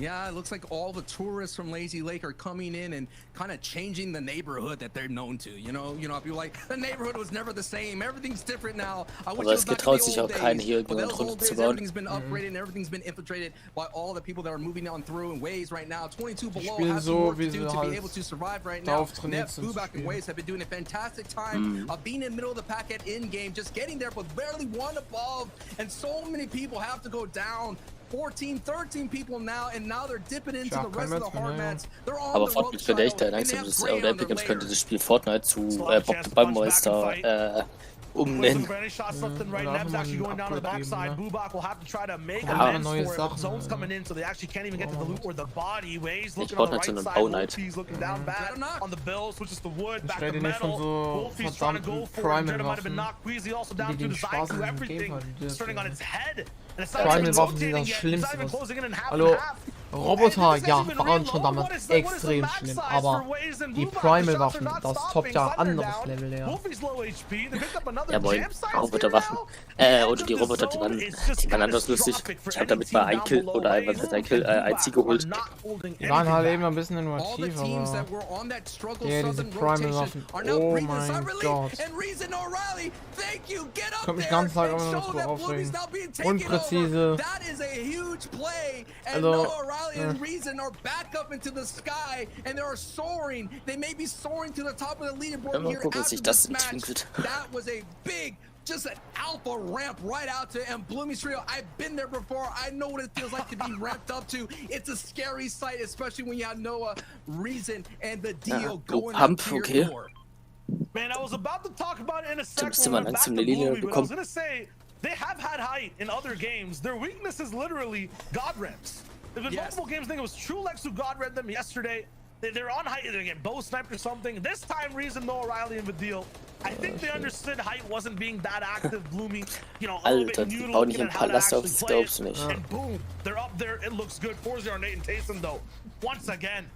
Yeah, it looks like all the tourists from Lazy Lake are coming in and kind of changing the neighborhood that they're known to. You know, people like the neighborhood was never the same. Everything's different now. I wish it was back to the old days. But those old days, everything's been upgraded and everything's been infiltrated by all the people that are moving on through in Waze right now. 22 below has some work to do to be able to survive right now. Nev, Bubak, and Waze have been doing a fantastic time of being in the middle of the packet in game, just getting there, but barely one above. And so many people have to go down. 14, 13 people now, and now they're dipping into the rest of the hard mats. They're on aber Fortnite könnte echt langsam oder Epic Games könnte das Spiel Fortnite zu Bock the Baumeister umnennen. Nev's actually going down to the backside. Bubak will have to try to make amends for it. Zone's coming in, so they actually can't even get to the loot or the body. Waze looking on the right side. He's looking down bad on the bill, switches to wood, back to metal. Wolfie's trying to go for it. Dredda might have been knocked. Queasy also down to the Zaiku. Everything is turning on its head. And it's not even rotating yet. It's not even closing in half and half. Roboter, ja, waren schon damals extrem schlimm, aber die Primal-Waffen, das toppt ja anderes Level, ja. Ja, moin, Roboterwaffen, oder die Roboter, die waren anders lustig. Ich hab damit mal ein Kill oder ein Ziel geholt. Die waren halt eben ein bisschen innovativ, aber ja, diese Primal-Waffen, oh mein Gott. Kommt mich ganz lange immer noch so aufregen. Unpräzise. Also, and Reason are back up into the sky, and they are soaring. They may be soaring to the top of the leaderboard here after this match. That was a big, just an alpha ramp right out to and Bloomy's trio. I've been there before. I know what it feels like to be ramped up to. It's a scary sight, especially when you have Noah, Reason, and the deal going up to your door. Man, I was about to talk about it in a second. But I was gonna say they have had height in other games. Their weakness is literally God ramps. There's been multiple games. I think it was Trulex who God read them yesterday. They're on height. They're getting bow sniped or something. This time, Reason, no O'Reilly, and Vidil. I think they understood height wasn't being that active. Bloomy, you know, a little bit new looking at how to actually play it. And boom, they're up there. It looks good. Forziar, Nate, and Tayson, though, once again,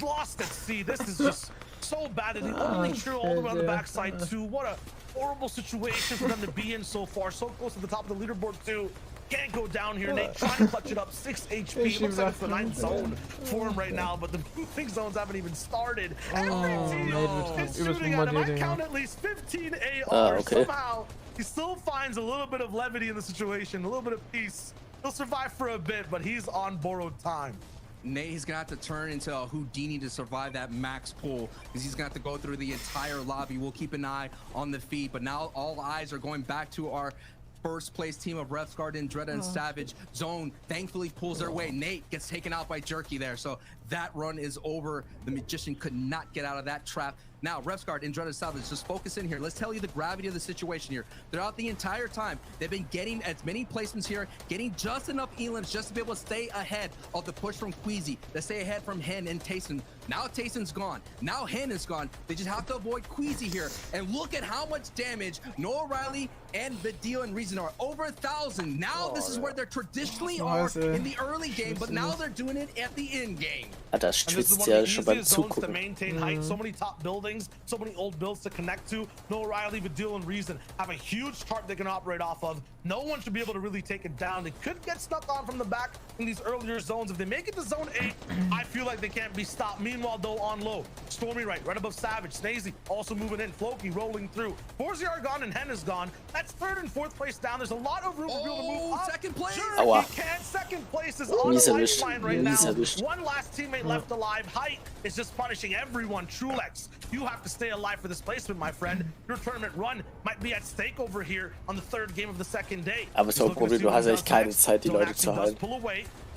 lost at sea. This is just so bad that the only trio all the way on the backside too. What a horrible situation for them to be in so far. So close to the top of the leaderboard too. Can't go down here. Nate trying to clutch it up. 6 HP. Looks like it's the 9th zone for him right now, but the moving zones haven't even started. Every team is shooting at him. I count at least 15 ARs. Somehow he still finds a little bit of levity in the situation, a little bit of peace. He'll survive for a bit, but he's on borrowed time. Nate, he's gonna have to turn into a Houdini to survive that max pull, because he's gonna have to go through the entire lobby. We'll keep an eye on the feed, but now all eyes are going back to our first place team of Preisgeld, Dread, and Savage. Zone thankfully pulls their way. Nate gets taken out by Jerky there, so that run is over. The Magician could not get out of that trap. Now, Preisgeld, Dread, and Savage, just focus in here. Let's tell you the gravity of the situation here. Throughout the entire time, they've been getting as many placements here, getting just enough elims just to be able to stay ahead of the push from Queasy, to stay ahead from Hen and Tayson. Now Tayson's gone. Now Hen is gone. They just have to avoid Queasy here. And look at how much damage Noah Riley and Vidil and Reason are. Over 1,000. Now this is where they're traditionally are in the early game, but now they're doing it at the end game. Da schwitzt ja schon beim Zugucken. So many top buildings, so many old builds to connect to. Noah Riley, Vidil, and Reason have a huge chart they can operate off of. No one should be able to really take it down. They could get stuck on from the back in these earlier zones. If they make it to zone 8, I feel like they can't be stopped. Meanwhile, though, on low, Stormy right above Savage. Snazy also moving in. Floki rolling through. Forzier gone and Hen is gone. That's 3rd and 4th place down. There's a lot of room for people to move up. Second place. Sure, he can. Second place is on the lifeline right now. One last teammate left alive. Height is just punishing everyone. Trulex, you have to stay alive for this placement, my friend. Your tournament run might be at stake over here on the 3rd game of the 2nd day. Aber so ein Problem, du hast echt keine Zeit, die Leute zu halten.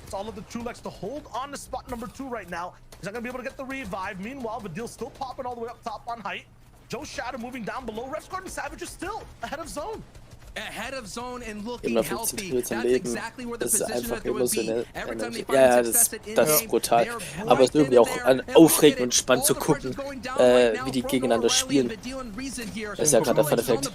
It's all of the Trulex to hold on to spot number 2 right now. He's not gonna be able to get the revive. Meanwhile, Vidil's still popping all the way up top on Height. Joe Shadow moving down below. Preisgeld and Savage is still ahead of zone. Ahead of zone and looking healthy. That's exactly where the das ist position einfach that they would be. emotionell. Every time they Ja, find das success at ist in-game, brutal. they're Aber es ist right irgendwie auch in there. aufregend und spannend zu gucken, wie die gegeneinander spielen. Das ist ja gerade der Effekt.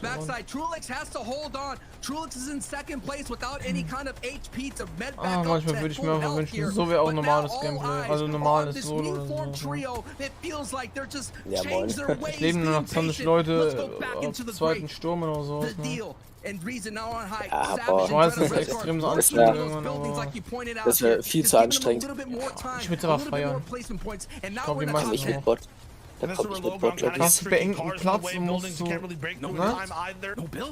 Trulex has to hold on. Trulex is in second place without any kind of HP to med back up. Manchmal würde ich mir einfach wünschen, so wäre auch normales Gameplay, also normales Solo oder so. Ja, moin. Es leben nur noch 20 Leute auf 2. Sturm oder so. Ja, boah. Ich weiß, das ist extrem so anstrengend irgendwann, aber das wäre viel zu anstrengend. Ich würde es aber feiern. Ich glaube, die meisten Ich mit Bot. Da kommt nicht mit Bot, glaube ich. Hast du beengten Platz und musst so... Ne?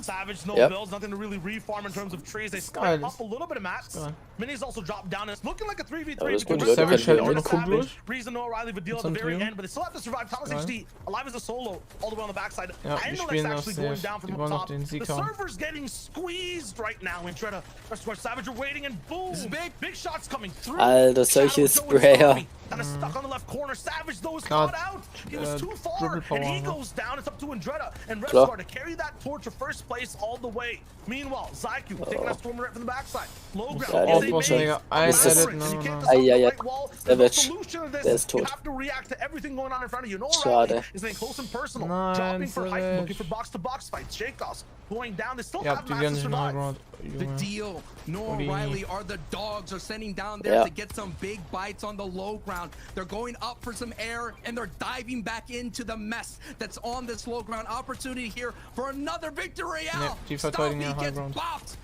Savage, no Ja. builds, nothing to really reform in terms of trees. They split up a little bit of mats. Mini's also dropped down. It's looking like a 3v3. Aber das ist gut, die Leute Savage hält auch können noch gut durch. Reason, Noah Riley, Vidil at the very end, but they still have to survive. Thomas HD alive as a solo all the way on the backside. Ja, die spielen das actually sehr. going down Die from wollen up noch top. den Sieg The haben. server's getting squeezed right now. And try to Preisgeld Savage are waiting and boom, big shots coming through. Alter, solche Sprayer. Kind of stuck on the left corner. Savage though is caught out. He was too far, and he goes down. It's up to Andretta and Preisgeld to carry that torch to first place all the way. Meanwhile, Zyku taking that storm right from the backside. Low ground. Aufpassen, Digga. Ein Edit, Ja, Savage. Der ist You tot. have to react to everything going on in front of you. No Schade. Riley is getting close and personal. Nein, Dropping for height, Savage. looking for box-to-box fights. Shakeoffs going down. They still Ja, have die mass werden to sich im survive. Highground. The deal. Noah Uli. Riley are the dogs are sending down there to get some big bites on the low ground. They're going up for some air and they're diving back into the mess that's on this low ground. Opportunity here for another victory Ne, out. die verteidigen ja Stalby gets Highground. bopped.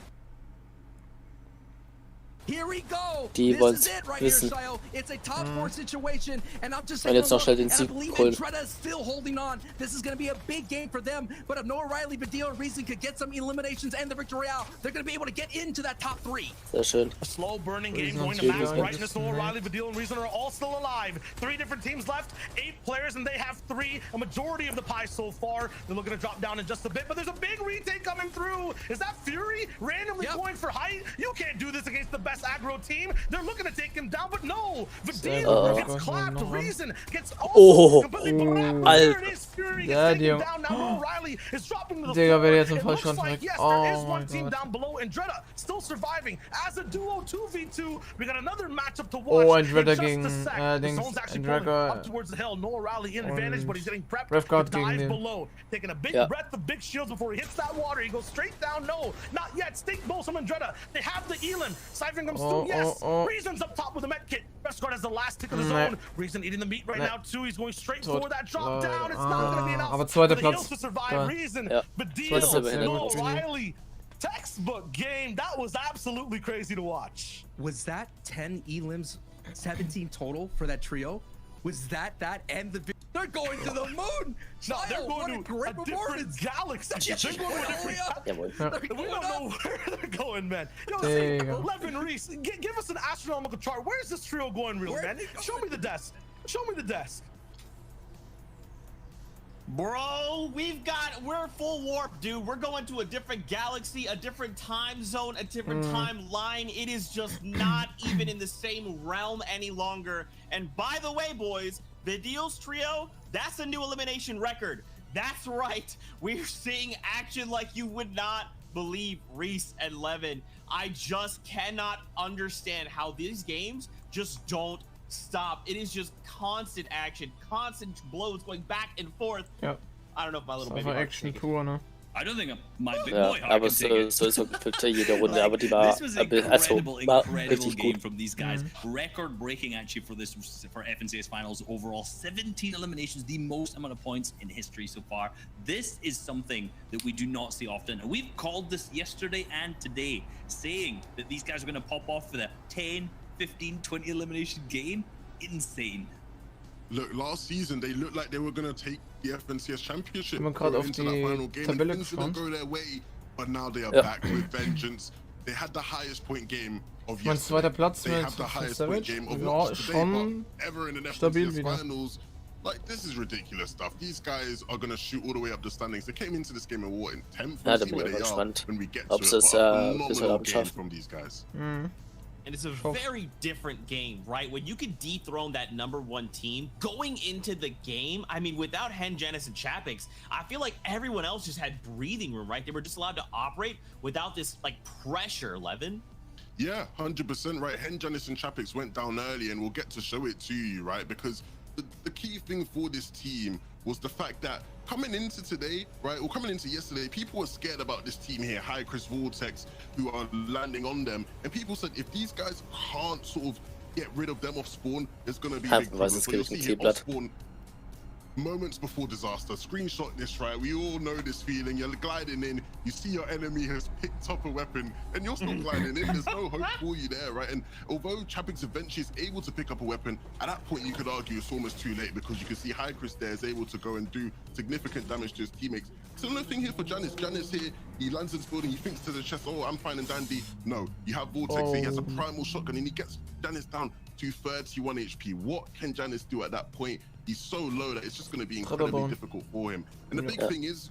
Here we go. Die This wollen's is it right wissen. here, Shio. It's a top 4 situation, and I'm just Und saying, jetzt noch schnell den and I Sieg believe holen. Andretta is still holding on. This is going to be a big game for them. But if Noah Riley, Vidil, and Reason could get some eliminations and the victory out, they're going to be able to get into that top 3. Sehr schön. A slow burning game going to Reason's max good. brightness. Noah Riley, Vidil, and Reason are all still alive. 3 different teams left, 8 players, and they have 3. A majority of the pie so far. They're looking to drop down in just a bit, but there's a big retake coming through. Is that Fury randomly going for height? You can't do this against the best aggro team. They're looking to take him down, but no. Vidil gets clapped. Reason gets completely blacked. There it is. Fury gets taken down. Now Noah Riley is dropping to the Digga, floor. wer jetzt im It looks Fallschirm like, direkt. yes, Oh there is mein one team Gott. down below. Andretta still surviving as a duo 2v2. We got another matchup to watch. Oh, in Andretta just a gegen sec. The Dings, zone's actually Andretta pulling up towards the hill. Noah Riley in advantage, but he's getting prepped Preisgeld to dive gegen den. below. Taking a big breath of big shields before he hits that water. He goes straight down. No, not yet. Stink Bows from Andretta. They have the Elam. Siphon everything comes through. Yes, Reason's up top with the med kit. Preisgeld has the last tick of the zone. Reason eating the meat right now too. He's going straight for that drop down. It's not going to be enough aber for zweiter the Platz. Heels to survive. Reason, but deal. Riley, textbook game. That was absolutely crazy to watch. Was that 10 elims, 17 total for that trio? Was that and the they're going to the moon? No, they're going to a different galaxy. They're going to a different. We don't know where they're going, man. Yo, say, Levin Reese, give us an astronomical chart. Where's this trio going, real man? Show me the desk. Show me the desk. Bro, we're full warp, dude. We're going to a different galaxy, a different time zone, a different timeline. It is just not even in the same realm any longer. And by the way, boys, Vidil's trio, that's a new elimination record. That's right. We're seeing action like you would not believe, Reese and Levin. I just cannot understand how these games just don't stop. It is just constant action, constant blows going back and forth. Ja. I don't know if my little Das baby war Action pur, ne? I don't think my big Ja, boy aber so ist so gefühlt jede Runde, aber die war, this was incredible richtig game gut. from these guys. Record breaking actually for FNCS finals overall. 17 eliminations, the most amount of points in history so far. This is something that we do not see often. And we've called this yesterday and today, saying that these guys are going to pop off for the 10, 15, 20 elimination game. Insane. Look, last season they looked like they were going to take the FNCS championship. Wenn man gerade auf die Tabelle Things didn't go their way, but now they are back with vengeance. They had the highest point game of Mein zweiter Platz They mit have the highest point Savage. game of Ja, not just today, schon but ever in an stabil FNCS wieder. finals. Like, this is ridiculous stuff. These guys are going to shoot all the way up the standings. They came into this game in what, in 10th? Ja, da We'll see bin where ich they are gespannt, when we get ob to sie it. es But a bis phenomenal heute Abend game schaffen. from these guys. And it's a very different game, right? When you can dethrone that #1 team going into the game, I mean, without Hen, Janice, and Chapix, I feel like everyone else just had breathing room, right? They were just allowed to operate without this like pressure, Levin. Yeah, 100% right. Hen, Janice, and Chapix went down early, and we'll get to show it to you, right? Because the key thing for this team was the fact that coming into today, right, or coming into yesterday, people were scared about this team here, High Chris Vortex, who are landing on them. And people said, if these guys can't sort of get rid of them off spawn, it's going to be big problems. But you'll see here off spawn, moments before disaster. Screenshot this, right? We all know this feeling. You're gliding in, you see your enemy has picked up a weapon, and you're still gliding in. There's no hope for you there, right? And although Chapix eventually is able to pick up a weapon, at that point you could argue it's almost too late, because you can see High Chris there is able to go and do significant damage to his teammates. Similar thing here for Janice. Janice here, he lands in this building, he thinks to the chest, oh, I'm fine and dandy. No, you have Vortex here, he has a primal shotgun, and he gets Janice down to 31 HP. What can Janice do at that point? He's so low that it's just going to be incredibly difficult for him. And the big thing is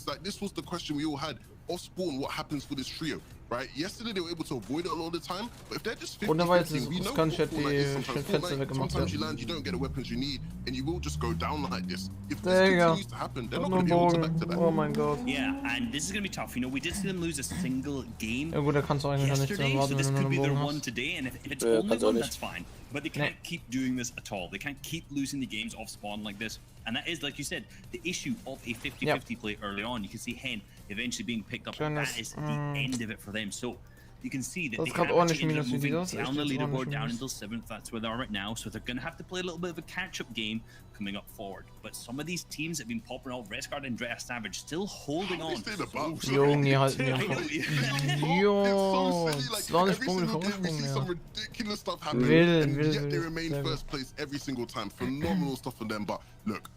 like, this was the question we all had. Off spawn, what happens for this trio, right? Yesterday they were able to avoid it a lot of the time, but if they're just 50-50, we know what Fortnite is sometimes. Sometimes you land, you don't get the weapons you need, and you will just go down like this. If this continues to happen, they're not going to be able to back to back. Oh my god. Yeah, and this is going to be tough. You know, we did see them lose a single game Ja gut, da kannst du eigentlich noch nichts yesterday, erwarten, so this wenn du could be einen their Bogen one hast. today, and if it's only one, that's fine. But they can't keep doing this at all. They can't keep losing the games off spawn like this. And that is, like you said, the issue of a 50-50 play early on. You can see Hen eventually being picked up, and that is the end of it for them. So you can see that they have actually ended up moving down the leaderboard, down until 7th. That's where they are right now. So they're going to have to play a little bit of a catch-up game coming up forward. But some of these teams that have been popping out, Preisgeld and Andreas Savage, still holding on. Junge, halten wir einfach. Jo, 20 Punkte Vorsprung, Ridiculous stuff happening, and yet they remain first place every single time. Phenomenal stuff for them. But look,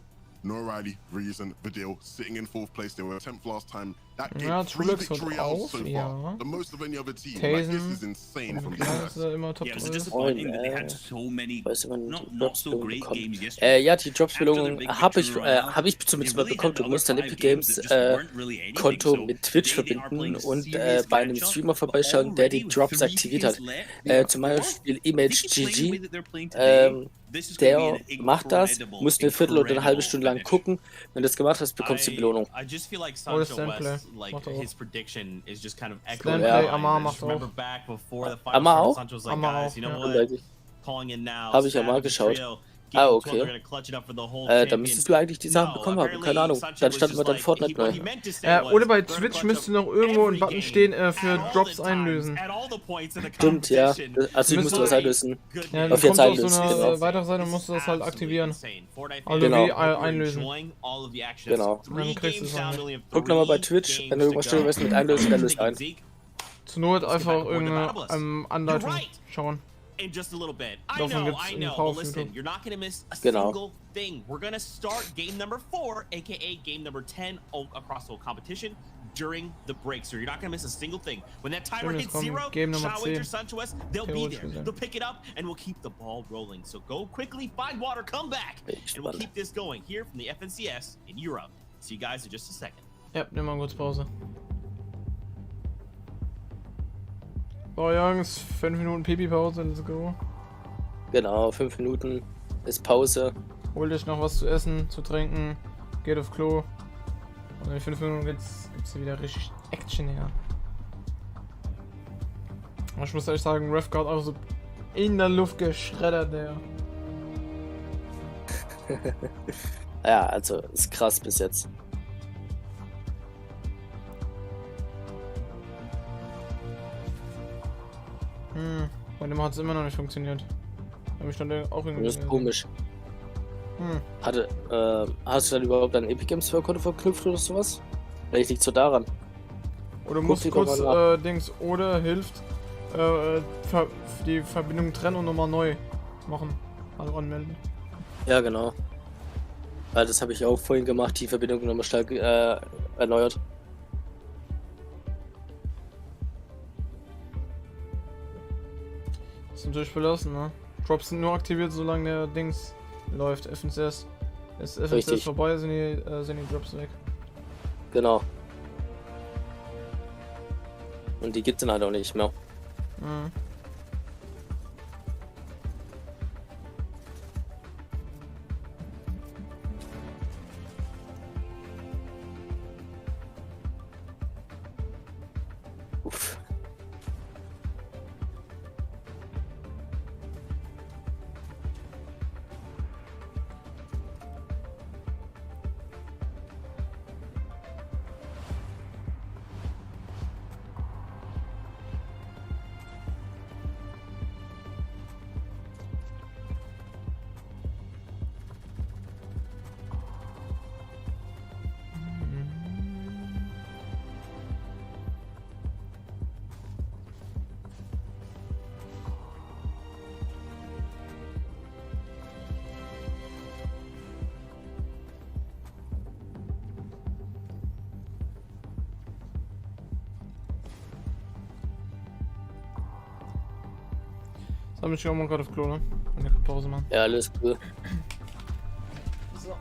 no Riley, Reason, Vidil sitting in 4th place. They were 10th last time. That gave 3 victory outs so far, the most of any other team. Like, this is insane from these guys. Yeah, it was disappointing that they had so many not so great games yesterday. Ja, die Dropspielung habe ich zumindest mal bekommen. Du musst dein Epic Games Konto mit Twitch verbinden und bei einem Streamer vorbeischauen, der die Drops aktiviert hat. Zum Beispiel Image GG. Der macht das, musst eine Viertel oder eine halbe Stunde lang gucken. Wenn du das gemacht hast, bekommst du die Belohnung. I just feel like Sancho West, like his prediction is just kind of echoing. Remember back before the final, Sancho's like, guys, you know what? Calling in now. Habe ich ja mal geschaut. Ah, okay. Da müsstest du eigentlich die Sachen bekommen haben, keine Ahnung. Dann standen wir dann Fortnite neu. Oder bei Twitch müsste noch irgendwo ein Button stehen, für Drops einlösen. Stimmt, ja. Also ich musste was einlösen. Ja, auf jetzt einlösen, so eine genau. weitere Seite musst du das halt aktivieren. Also genau. wie einlösen. Genau. Dann kriegst du es auch nicht. Guck nochmal bei Twitch, wenn du irgendwas Schönes mit einlösen, dann löst ein. Zur Not einfach irgendeine Anleitung schauen. In just a little bit. Davon gibt's I in know. Power But listen, Video. you're not gonna miss a Genau. single thing. We're gonna start game number 4, aka game number 10 across the whole competition during the break. So you're not gonna miss a single thing. When that timer hits 0, shout your son to us, they'll be there. They'll pick it up and we'll keep the ball rolling. So go quickly, find water, come back, and we'll keep this going here from the FNCS in Europe. See you guys in just a second. Ja, nimm mal kurz Pause. So Jungs, 5 Minuten Pipi-Pause, let's go. Genau, 5 Minuten ist Pause. Hol dich noch was zu essen, zu trinken, geht auf Klo. Und in 5 Minuten gibt's wieder richtig Action her. Aber ich muss ehrlich sagen, Ref gerade auch so in der Luft geschreddert, der. Ja, also ist krass bis jetzt. Bei dem hat es immer noch nicht funktioniert. Hab ich dann auch irgendwie. Das ist komisch. Hast du dann überhaupt ein Epic Games Konto verknüpft oder sowas? Vielleicht liegt so daran. Oder musst kurz Dings oder hilft die Verbindung trennen und nochmal neu machen. Also anmelden. Ja, genau. Weil das habe ich auch vorhin gemacht, die Verbindung nochmal stark erneuert. Ist natürlich verlassen, ne? Drops sind nur aktiviert, solange der Dings läuft. FNCS. Ist FNCS Richtig. vorbei, sind die Drops weg. Genau. Und die gibt's dann halt auch nicht mehr. Uff. Dann ich auch mal gerade auf Klo, ne? Und ich kann Pause machen. Ja, alles cool. So.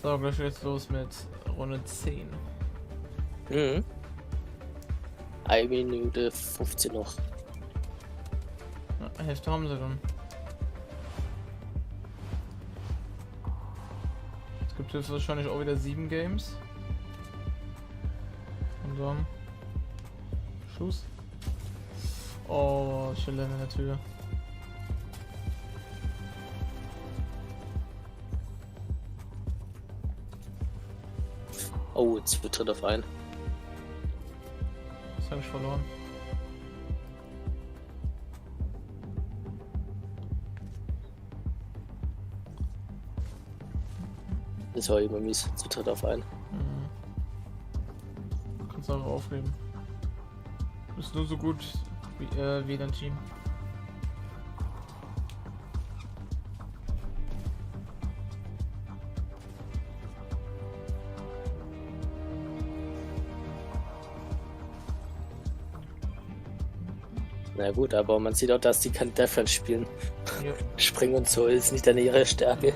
So, gleich geht's los mit Runde 10. 1 Minute 15 noch. Ja, Hälfte haben sie dann. Es gibt jetzt wahrscheinlich auch wieder 7 Games. Und dann Schuss. Oh, Schiller in der Tür. Oh, jetzt tritt auf ein. Das habe ich verloren. Das war immer mies. Zu tritt auf ein. Du kannst auch aufgeben. Du bist nur so gut wie dein Team. Na gut, aber man sieht auch, dass die kein Defense spielen. Ja. Springen und so ist nicht ihre Stärke.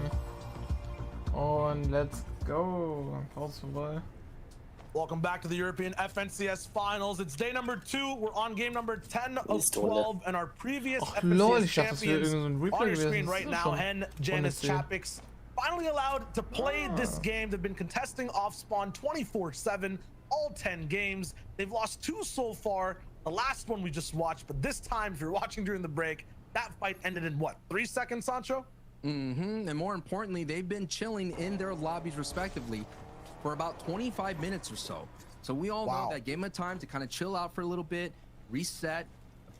Und let's go. Pause vorbei. Welcome back to the European FNCS Finals. It's day number 2. We're on game number 10 of 12, and our previous FNCS champions on your screen right now, and Janice Chapix, finally allowed to play this game. They've been contesting off spawn 24/7, all 10 games. They've lost 2 so far. The last one we just watched, but this time, if you're watching during the break, that fight ended in what, 3 seconds, Sancho? And more importantly, they've been chilling in their lobbies respectively for about 25 minutes or so. So we all know that gave them time to kind of chill out for a little bit, reset.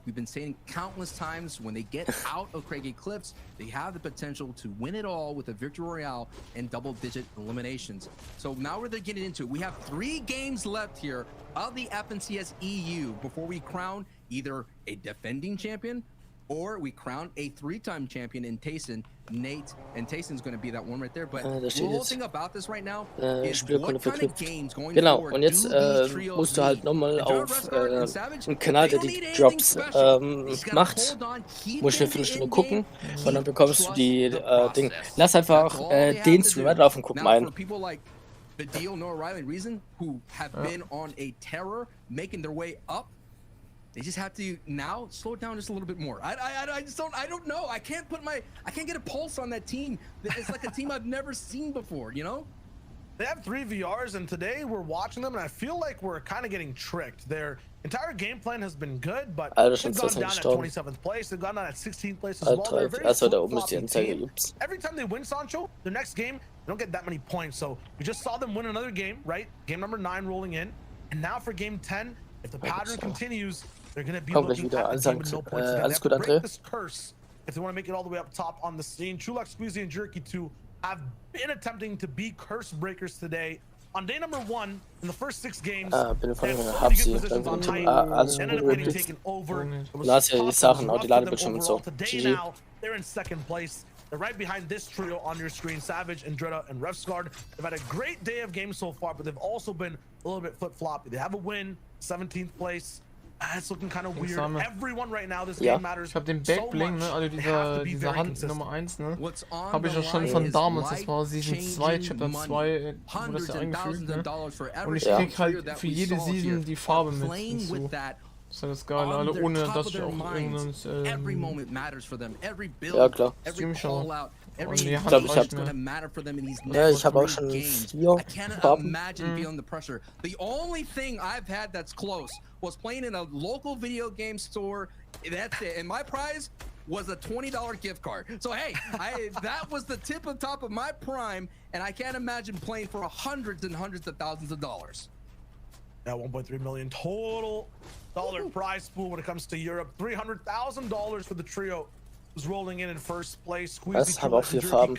We've been saying countless times, when they get out of Craig Eclipse, they have the potential to win it all with a victory royale and double-digit eliminations. So now we're getting into it. We have 3 games left here of the FNCS EU before we crown either a defending champion or we crown a 3-time champion in Tayson, Nate, and Tayson's going to be that one right there. But the whole thing about this right now is what kind of games going forward. Und jetzt musst du halt nochmal auf einen Kanal, der die Drops macht. Musst du eine Viertelstunde gucken und dann bekommst du die Dinge. Lass einfach den Stream weiterlaufen, guck mal ein. The deal, Noah Riley, Reason, who have been on a terror, making their way up. They just have to now slow it down just a little bit more. I just don't know. I can't get a pulse on that team. It's like a team I've never seen before, you know? They have 3 VRs, and today we're watching them, and I feel like we're kind of getting tricked. Their entire game plan has been good, but they've gone down at 27th place. They've gone down at 16th place as well. They're very flip-floppy team. Every time they win, Sancho, their next game, they don't get that many points. So we just saw them win another game, right? Game number 9 rolling in. And now for game 10, if the pattern continues, they're going to be looking at the team with no points again. They have to break this curse if they want to make it all the way up top on the scene. Chulak, Squeezy, and Jerky 2 have been attempting to be curse breakers today. On day number 1, in the first 6 games, they had so many good positions on height, ended up getting taken over. It was tough for them overall. Today now, they're in 2nd place. They're right behind this trio on your screen, Savage, Andretta, and Refsguard. They've had a great day of games so far, but they've also been a little bit flip-floppy. They have a win, 17th place. It's looking kind of weird. Everyone right now, this game matters. Ich habe den Backbling, ne, also diese Hand Nummer 1, ne, habe ich auch schon von damals, das war Season 2, Chapter 2, wo das ja eingefügt, ne, und ich krieg halt für jede Season die Farbe mit hinzu. Das ist das Geile, alle, ohne dass ich auch irgendein, ja klar. Stream schaue. Und die Ich Hand glaube, ich reicht habe mir. ich habe auch schon 4 Farben. The only thing I've had that's close was playing in a local video game store. That's it. And my prize was a $20 gift card. So hey, that was the top of my prime, and I can't imagine playing for hundreds and hundreds of thousands of dollars. That 1.3 million total dollar prize pool when it comes to Europe. $300,000 for the trio. Rolling in first place. Das haben auch 4 Farben.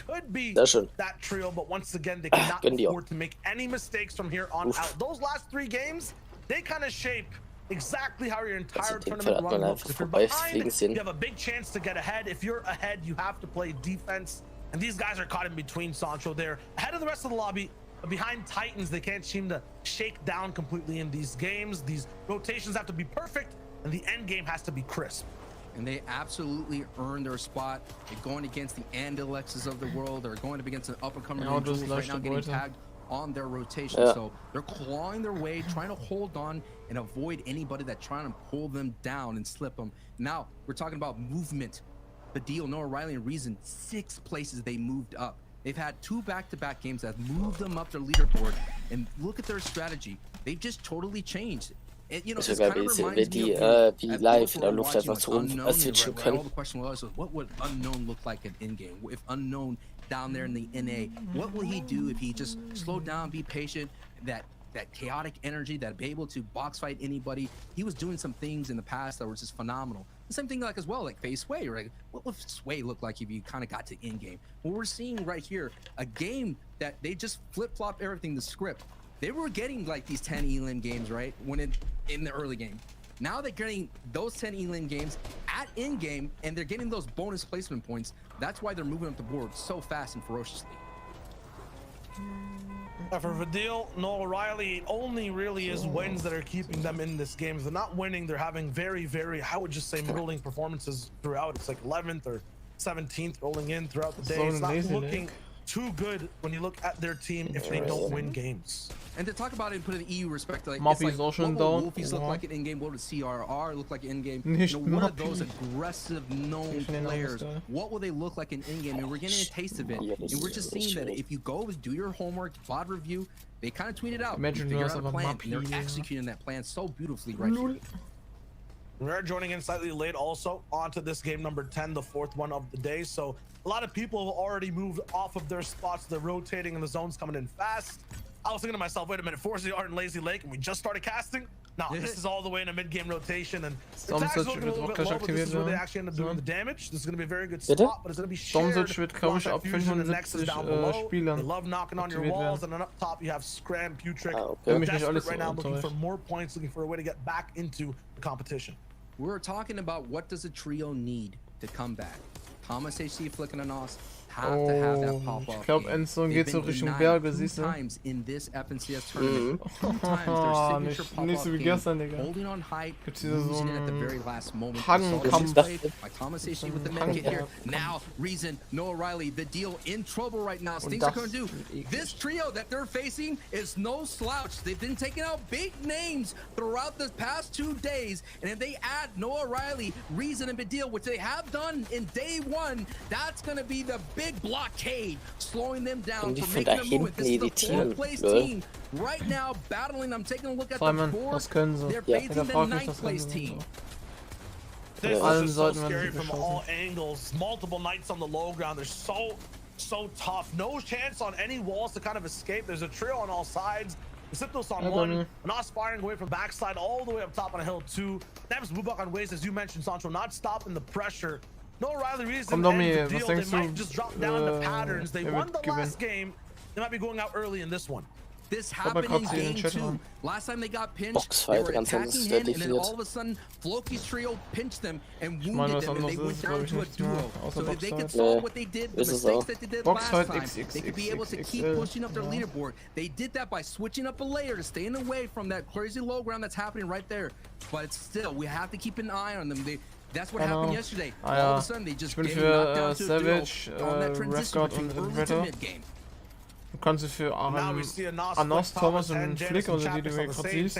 Sehr schön. That trio, but once again, they cannot afford to make any mistakes from here on out. Those last 3 games, they kind of shape exactly how your entire tournament run looks. If you're behind, you have a big chance to get ahead. If you're ahead, you have to play defense. And these guys are caught in between, Sancho. They're ahead of the rest of the lobby, but behind Titans, they can't seem to shake down completely in these games. These rotations have to be perfect, and the end game has to be crisp. And they absolutely earned their spot. They're going against the Andalexes of the world. They're going up against an up-and-coming right now, getting tagged on their rotation. So they're clawing their way, trying to hold on and avoid anybody that's trying to pull them down and slip them. Now, we're talking about movement. The deal, Noah Riley and Reason, 6 places they moved up. They've had 2 back-to-back games that moved them up their leaderboard. And look at their strategy. They've just totally changed. you know, ist sogar wie live in der Luft einfach so switchen können. The question was, what would unknown look like in game? If unknown down there in the NA, what will he do if he just slowed down, be patient, that chaotic energy, that be able to box fight anybody? He was doing some things in the past that were just phenomenal. The same thing like as well, like Face Sway, right? What would Sway look like if you kind of got to in game? What we're seeing right here, a game that they just flip-flopped everything, the script. They were getting like these 10 elim games, right? When in the early game. Now they're getting those 10 elim games at in game, and they're getting those bonus placement points. That's why they're moving up the board so fast and ferociously. For Vidil, Noah Riley, it only really is wins that are keeping them in this game. If they're not winning, they're having very, very, I would just say, middling performances throughout. It's like 11th or 17th rolling in throughout the day. It's not looking too good when you look at their team if they don't win games. And to talk about it and put it in EU perspective, like, Muffy's it's like also what down. will Wolfies look like in game? What would CRR look like in game? Nicht You know, what are Muffy. those aggressive known players? What will they look like in game? And we're getting a taste of it. And we're just seeing that if you go do your homework, VOD review, they kind of tweeted out. Imagine figure us out of a a plan, Muffy, and they're yeah. executing that plan so beautifully right here. We're joining in slightly late also onto this game number 10, the fourth one of the day. So a lot of people have already moved off of their spots. They're rotating and the zone's coming in fast. I was thinking to myself, wait a minute, Forza aren't in Lazy Lake and we just started casting? No, this is all the way in a mid-game rotation, and the tags looking a little bit low, but this is where they actually end up doing the damage. This is going to be a very good spot, but it's going to be shared. wird, glaube ich, ab Fusion and Nexus down below. They Spielern love knocking on your aktiviert walls, werden. and then up top you have Scram, Putrick. Wenn mich nicht Desperate alles right now, looking enttäuscht. for more points, looking for a way to get back into the competition. We're talking about what does a trio need to come back. Thomas HC flicking an os. Have to have that pop off. Ich glaube, Endzone geht so Richtung Berge, siehst du? Times in this FNCS tournament. Two times their signature pop nicht so wie gestern, Digga. holding on height, Gibt's hier so losing it at the einen very last moment. Hangkampf. By Thomas HC with the med kit here. Now, Reason, Noah Riley, the deal in trouble right now. Things are going to do. This trio that they're facing is no slouch. They've been taking out big names throughout the past 2 days, and if they add Noah Riley, Reason, and Badil, which they have done in day one, that's going to be the big blockade, slowing them down from making a move. This is the fourth place team right now battling. I'm taking a look at the board. They're facing the 9th place team. This is so scary from all angles. Multiple knights on the low ground. They're so tough. No chance on any walls to kind of escape. There's a trio on all sides. Siptos on one, not firing away from backside all the way up top on a hill 2. Nems Bubak on ways, as you mentioned, Sancho, not stopping the pressure. No Riley Reason and the deal. They might just drop down the patterns. They won the last game. They might be going out early in this one. This happened in game 2. Last time they got pinched, they were attacking him, and then all of a sudden, Floki's trio pinched them and wounded them, and they went down to a duo. So if they could solve what they did, the mistakes that they did last time, they could be able to keep pushing up their leaderboard. They did that by switching up a layer to staying away from that crazy low ground that's happening right there. But it's still, we have to keep an eye on them. That's what happened yesterday. All of a sudden, they just get knocked down to a duo on that transition between early to mid game. Du kannst sie für Anos, Thomas und Flick, also die du hier gerade siehst,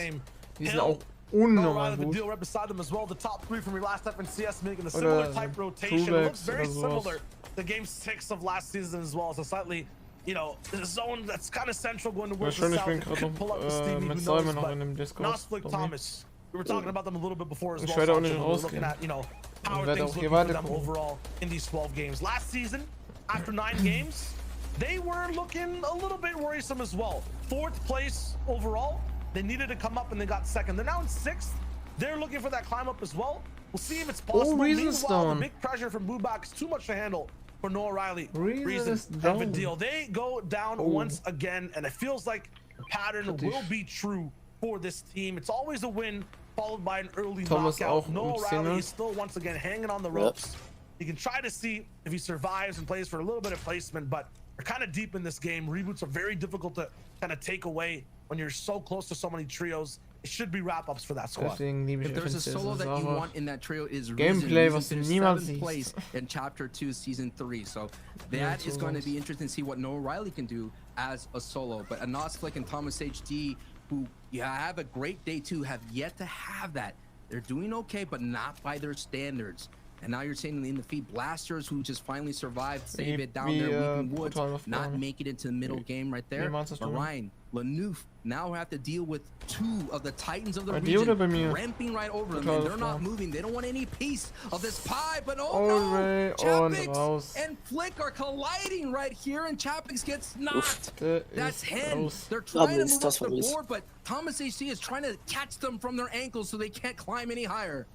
die sind auch unnormal gut. The top 3 from your last FNCS making a similar type rotation. It looks very similar to game 6 of last season as well. So slightly, you know, the zone that's kind of central going towards the south. Ich bin gerade mit Zymon noch in dem Discord. Thomas. We were talking about them a little bit before as well. Ich werde auch nicht looking at, you know, how werde things auch hier looking for them weitergucken. overall in these 12 games. Last season, after 9 games, they were looking a little bit worrisome as well. 4th place overall. They needed to come up and they got 2nd. They're now in 6th. They're looking for that climb up as well. We'll see if it's possible. Meanwhile, the big pressure from Bubak is too much to handle for Noah Riley. Reason and Vidil. They go down once again, and it feels like the pattern will be true for this team. It's always a win followed by an early knockout. Noah Riley is still once again hanging on the ropes. You can try to see if he survives and plays for a little bit of placement, but they're kind of deep in this game. Reboots are very difficult to kind of take away when you're so close to so many trios. It should be wrap-ups for that squad. If there's a solo that you want in that trio is Gameplay, was Reason, niemand 7th place in Chapter 2, Season 3. So that is going to be interesting to see what Noah Riley can do as a solo. But Anas Flick and Thomas HD, who have a great day 2, have yet to have that. They're doing okay, but not by their standards. And now you're seeing in the feed Blasters, who just finally survived, save it down there, Weeping Woods, not make it into the middle game right there. Ryan, Lanouf now have to deal with 2 of the Titans of the region, ramping right over them, and they're not moving. They don't want any piece of this pie, but oh no! Chapix and Flick are colliding right here, and Chapix gets knocked. That's Hen. They're trying to move up the board, but Thomas HC is trying to catch them from their ankles so they can't climb any higher.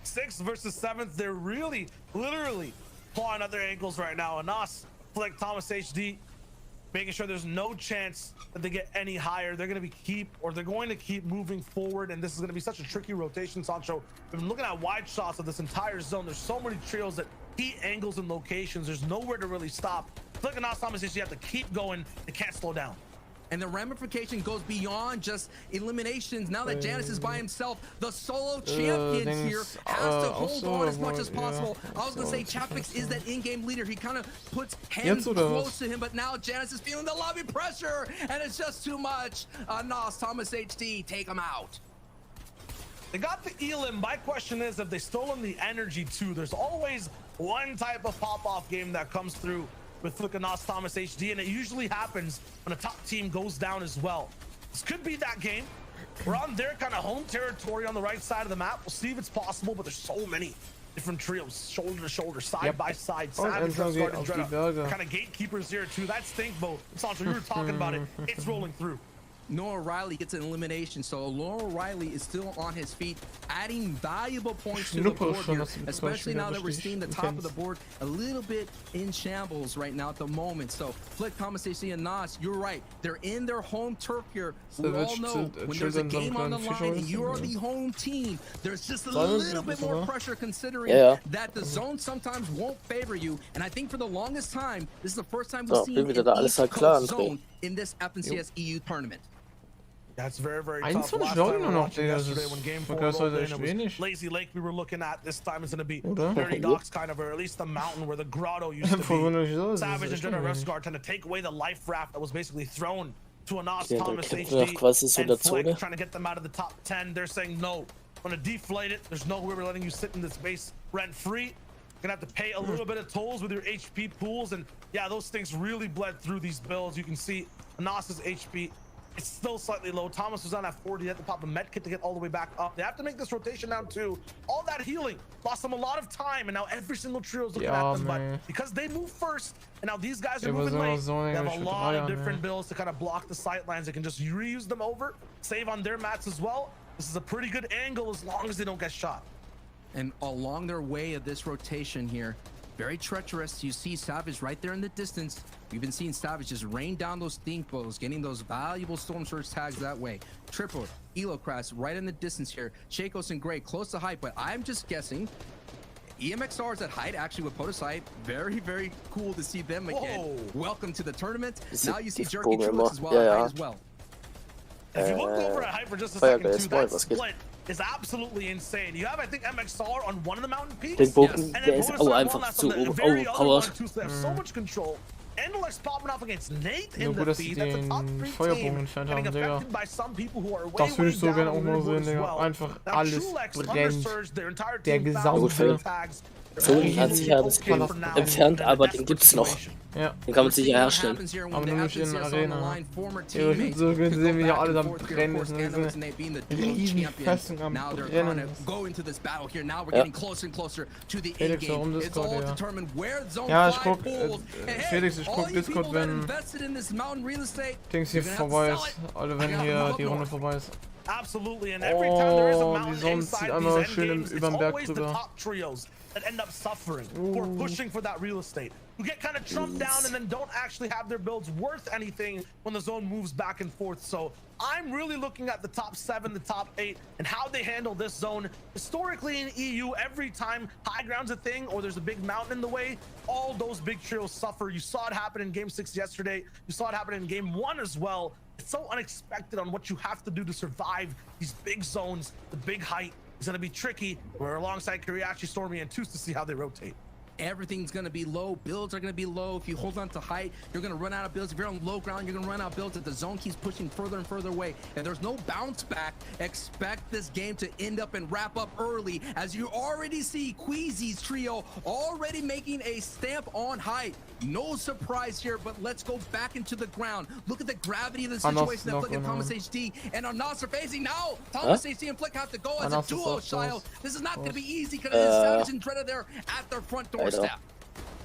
6th versus 7th, they're really, literally clawing at their ankles right now. And us, Flick, Thomas HD, making sure there's no chance that they get any higher. They're going to keep moving forward, and this is going to be such a tricky rotation, Sancho. We've been looking at wide shots of this entire zone. There's so many trios that heat angles and locations. There's nowhere to really stop. Flick and us, Thomas HD, you have to keep going. They can't slow down. And the ramification goes beyond just eliminations. Now that Janus is by himself, the solo champion here has to hold on as much as possible. I was going to say Chapix is that in-game leader. He kind of puts hands close to him, but now Janus is feeling the lobby pressure, and it's just too much. Nos, Thomas HD, take him out. They got the elim. My question is, if they stolen the energy too, there's always one type of pop-off game that comes through with Flick and Nos, Thomas HD, and it usually happens when a top team goes down as well. This could be that game. We're on their kind of home territory on the right side of the map. We'll see if it's possible, but there's so many different trios, shoulder to shoulder, side by side. Savage, kind of gatekeepers here too. That's Stinkbo. Sancho, you were talking about it. It's rolling through. Noah Riley gets an elimination, so Noah Riley is still on his feet, adding valuable points to the board here, especially now that we're seeing the top of the board a little bit in shambles right now at the moment. So Flick, Thomas AC, and Nas, you're right. They're in their home turf here. We all know when there's a game on the line and you are the home team, there's just a little bit more pressure considering that the zone sometimes won't favor you. And I think for the longest time, this is the first time we've seen an East Coast zone in this FNCS EU tournament. That's very, very tough. Last time we watched yesterday when game 4 rolled in, it was Lazy Lake we were looking at. This time it's going to be Dirty Docks kind of, or at least the mountain where the grotto used to be. Savage and General Resguard trying to take away the life raft that was basically thrown to a Nos, Thomas HD, and Flick trying to get them out of the top 10. They're saying, no, I'm going to deflate it. There's no way we're letting you sit in this base rent-free. You're going to have to pay a little bit of tolls with your HP pools. And yeah, those things really bled through these builds. You can see Nas's HP, it's still slightly low. Thomas was on at 40. They have to pop a med kit to get all the way back up. They have to make this rotation now too. All that healing lost them a lot of time, and now every single trio is looking at them. But because they move first, and now these guys are moving late, they have a lot of different builds to kind of block the sight lines. They can just reuse them over, save on their mats as well. This is a pretty good angle as long as they don't get shot. And along their way of this rotation here, very treacherous. You see Savage right there in the distance. We've been seeing Savage just rain down those think bows, getting those valuable Storm Surge tags that way. Triple, Elocrass right in the distance here. Shakos and Gray close to height, but I'm just guessing EMXR is at height actually with Podosite. Very, very cool to see them again. Whoa. Welcome to the tournament. Now you see Jerky Trulix as well at height as well. If you look over at height for just a second too, that split is absolutely insane. You have, I think, MXR on one of the mountain peaks, and then Podosite on the very other one too, so they have so much control. Endless popping off against Nate in the feed. That's a top 3 team getting affected by some people who are way down on the board as well. Now Trulex, Thundersurge, their entire team found tags. Zoni hat sich ja das entfernt, aber den gibt's noch. Ja. Den kann man sicher herstellen. Aber nur nicht in der Arena. Ja, so können sehen, wie alle am Brennen sind. Riesen Festung am Brennen. Felix warum Discord, ja. Ja, ich guck, Felix, ich guck Discord, wenn Dings hier vorbei ist. Also wenn hier die Runde vorbei ist. Absolutely, and every time there is a mountain inside these endgames, it's always the top trios that end up suffering or pushing for that real estate, who get kind of trumped down and then don't actually have their builds worth anything when the zone moves back and forth. So I'm really looking at the top 7, the top 8, and how they handle this zone. Historically in EU, every time high ground's a thing or there's a big mountain in the way, all those big trios suffer. You saw it happen in Game 6 yesterday. You saw it happen in Game 1 as well. It's so unexpected on what you have to do to survive these big zones. The big height is going to be tricky. We're alongside Kiriachi, Stormy, and Toos to see how they rotate. everything's gonna be low. Builds are gonna be low. If you hold on to height, you're gonna run out of builds. If you're on low ground, you're gonna run out of builds. If the zone keeps pushing further and further away, and there's no bounce back, expect this game to end up and wrap up early, as you already see Queasy's trio already making a stamp on height. No surprise here, but let's go back into the ground. Look at the gravity of the situation that Flick and Thomas HD and Nasr facing now. Thomas HD and Flick have to go as a duo, Child. This is not going to be easy because it is Savage and Dredda there at their front doorstep.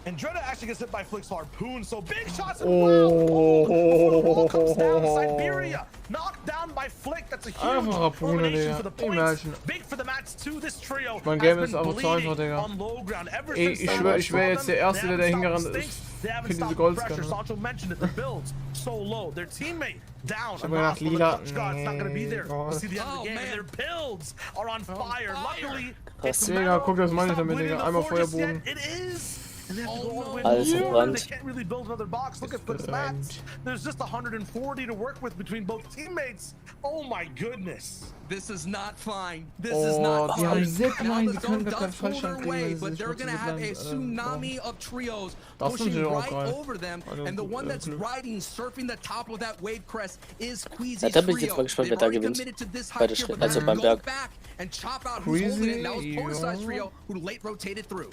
And Dredda actually gets hit by Flick's harpoon, so big shots and wow! Before the wall comes down, Siberia knocked down by Flick. That's a huge elimination for the points. Big for the match too. This trio mein Game ist has aber been zu einfach, bleeding Digga. on low ground ever Ey, since ich schwör jetzt der Erste, der hingerannt ist. They haven't Für diese stopped the pressure. Goldscan. Sancho mentioned it. The builds so low. Their teammate down. Ich hab mir gedacht, Lila. It's not gonna be there. We'll see the end of the game. And their builds are on fire. Luckily, Digga, guck, das meine ich damit, Digga. Einmal Feuerbogen. it is. And they have to go all the way Alles to the verbrannt. They can't really build another box. Look at Flick's mats. There's just 140 to work with between both teammates. Oh my goodness. This is not fine. This is not die haben fine. Zipline, Now die the können zone gar keinen does pull Fallschirm their kriegen, way, wenn sie but sich they're mit gonna have a Zipline, tsunami of trios Das pushing sind sie auch right geil. over them, and the one that's riding, surfing the top of that wave crest is Queasy's Ja, da bin ich jetzt trio. mal gespannt, wer They've da already gewinnt. committed to this Bei height der here, but also they're beim gonna go Berg. back and chop out who's holding it. Now it's Fortnite's ja. trio who late rotated through.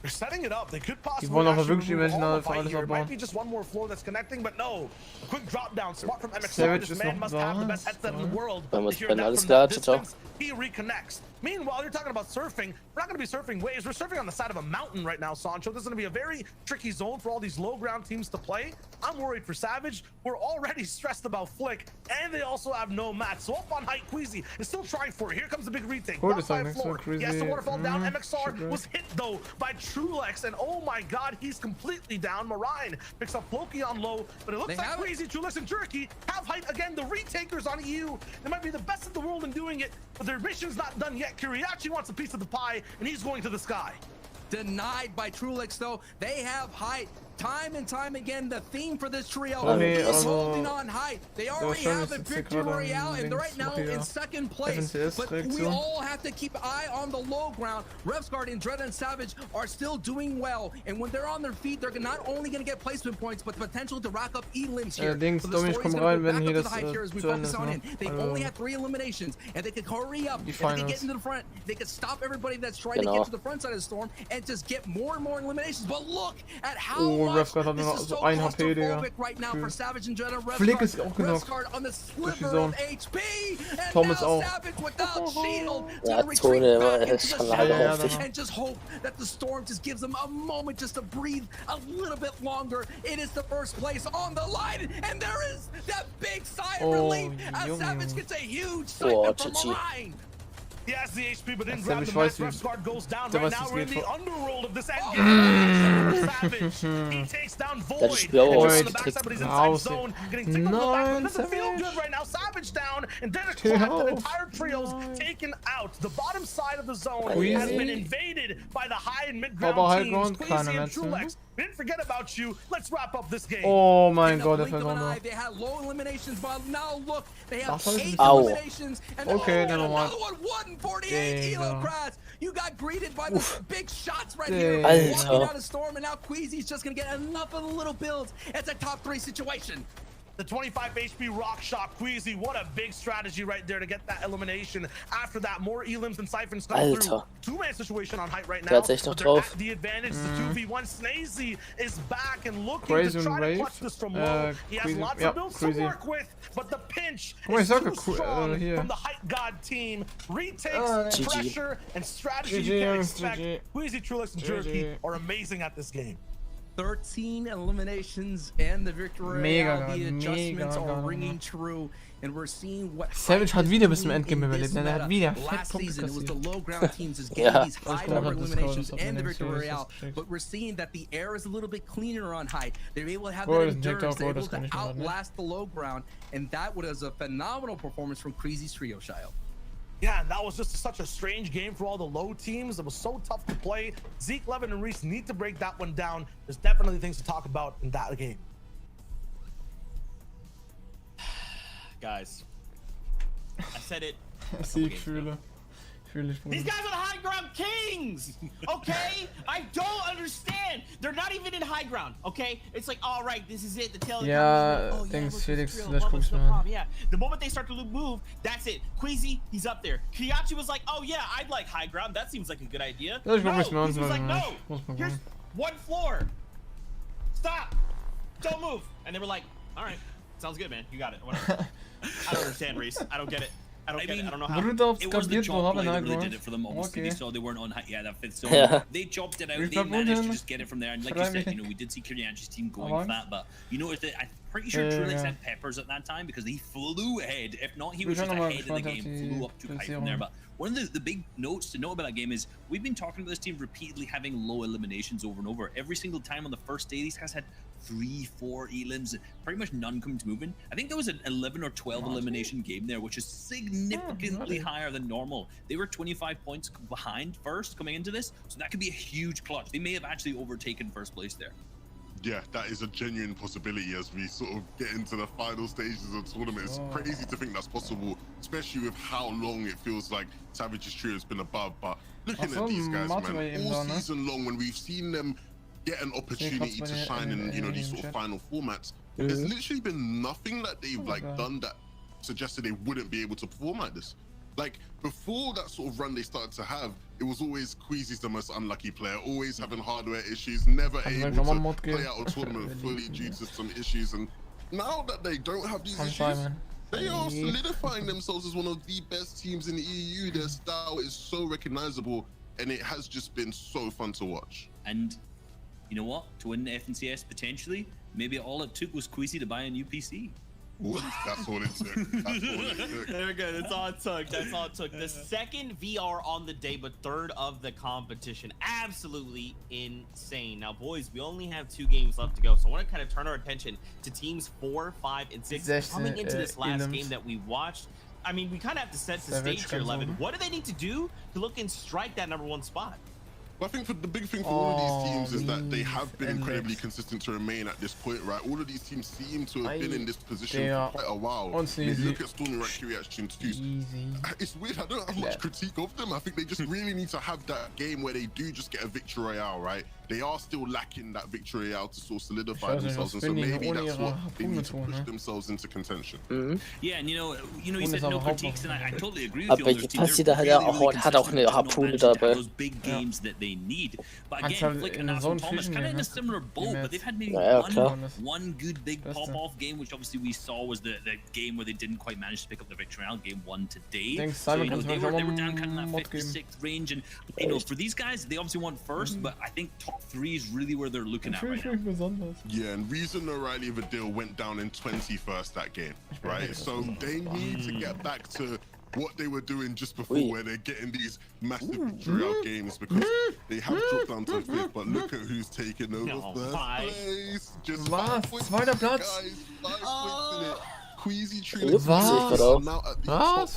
They're setting it up. They could possibly wollen aber actually wirklich die remove Menschen all alle the für fight alles here. It might abbauen. be just one more floor that's connecting, but no. A quick drop down. Smart from MXR. Savage This ist man noch must have the da. best headset in the world. Wollen wir They hear uns that alles from klar, that ciao, ciao. distance. He reconnects. Meanwhile, you're talking about surfing. We're not going to be surfing waves. We're surfing on the side of a mountain right now, Sancho. This is going to be a very tricky zone for all these low ground teams to play. I'm worried for Savage. We're already stressed about Flick, and they also have no match. So up on height, Queasy is still trying for it. Here comes the big retake. Cool, Blocked by a that's floor. crazy. Yes, the waterfall down. MXR Sugar. was hit though by Trulex, and oh my god, he's completely down. Marine picks up Floki on low, but it looks like Queasy, Trulex, and Jerky have height again. The retakers on EU. They might be the best in the world in doing it, but their mission's not done yet. Kiriachi wants a piece of the pie, and he's going to the sky. Denied by Trulex though. They have height. Time and time again, the theme for this trio Nee, is also, holding on height. They already have a victory royale, and they're right now in second place. FNSC But we Reaktion. all have to keep an eye on the low ground. Refsguard and Dredda and Savage are still doing well, and when they're on their feet, they're not only going to get placement points, but the potential to rack up E-limbs here. Dings, So the Dominik, story's komm gonna rein, go wenn back hier up to das the height here as we zu Ende focus ist, on ne? it. They've only had 3 eliminations, and they could hurry up, and they could get Finals. into the front. They could stop everybody that's trying to Genau. get to the front side of the storm and just get more and more eliminations. But look at how Oh, much Refsguard hat this nur is so so 1 HP, Digga. claustrophobic right now for Savage and Dredda. Flick ist auch genockt. Refsguard on the Durch die sliver Zone. of HP, and Thomas now auch. Savage without shield Ja, to retreat Tone back into ist the schon leider shadows heftig. and just hope that the storm just gives them a moment just to breathe a little bit longer. It is the first place on the line, and there is that big sigh of relief as Junge. Savage gets a huge Oh, sight from GG. Marine. He has the HP, but didn't Savage grab the weiß, match. wie- Refsguard goes down der right weiß, now. wie's We're in geht the vor- underworld of this endgame. Savage. He takes down Void. Das Spiel auch He's on the ausgeklickt. backside, but he's inside Raus. zone. Getting tickled in the back, but it Nein, doesn't feel Savage. good right now. Savage down, and Dennis Hör Clark, the auf. entire trio's taken out. The bottom side of the zone Queasy. has been invaded by the high and mid ground Aber High teams. Ground, Queasy keiner and mehr zu. Trulex. We didn't forget about you. Let's wrap up this game. Oh mein In the Gott, der blink fällt of an eye, runter. they had low eliminations, but now look, they have Das war 8 Au. eliminations, and Okay, and never mind. another one, 148 elo Digga. crats. You got greeted by the big shots right Digga. here, walking Alter. out of storm, and now Queasy's just gonna get enough of the little builds. It's a top 3 situation. The 25 HP rock shot, Queasy. What a big strategy right there to get that elimination. After that, more elims and siphons come through. Alter. Two-man situation on height right Der now. hat's echt noch But they're drauf. at the advantage. The 2v1. Snazy is back and looking Crazy to try and to Wave. clutch this from low. He has Crazy- lots ja, of builds Crazy. to work with, but the pinch Guck mal, is ich sag too ja, strong hier. from the height god team. Retakes, GG. pressure, and strategy GG, you can't Jungs, expect. GG. Queasy, Trulex, and GG. Jerky are amazing at this game. 13 eliminations and the victory Mega royale. The geil, adjustments mega are geil, ringing Mann. true, and we're seeing what Savage hat Hype wieder is bis zum doing Endgame in überlebt, this ne? Er hat meta. wieder fett Last Punkte season, it was the kassiert. low ground teams is getting Ja. these high Ich number glaub, das eliminations ist and the das victory ist royale, das but we're seeing that the air is a little bit cleaner on height. They're able to have Boah, that das ist ein endurance, they're Jackal, able das kann to ich nicht mehr, ne? outlast the low ground, and that was a phenomenal performance from Queasy's trio, Shio. Yeah, and that was just such a strange game for all the low teams. It was so tough to play. Zeke, Levin, and Reese need to break that one down. There's definitely things to talk about in that game. Guys, I said it. Sieggefühle. These guys are the high ground kings, okay? I don't understand. They're not even in high ground, okay? It's like, all right, this is it. The tail. Yeah, thanks Felix. Let's push, man. Yeah, the moment they start to move, that's it. Queasy, he's up there. Kiyachi was like, oh yeah, I'd like high ground. That seems like a good idea. No, he was like, no. Here's one floor. Stop. Don't move. And they were like, all right, sounds good, man. You got it. Whatever. I don't understand, Reese. I don't get it. I don't know how. It was the chop play that really did it for them. Obviously, they saw they weren't on high. Yeah, that fits. So they chopped it out. They managed to just get it from there. And like you said, we did see Kirianchi's team going for that, but you noticed that I'm pretty sure Trulix had peppers at that time because he flew ahead. If not, he was just ahead of the game, flew up too high from there. But one of the big notes to know about that game is we've been talking about this team repeatedly having low eliminations over and over. Every single time on the first day, these guys had 3-4 elims, pretty much none coming to moving. I think there was an 11 or 12 elimination game there, which is significantly higher than normal. They were 25 points behind first coming into this, so that could be a huge clutch. They may have actually overtaken first place there. Yeah, that is a genuine possibility as we sort of get into the final stages of the tournament. It's crazy to think that's possible, especially with how long it feels like Savage's trio has been above. But looking at these guys, man, all season long, when we've seen them get an opportunity to shine in, you know, these sort of final formats, there's literally been nothing that they've done that suggested they wouldn't be able to perform like this. Like before that sort of run they started to have, it was always Queasy's the most unlucky player, always having hardware issues, never able to play out a tournament fully due to some issues. And now that they don't have these issues, they are solidifying themselves as one of the best teams in the EU. Their style is so recognizable, and it has just been so fun to watch. And you know what? To win the FNCS potentially, maybe all it took was Queasy to buy a new PC. Ooh, that's all it took. That's all it took. There we go. That's all it took. That's all it took. The second VR on the day, but third of the competition. Absolutely insane. Now, boys, we only have 2 games left to go, so I want to kind of turn our attention to teams 4, 5, and 6 coming into this last game that we watched. I mean, we kind of have to set the stage here, 11. What do they need to do to look and strike that #1 spot? Well, I think the big thing for all of these teams is that they have been incredibly consistent to remain at this point, right? All of these teams seem to have been in this position for quite a while. If you look at Stormy Right Reaction 2, it's weird. I don't have much critique of them. I think they just really need to have that game where they do just get a victory royale, right? They are still lacking that victory royale to sort of solidify themselves, and so maybe that's what they need to push themselves into contention. Yeah, and you know, you said no critiques, and I totally agree with Aber you. hat auch eine Harpune dabei. Those big games that they need. But again, Flick and Thomas kind of in a similar boat, but they've had maybe one good big pop-off game, which obviously we saw was the game where they didn't quite manage to pick up the victory round, game 1 today. So you know, they were down kind of that 5th to 6th range, and you know, for these guys, they obviously want first, but I think top 3 is really where they're looking at right now. Yeah, and Reason O'Reilly Vidal went down in 21st that game, right? So they need to get back to what they were doing just before, where they're getting these massive victory out games, because they have dropped down to 5th, but look at who's taken over 1st place. Just 5 points, guys, 5 points in it. Queasy Trinity now at the top,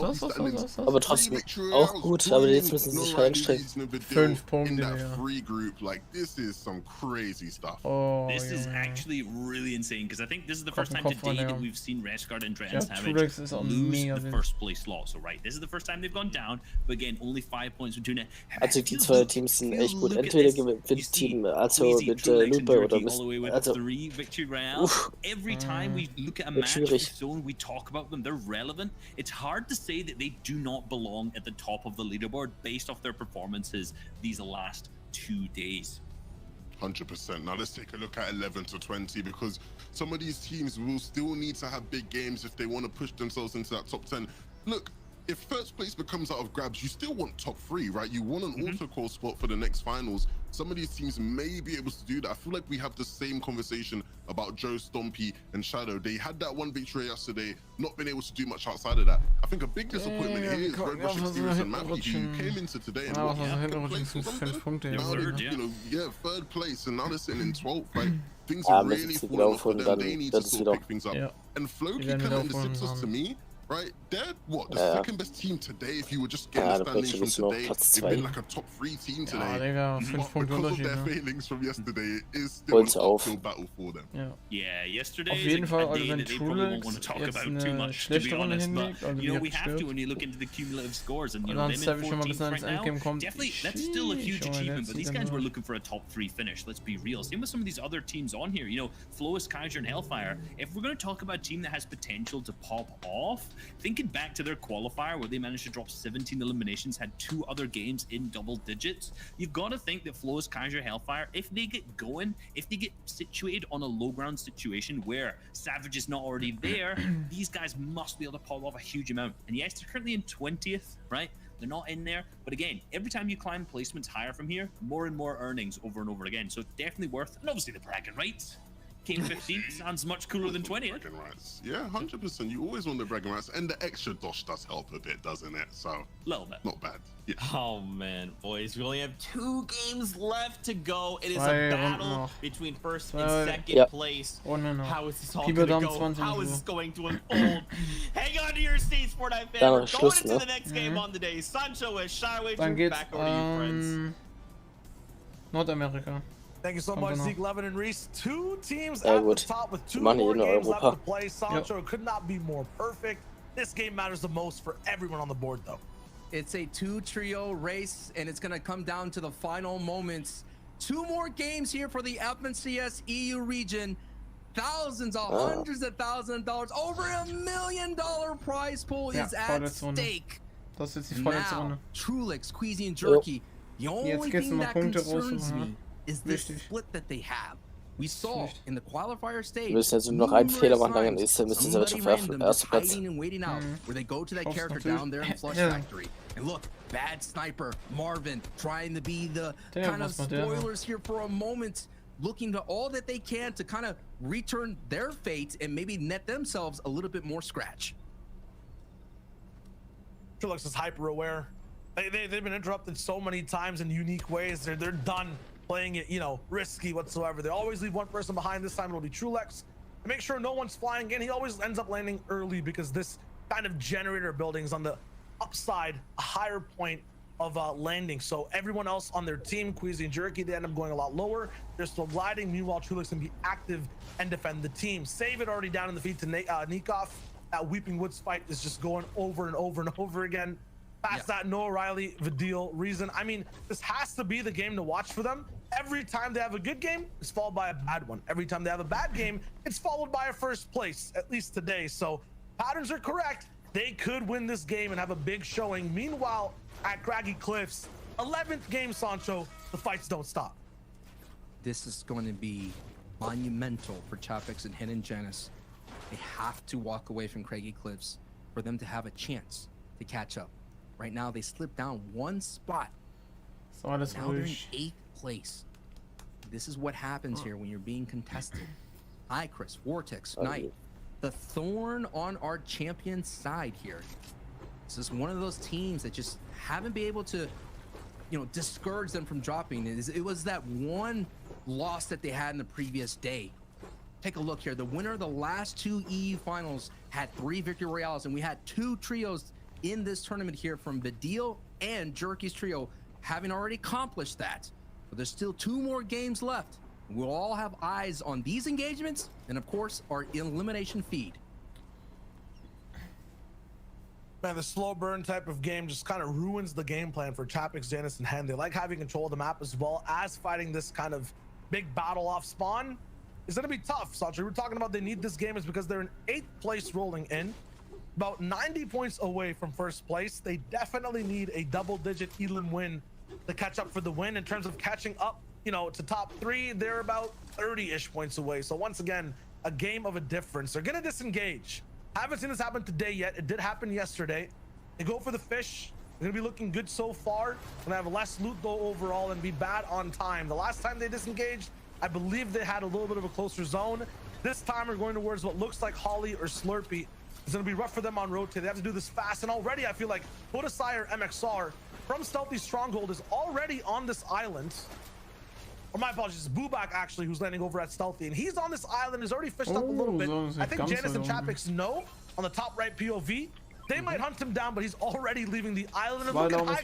aber trotzdem auch gut, aber jetzt müssen sie sich reinstrecken. 5 Punkte, in that free group. Like, this is some crazy stuff. This is actually really insane, because I think this is the first time today that we've seen Rashguard and Dren Savage lose the first place slot. So right, this is the first time they've gone down, but again, only 5 points between it. Also die 2 Teams sind echt gut. Entweder gewinnt Team, also mit Lupe oder mit, also every time we look at a match with Zone, we talk about them, they're relevant. It's hard to say that they do not belong at the top of the leaderboard based off their performances these last 2 days. 100%. Now let's take a look at 11 to 20, because some of these teams will still need to have big games if they want to push themselves into that top 10. Look, if first place becomes out of grabs, you still want top 3, right? You want an auto-call spot for the next finals. Some of these teams may be able to do that. I feel like we have the same conversation about Joe, Stompy, and Shadow. They had that one victory yesterday, not been able to do much outside of that. I think a big disappointment here is Red Rush Experience and Mappy, who came into today and what, 5th place or something? Now they're 3rd place, and now they're sitting in 12th. Like, things are really falling off for them. They need to sort of pick things up. And Floki kind of intercepts us to me right? They're what, the second best team today. If you were just getting the standings from today, they've been like a top 3 team today. Ja, Digga, 5 Punkte Because of Unterschied. their Ne? failings from yesterday, it is still an uphill battle for them. Yeah, yesterday Auf jeden Fall, is a also day wenn that they probably won't want to talk about too much, to be honest. But you know, we have to when you look into the cumulative scores, and you know, them in 14th right now. Definitely, that's still a huge achievement. But these guys were looking for a top 3 finish. Let's be real. Same with some of these other teams on here. You know, Flawless, Kaiser, and Hellfire. If we're going to talk about a team that has potential to pop off, thinking back to their qualifier where they managed to drop 17 eliminations, had 2 other games in double digits, you've got to think that Flawless, Kaiser, Hellfire, if they get going, if they get situated on a low ground situation where Savage is not already there, these guys must be able to pop off a huge amount. And yes, they're currently in 20th, right? They're not in there, but again, every time you climb placements higher from here, more and more earnings over and over again. So it's definitely worth, and obviously the bragging rights. Came 15th sounds much cooler than 20th. Yeah, 100%. You always want the bragging rights, and the extra dosh does help a bit, doesn't it? So a little bit, not bad. Yeah. Oh man, boys, we only have 2 games left to go. It is a battle between first and second place. How is this all going to go? How is this going to unfold? Hang on to your seats, Fortnite fans. We're going into the next game on the day. Sancho is Shyway. Back over to you, friends. Nordamerika. Thank you so much, Zeke, Levin, and Reese. 2 teams at the top with 2 more games left to play. Sancho could not be more perfect. This game matters the most for everyone on the board, though. It's a 2-trio race, and it's going to come down to the final moments. 2 more games here for the FNCS EU region. Thousands of hundreds of thousands of dollars. Over $1 million prize pool is at stake. Now, Trulix, Queasy, and Jerky. The only thing that concerns me is this split that they have. We saw in the qualifier stage. Wir müssen jetzt nur noch einen Fehler machen, dann müssen sie jetzt auf ersten Platz. Waiting out, where they go to that character down there in Flush Factory. And look, bad sniper Marvin trying to be the kind of spoilers here for a moment, looking to all that they can to kind of return their fate and maybe net themselves a little bit more scratch. Trulix is hyper aware. They've been interrupted so many times in unique ways. They're done playing it, you know, risky whatsoever. They always leave one person behind. This time it'll be Trulix. And make sure no one's flying in. He always ends up landing early because this kind of generator building is on the upside, a higher point of landing. So everyone else on their team, Queasy and Jerky, they end up going a lot lower. They're still gliding. Meanwhile, Trulix can be active and defend the team. Save it already down in the feed to Nikov. That Weeping Woods fight is just going over and over and over again. Past that, Noah Riley, Vidil, Reason. I mean, this has to be the game to watch for them. Every time they have a good game, it's followed by a bad one. Every time they have a bad game, it's followed by a first place, at least today. So patterns are correct. They could win this game and have a big showing. Meanwhile, at Craggy Cliffs, 11th game, Sancho, the fights don't stop. This is going to be monumental for Chapix and Hidden Janus. They have to walk away from Craggy Cliffs for them to have a chance to catch up. Right now, they slipped down 1 spot. Now they're in 8th place. This is what happens here when you're being contested. Hi, Chris, Vortex, Knight. The thorn on our champion's side here. This is one of those teams that just haven't been able to, you know, discourage them from dropping. It was that one loss that they had in the previous day. Take a look here. The winner of the last 2 EU finals had 3 victory royales, and we had 2 trios in this tournament here from Vidil and Jerky's trio having already accomplished that. But there's still 2 more games left. We'll all have eyes on these engagements and, of course, our elimination feed. Man, the slow burn type of game just kind of ruins the game plan for Chapix, Janus, and Hen. They like having control of the map as well as fighting this kind of big battle off spawn. It's going to be tough, Sancho. We're talking about they need this game is because they're in 8th place rolling in. About 90 points away from first place. They definitely need a double-digit elim win to catch up for the win. In terms of catching up, you know, to top 3, they're about 30-ish points away. So once again, a game of a difference. They're gonna disengage. Haven't seen this happen today yet. It did happen yesterday. They go for the fish. They're gonna be looking good so far. Gonna have less loot though overall and be bad on time. The last time they disengaged, I believe they had a little bit of a closer zone. This time we're going towards what looks like Holly or Slurpee. It's going to be rough for them on rotate. They have to do this fast. And already I feel like Podesire MXR from Stealthy Stronghold is already on this island. or my apologies, Bubak actually, who's landing over at Stealthy, and he's on this island, is already fished up a little bit. I think Janice and Chapix know on the top right POV. They might hunt him down, but he's already leaving the island. And look at High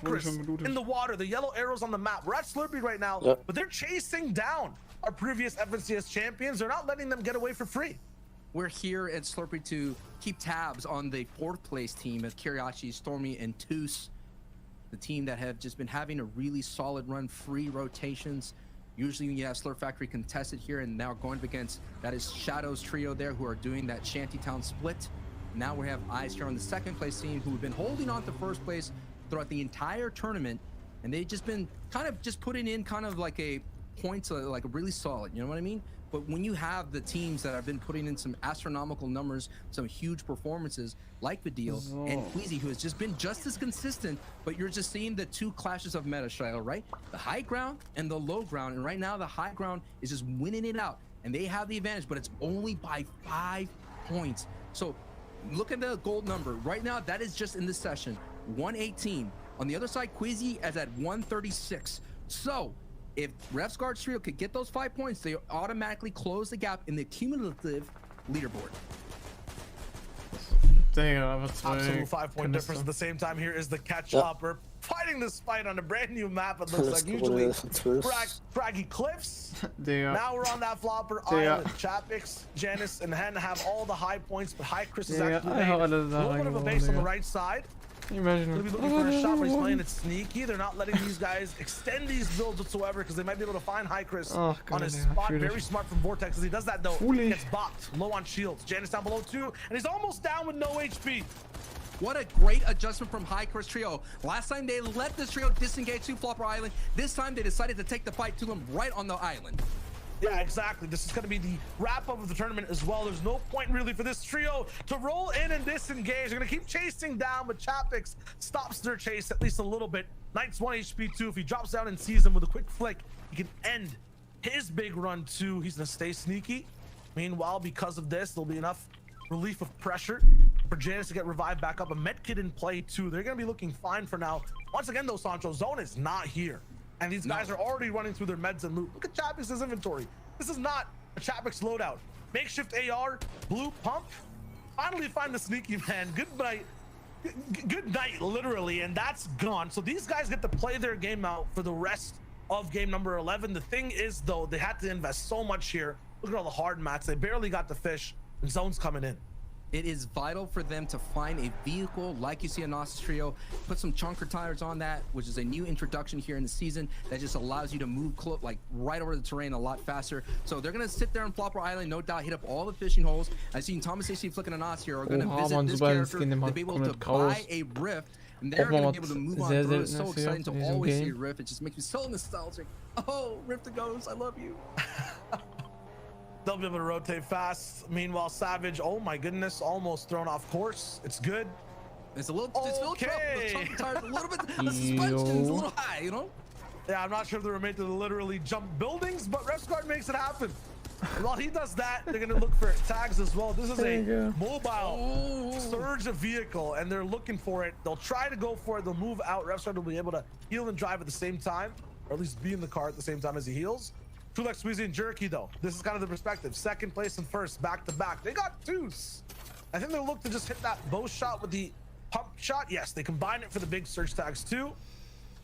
in the water, the yellow arrows on the map. We're at Slurpee right now, but they're chasing down our previous FNCS champions. They're not letting them get away for free. We're here at Slurpee to keep tabs on the 4th place team of Kiriachi, Stormy, and Toos. The team that have just been having a really solid run, free rotations. Usually you have Slurp Factory contested here, and now going up against, that is Shadow's trio there, who are doing that Shantytown split. Now we have eyes here on the 2nd place team, who have been holding on to 1st place throughout the entire tournament, and they've just been kind of just putting in kind of like a points, like a really solid, you know what I mean? But when you have the teams that have been putting in some astronomical numbers, some huge performances like Vidil and Queasy, who has just been just as consistent, but you're just seeing the 2 clashes of meta style, right? The high ground and the low ground. And right now the high ground is just winning it out, and they have the advantage, but it's only by 5 points. So look at the gold number right now. That is just in this session, 118. On the other side, Queasy is at 136. So if Refsguard's trio could get those 5 points, they automatically close the gap in the cumulative leaderboard. Absolute 5-point difference. At the same time, here is the catch-up. We're fighting this fight on a brand new map. It looks like usually Craggy Cliffs. Now we're on that Flopper Island. Chapix, Janice, and Hen have all the high points, but High Chris is actually made a little bit of a base on the right side. Imagine. They'll be looking for a shot, but he's playing it sneaky. They're not letting these guys extend these builds whatsoever, because they might be able to find High Chris on his spot. Very smart from Vortex. As he does that though, he gets bopped, low on shields. Janice down below 2, and he's almost down with no HP. What a great adjustment from High Chris trio. Last time they let this trio disengage to Flopper Island. This time they decided to take the fight to them right on the island. Yeah, exactly. This is going to be the wrap-up of the tournament as well. There's no point really for this trio to roll in and disengage. They're going to keep chasing down, but Chapix stops their chase at least a little bit. Knight's 1 HP too. If he drops down and sees him with a quick flick, he can end his big run too. He's going to stay sneaky. Meanwhile, because of this, there'll be enough relief of pressure for Janice to get revived back up. A medkit in play too. They're going to be looking fine for now. Once again though, Sancho, zone is not here. And these guys are already running through their meds and loot. Look at Chapix's inventory. This is not a Chapix loadout. Makeshift AR, blue pump. Finally find the sneaky man. Good night. Good night, literally, and that's gone. So these guys get to play their game out for the rest of game number 11. The thing is, though, they had to invest so much here. Look at all the hard mats. They barely got the fish, and zone's coming in. It is vital for them to find a vehicle like you see a Gnosis trio, put some chunker tires on that, which is a new introduction here in the season that just allows you to move like right over the terrain a lot faster. So they're gonna sit there on Flopper Island, no doubt, hit up all the fishing holes. I've seen Thomas AC flicking a Gnosis here are gonna visit this character to be able to buy a rift, and they're gonna be able to move on through. It's so exciting to always see a rift. It just makes me so nostalgic. Oh, Rift to Ghost, I love you. They'll be able to rotate fast. Meanwhile, Savage, oh my goodness, almost thrown off course. It's good. It's a little, it's a little a little bit, the suspension's a little high, you know? Yeah, I'm not sure if they were made to literally jump buildings, but Refsguard makes it happen. And while he does that, they're gonna look for tags as well. This is a mobile surge of vehicle, and they're looking for it. They'll try to go for it. They'll move out. Refsguard will be able to heal and drive at the same time, or at least be in the car at the same time as he heals. Tulek, Squeezy, and Jerky, though. This is kind of the perspective. 2nd place and 1st, back to back. They got 2s. I think they'll look to just hit that bow shot with the pump shot. Yes, they combine it for the big surge tags too.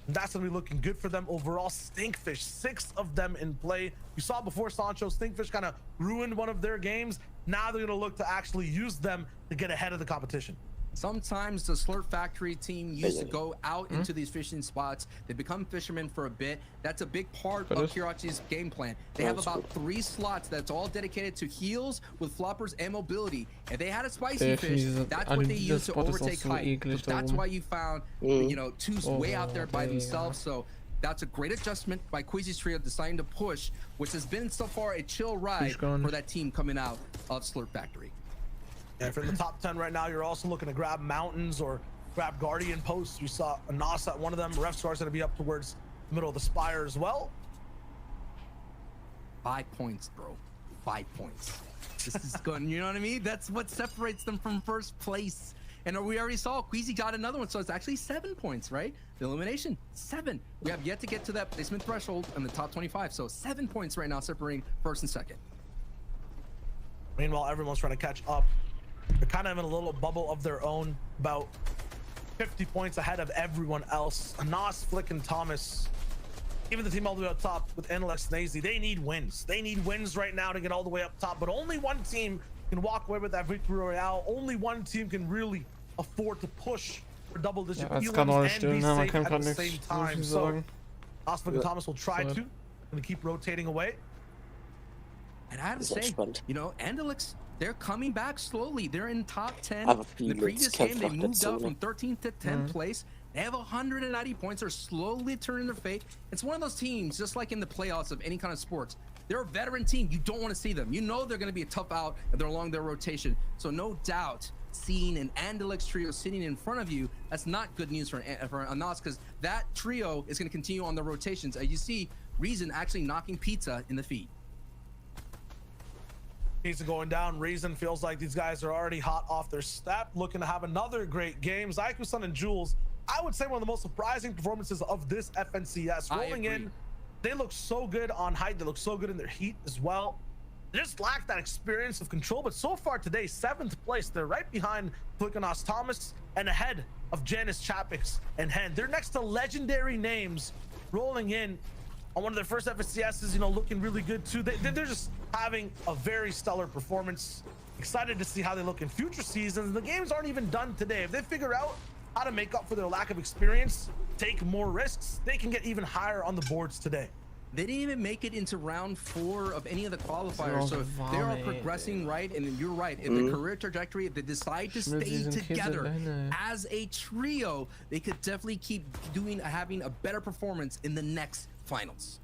And that's gonna be looking good for them overall. Stinkfish, 6 of them in play. You saw before, Sancho, Stinkfish kind of ruined one of their games. Now they're gonna look to actually use them to get ahead of the competition. Sometimes the Slurp Factory team used to go out into these fishing spots. They become fishermen for a bit. That's a big part of Kirachi's game plan. They have about 3 slots that's all dedicated to heals with floppers and mobility. If they had a spicy fish, that's what they use to overtake height. So that's why you found, you know, 2's way out there by themselves. So that's a great adjustment by Queasy's trio deciding to push, which has been so far a chill ride for that team coming out of Slurp Factory. And for the top 10 right now, you're also looking to grab mountains or grab guardian posts. We saw a Nas at one of them. Refsguard's gonna be up towards the middle of the spire as well. 5 points, bro. 5 points. This is good. You know what I mean? That's what separates them from 1st place. And we already saw Queasy got another one, so it's actually 7 points, right? The elimination, 7. We have yet to get to that placement threshold in the top 25, so 7 points right now separating first and second. Meanwhile, everyone's trying to catch up. They're kind of in a little bubble of their own, about 50 points ahead of everyone else. Nas, Flick, and Thomas, even the team all the way up top with Alex Nazy, they need wins. They need wins right now to get all the way up top, but only one team can walk away with that victory royale. Only one team can really afford to push for double-digit elims and be safe at the same time. So, Nas, Flick, and Thomas will try to. Gonna keep rotating away. And I have to say, you know, Andalix, they're coming back slowly. They're in top 10. In the previous game, they moved up from 13th to 10th place. They have 190 points. They're slowly turning their fate. It's one of those teams, just like in the playoffs of any kind of sports. They're a veteran team. You don't want to see them. You know they're going to be a tough out if they're along their rotation. So no doubt, seeing an Andalix trio sitting in front of you, that's not good news for Anas, because that trio is going to continue on the rotations. As you see, Reason actually knocking Pizza in the feet. Pizza going down. Reason feels like these guys are already hot off their step, looking to have another great game. Zyku-san and Jules, I would say one of the most surprising performances of this FNCS. Rolling in, they look so good on height. They look so good in their heat as well. They just lack that experience of control, but so far today, 7th place. They're right behind Plikanos Thomas and ahead of Janice Chapix and Hen. They're next to legendary names rolling in on one of their first FNCSs, you know, looking really good too. They're just having a very stellar performance. Excited to see how they look in future seasons. The games aren't even done today. If they figure out how to make up for their lack of experience, take more risks, they can get even higher on the boards today. They didn't even make it into round 4 of any of the qualifiers, so they are progressing right. And you're right, in the career trajectory, if they decide to stay together as a trio, they could definitely keep having a better performance in the next finals.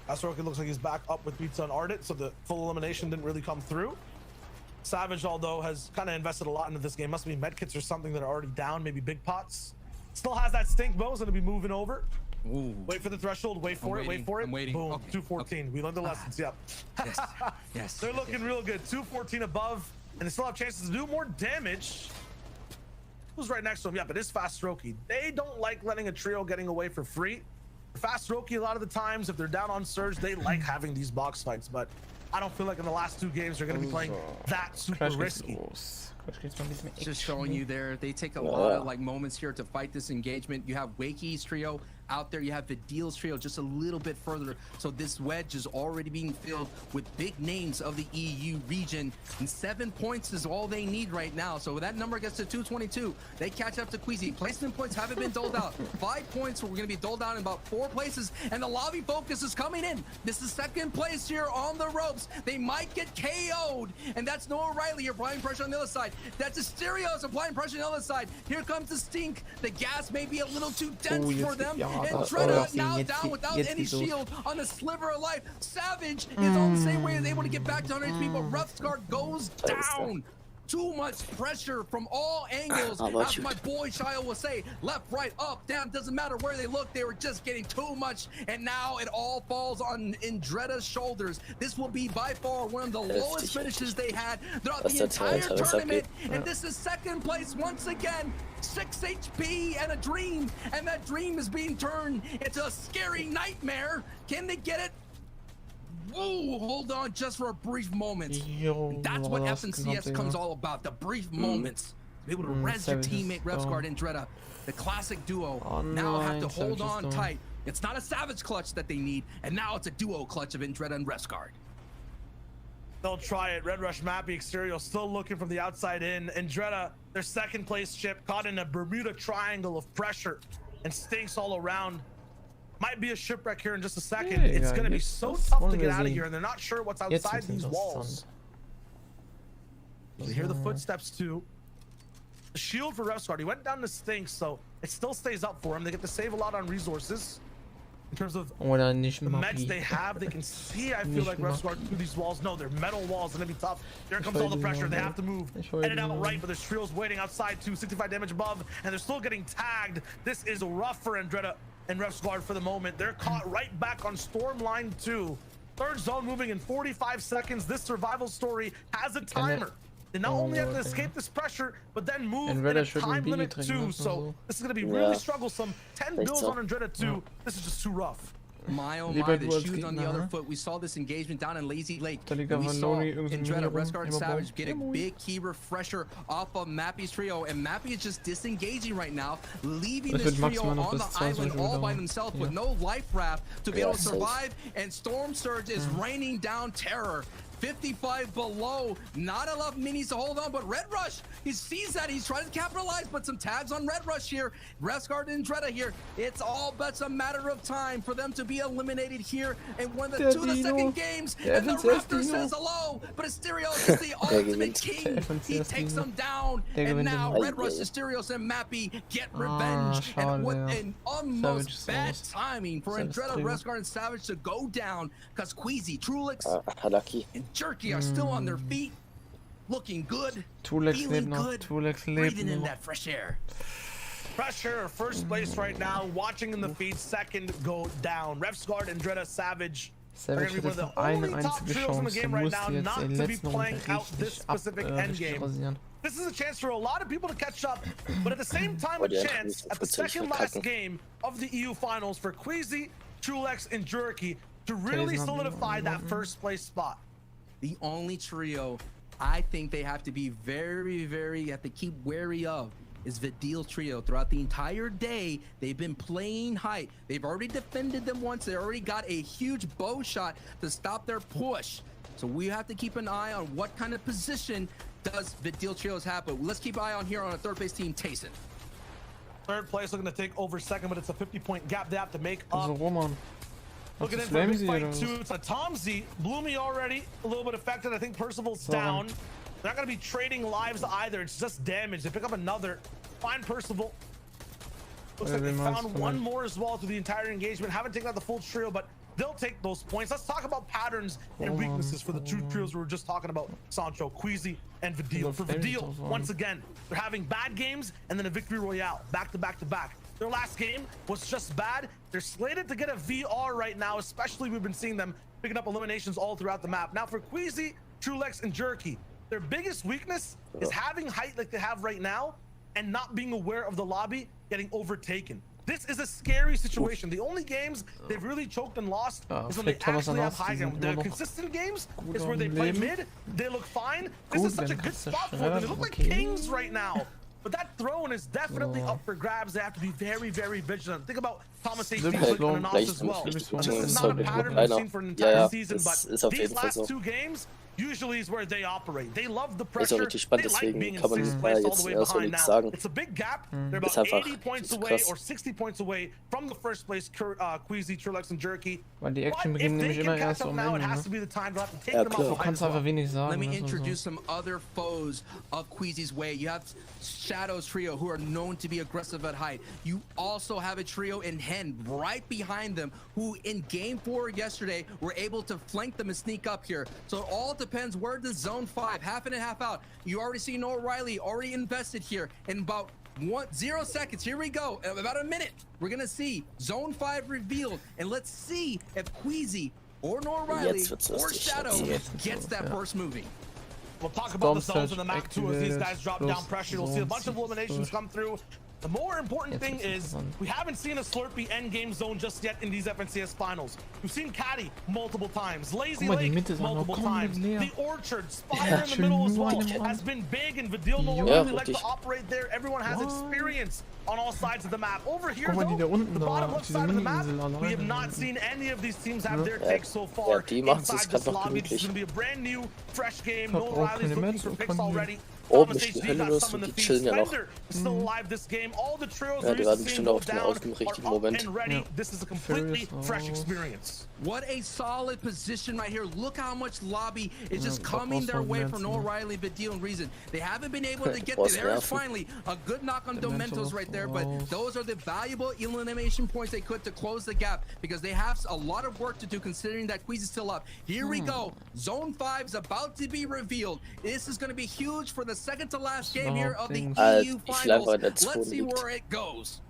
Astroki looks like he's back up with Pizza and Ardit, so the full elimination didn't really come through. Savage, although, has kind of invested a lot into this game. Must be medkits or something that are already down, maybe big pots. Still has that stink bow, is gonna be moving over. Ooh. Wait for the threshold, wait for it, wait for it. I'm waiting. Boom, okay. 214. We learned the lessons, yep. Yes, yes. They're looking real good. 214 above, and they still have chances to do more damage. Who's right next to him? Yeah, but it's Fast Strokey. They don't like letting a trio getting away for free. Fast Strokey, a lot of the times, if they're down on Surge, they like having these box fights, but I don't feel like in the last 2 games they're going to be playing that super risky. Just showing you there, they take a lot of like moments here to fight this engagement. You have Wakey's trio out there, you have Vidil's trio just a little bit further, so this wedge is already being filled with big names of the EU region, and 7 points is all they need right now. So when that number gets to 222, they catch up to Queasy. Placement points haven't been doled out. 5 points we're going to be doled out in about 4 places, and the lobby focus is coming in. This is 2nd place here on the ropes. They might get KO'd, and that's Noah Riley applying pressure on the other side. That's Asterios applying pressure on the other side. Here comes the stink. The gas may be a little too dense for them. And Dreda now down without any shield on the sliver of life. Savage is on the same way, is able to get back to 100 HP, but Roughscar goes down. Too much pressure from all angles. As my boy Shio will say, left, right, up, down, doesn't matter where they look, they were just getting too much, and now it all falls on Dreda's shoulders. This will be by far one of the lowest finishes they had throughout the entire tournament, and this is 2nd place once again. 6 HP and a dream, and that dream is being turned into a scary nightmare. Can they get it? Whoa, hold on just for a brief moment. That's what FNCS comes all about, the brief moments. Be able to res your teammate Revsguard and Dreda. The classic duo now have to hold on tight. It's not a Savage clutch that they need, and now it's a duo clutch of Dreda and Revsguard. They'll try it. Red Rush Mappy Exterior still looking from the outside in. And Dreda, their 2nd place ship, caught in a Bermuda Triangle of pressure and stinks all around. Might be a shipwreck here in just a second. It's going to be so tough to get out of here, and they're not sure what's outside these walls. You hear the footsteps too. The shield for Revsguard, he went down to Stink, so it still stays up for him. They get to save a lot on resources. In terms of the meds they have, they can see, I feel like, Revsguard through these walls. No, they're metal walls, and it'll be tough. Here comes all the pressure. They have to move. Edit out right, but there's trios waiting outside too. 65 damage above, and they're still getting tagged. This is rough for Dreda and Revsguard for the moment. They're caught right back on Storm Line 2. 3rd zone moving in 45 seconds. This survival story has a timer. They not only have to escape this pressure, but then move in a time limit too. So this is going to be really strugglesome. 10 bills on Andretta too. This is just too rough. My oh my, the shoes on the other foot. We saw this engagement down in Lazy Lake. We saw Andretta, Preisgeld, and Savage get a big key refresher off of Mappy's trio, and Mappy is just disengaging right now, leaving this trio on the island all by themselves with no life raft to be able to survive, and Storm Surge is raining down terror. 55 below, not enough minis to hold on, but Red Rush, he sees that, he's trying to capitalize, but some tags on Red Rush here, Preisgeld and Andretta here. It's all but a matter of time for them to be eliminated here in one of the second games, and the Raptor says hello, but Asterios is the ultimate king. He takes them down, and now Red Rush, Asterios, and Mappy get revenge, and what an almost bad timing for Andretta, Preisgeld, and Savage to go down, because Queasy, Trulix, and Jerky are still on their feet, looking good, feeling good, breathing in that fresh air. Pressure, first place right now, watching in the feed, second go down. Preisgeld, Andretta, Savage are going to be one of the only top trios in the game right now not to be playing out this specific endgame. This is a chance for a lot of people to catch up, but at the same time a chance at the second last game of the EU finals for Queasy, Trulix, and Jerky to really solidify that first place spot. The only trio I think they have to be have to keep wary of is Vidil trio. Throughout the entire day, they've been playing height. They've already defended them once. They already got a huge bow shot to stop their push. So we have to keep an eye on what kind of position does Vidil trios have. But let's keep an eye on here on a third place team, Tayson. Third place looking to take over second, but it's a 50-point gap they have to make up. There's a woman. Looking in for a big fight too. It's a Tomzy. Bloomy already a little bit affected. I think Percival's down. They're not going to be trading lives either. It's just damage. They pick up another. Find Percival. Looks like they found one more as well through the entire engagement. Haven't taken out the full trio, but they'll take those points. Let's talk about patterns and weaknesses for the two trios we were just talking about. Sancho, Queasy, and Vidil. For Vidil, once again, they're having bad games and then a victory royale. Back to back to back. Their last game was just bad. They're slated to get a VR right now, especially we've been seeing them picking up eliminations all throughout the map. Now for Queasy, Trulix, and Jerky, their biggest weakness is having height like they have right now and not being aware of the lobby getting overtaken. This is a scary situation. The only games they've really choked and lost is when they actually have high ground. The consistent games is where they play mid, they look fine. This is such a good spot for them. They look like kings right now. But that throne is definitely up for grabs. They have to be very, very vigilant. Think about Thomas H. and Ops as well. This is not a pattern we've seen for an entire season, but these last two games usually is where they operate. They love the pressure. They like being in sixth place all the way behind now. It's a big gap. They're about 80 points away or 60 points away from the first place, Queasy, Trulix, and Jerky. Weil die Action beginnt nämlich immer erst am Ende. Let me introduce some other foes of Queasy's way. You have Shadow's trio, who are known to be aggressive at height. You also have a trio in Hen right behind them, who in game 4 yesterday were able to flank them and sneak up here. So it all depends where the zone 5, half in and half out. You already see Noah Riley already invested here in about 0 seconds. Here we go. About a minute. We're gonna see zone 5 revealed, and let's see if Queasy or Noah Riley or Shadow gets that first moving. We'll talk about the zones in the map too as these guys drop down pressure. We'll see a bunch of eliminations come through. The more important thing is we haven't seen a Slurpee endgame zone just yet in these FNCS finals. We've seen Caddy multiple times, Lazy Lake multiple times. The Orchard, Spire in the middle as well has been big, and Vidil no really like to operate there. Everyone has experience on all sides of the map. Over here though, the bottom left side of the map, we have not seen any of these teams have their takes so far inside this lobby. This is going to be a brand new, fresh game. No Riley's looking for picks already. Oben ist die Hölle los und die chillen ja noch. Ja, die werden bestimmt auch auf dem richtigen Moment. This is a completely fresh experience. What a solid position right here. Look how much lobby is just coming their way from Noah Riley, Vidil, and Reason. They haven't been able to get there. There's finally a good knock on Domentos right there, but those are the valuable elimination points they could to close the gap, because they have a lot of work to do considering that Queasy is still up. Here we go. Zone 5 is about to be revealed. This is going to be huge for the second to last game here of the EU finals. Let's see where it goes.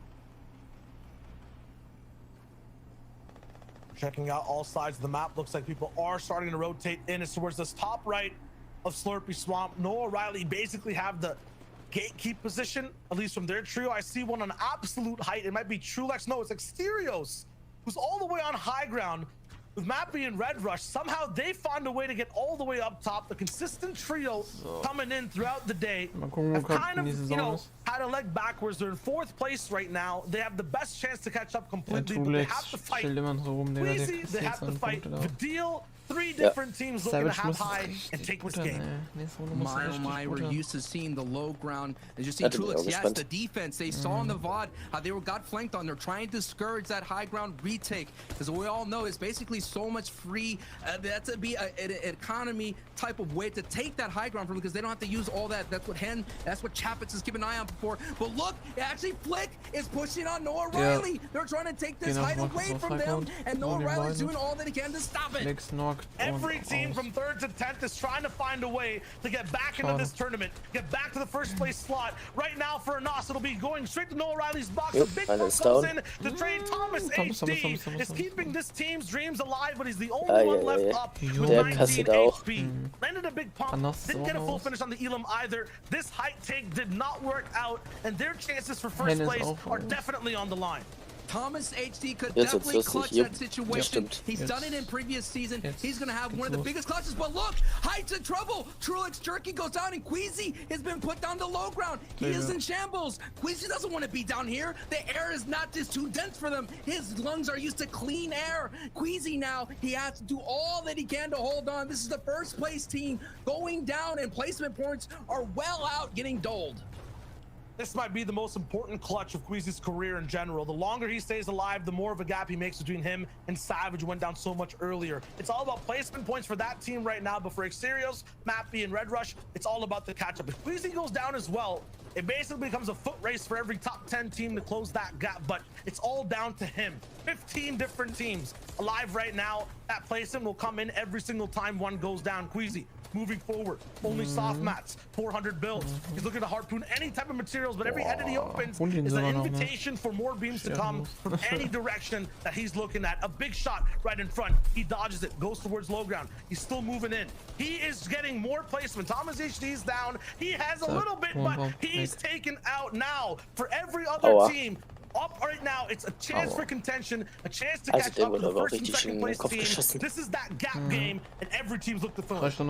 Checking out all sides of the map. Looks like people are starting to rotate in as towards this top right of Slurpy Swamp. Noah Riley basically have the gatekeep position, at least from their trio. I see one on absolute height. It might be Trulex. No, it's Exterios, who's all the way on high ground with Mappy and Red Rush. Somehow they find a way to get all the way up top. The consistent trio coming in throughout the day have kind of, you know, had a leg backwards. They're in 4th place right now. They have the best chance to catch up completely, but they have to fight Queasy, they have to fight Vidil. 3 different teams looking to have high and take this game. My, we're used to seeing the low ground. As you see, Trulix, yes, the defense, they saw in the VOD how they got flanked on. They're trying to discourage that high ground retake. Because we all know it's basically so much free. That's to be an economy type of way to take that high ground from, because they don't have to use all that. That's what Chapitz is keeping an eye on before. But look, actually Flick is pushing on Noah Riley. They're trying to take this height away from them, and Noah Riley's doing all that he can to stop it. Every team from 3rd to 10th is trying to find a way to get back into this tournament, get back to the 1st place slot. Right now for Anas, it'll be going straight to Noah Riley's box. A big one comes in to trade. Thomas HD is keeping this team's dreams alive, but he's the only one left up with 19 HP. Landed a big pump, didn't get a full finish on the Elam either. This height take did not work out, and their chances for 1st place are definitely on the line. Thomas HD could definitely clutch that situation. He's done it in previous season. He's going to have one of the biggest clutches. But look, Height's in trouble. Trulix Jerky goes down, and Queasy has been put down to low ground. He is in shambles. Queasy doesn't want to be down here. The air is not just too dense for them. His lungs are used to clean air. Queasy now, he has to do all that he can to hold on. This is the 1st place team going down, and placement points are well out, getting doled. This might be the most important clutch of Queasy's career in general. The longer he stays alive, the more of a gap he makes between him and Savage, who went down so much earlier. It's all about placement points for that team right now, but for Exterios, Mappy, and Red Rush, it's all about the catch-up. If Queasy goes down as well, it basically becomes a foot race for every top 10 team to close that gap, but it's all down to him. 15 different teams alive right now. That placement will come in every single time one goes down. Queasy moving forward, only soft mats, 400 builds. He's looking to harpoon any type of materials, but every edit he opens is an invitation for more beams to come from any direction that he's looking at. A big shot right in front. He dodges it, goes towards low ground. He's still moving in. He is getting more placement. Thomas HD's down. He has a little bit, but he's taken out now. For every other team up right now, it's a chance for contention, a chance to catch up to the 1st and 2nd place team. This is that gap game, and every team's look to finish.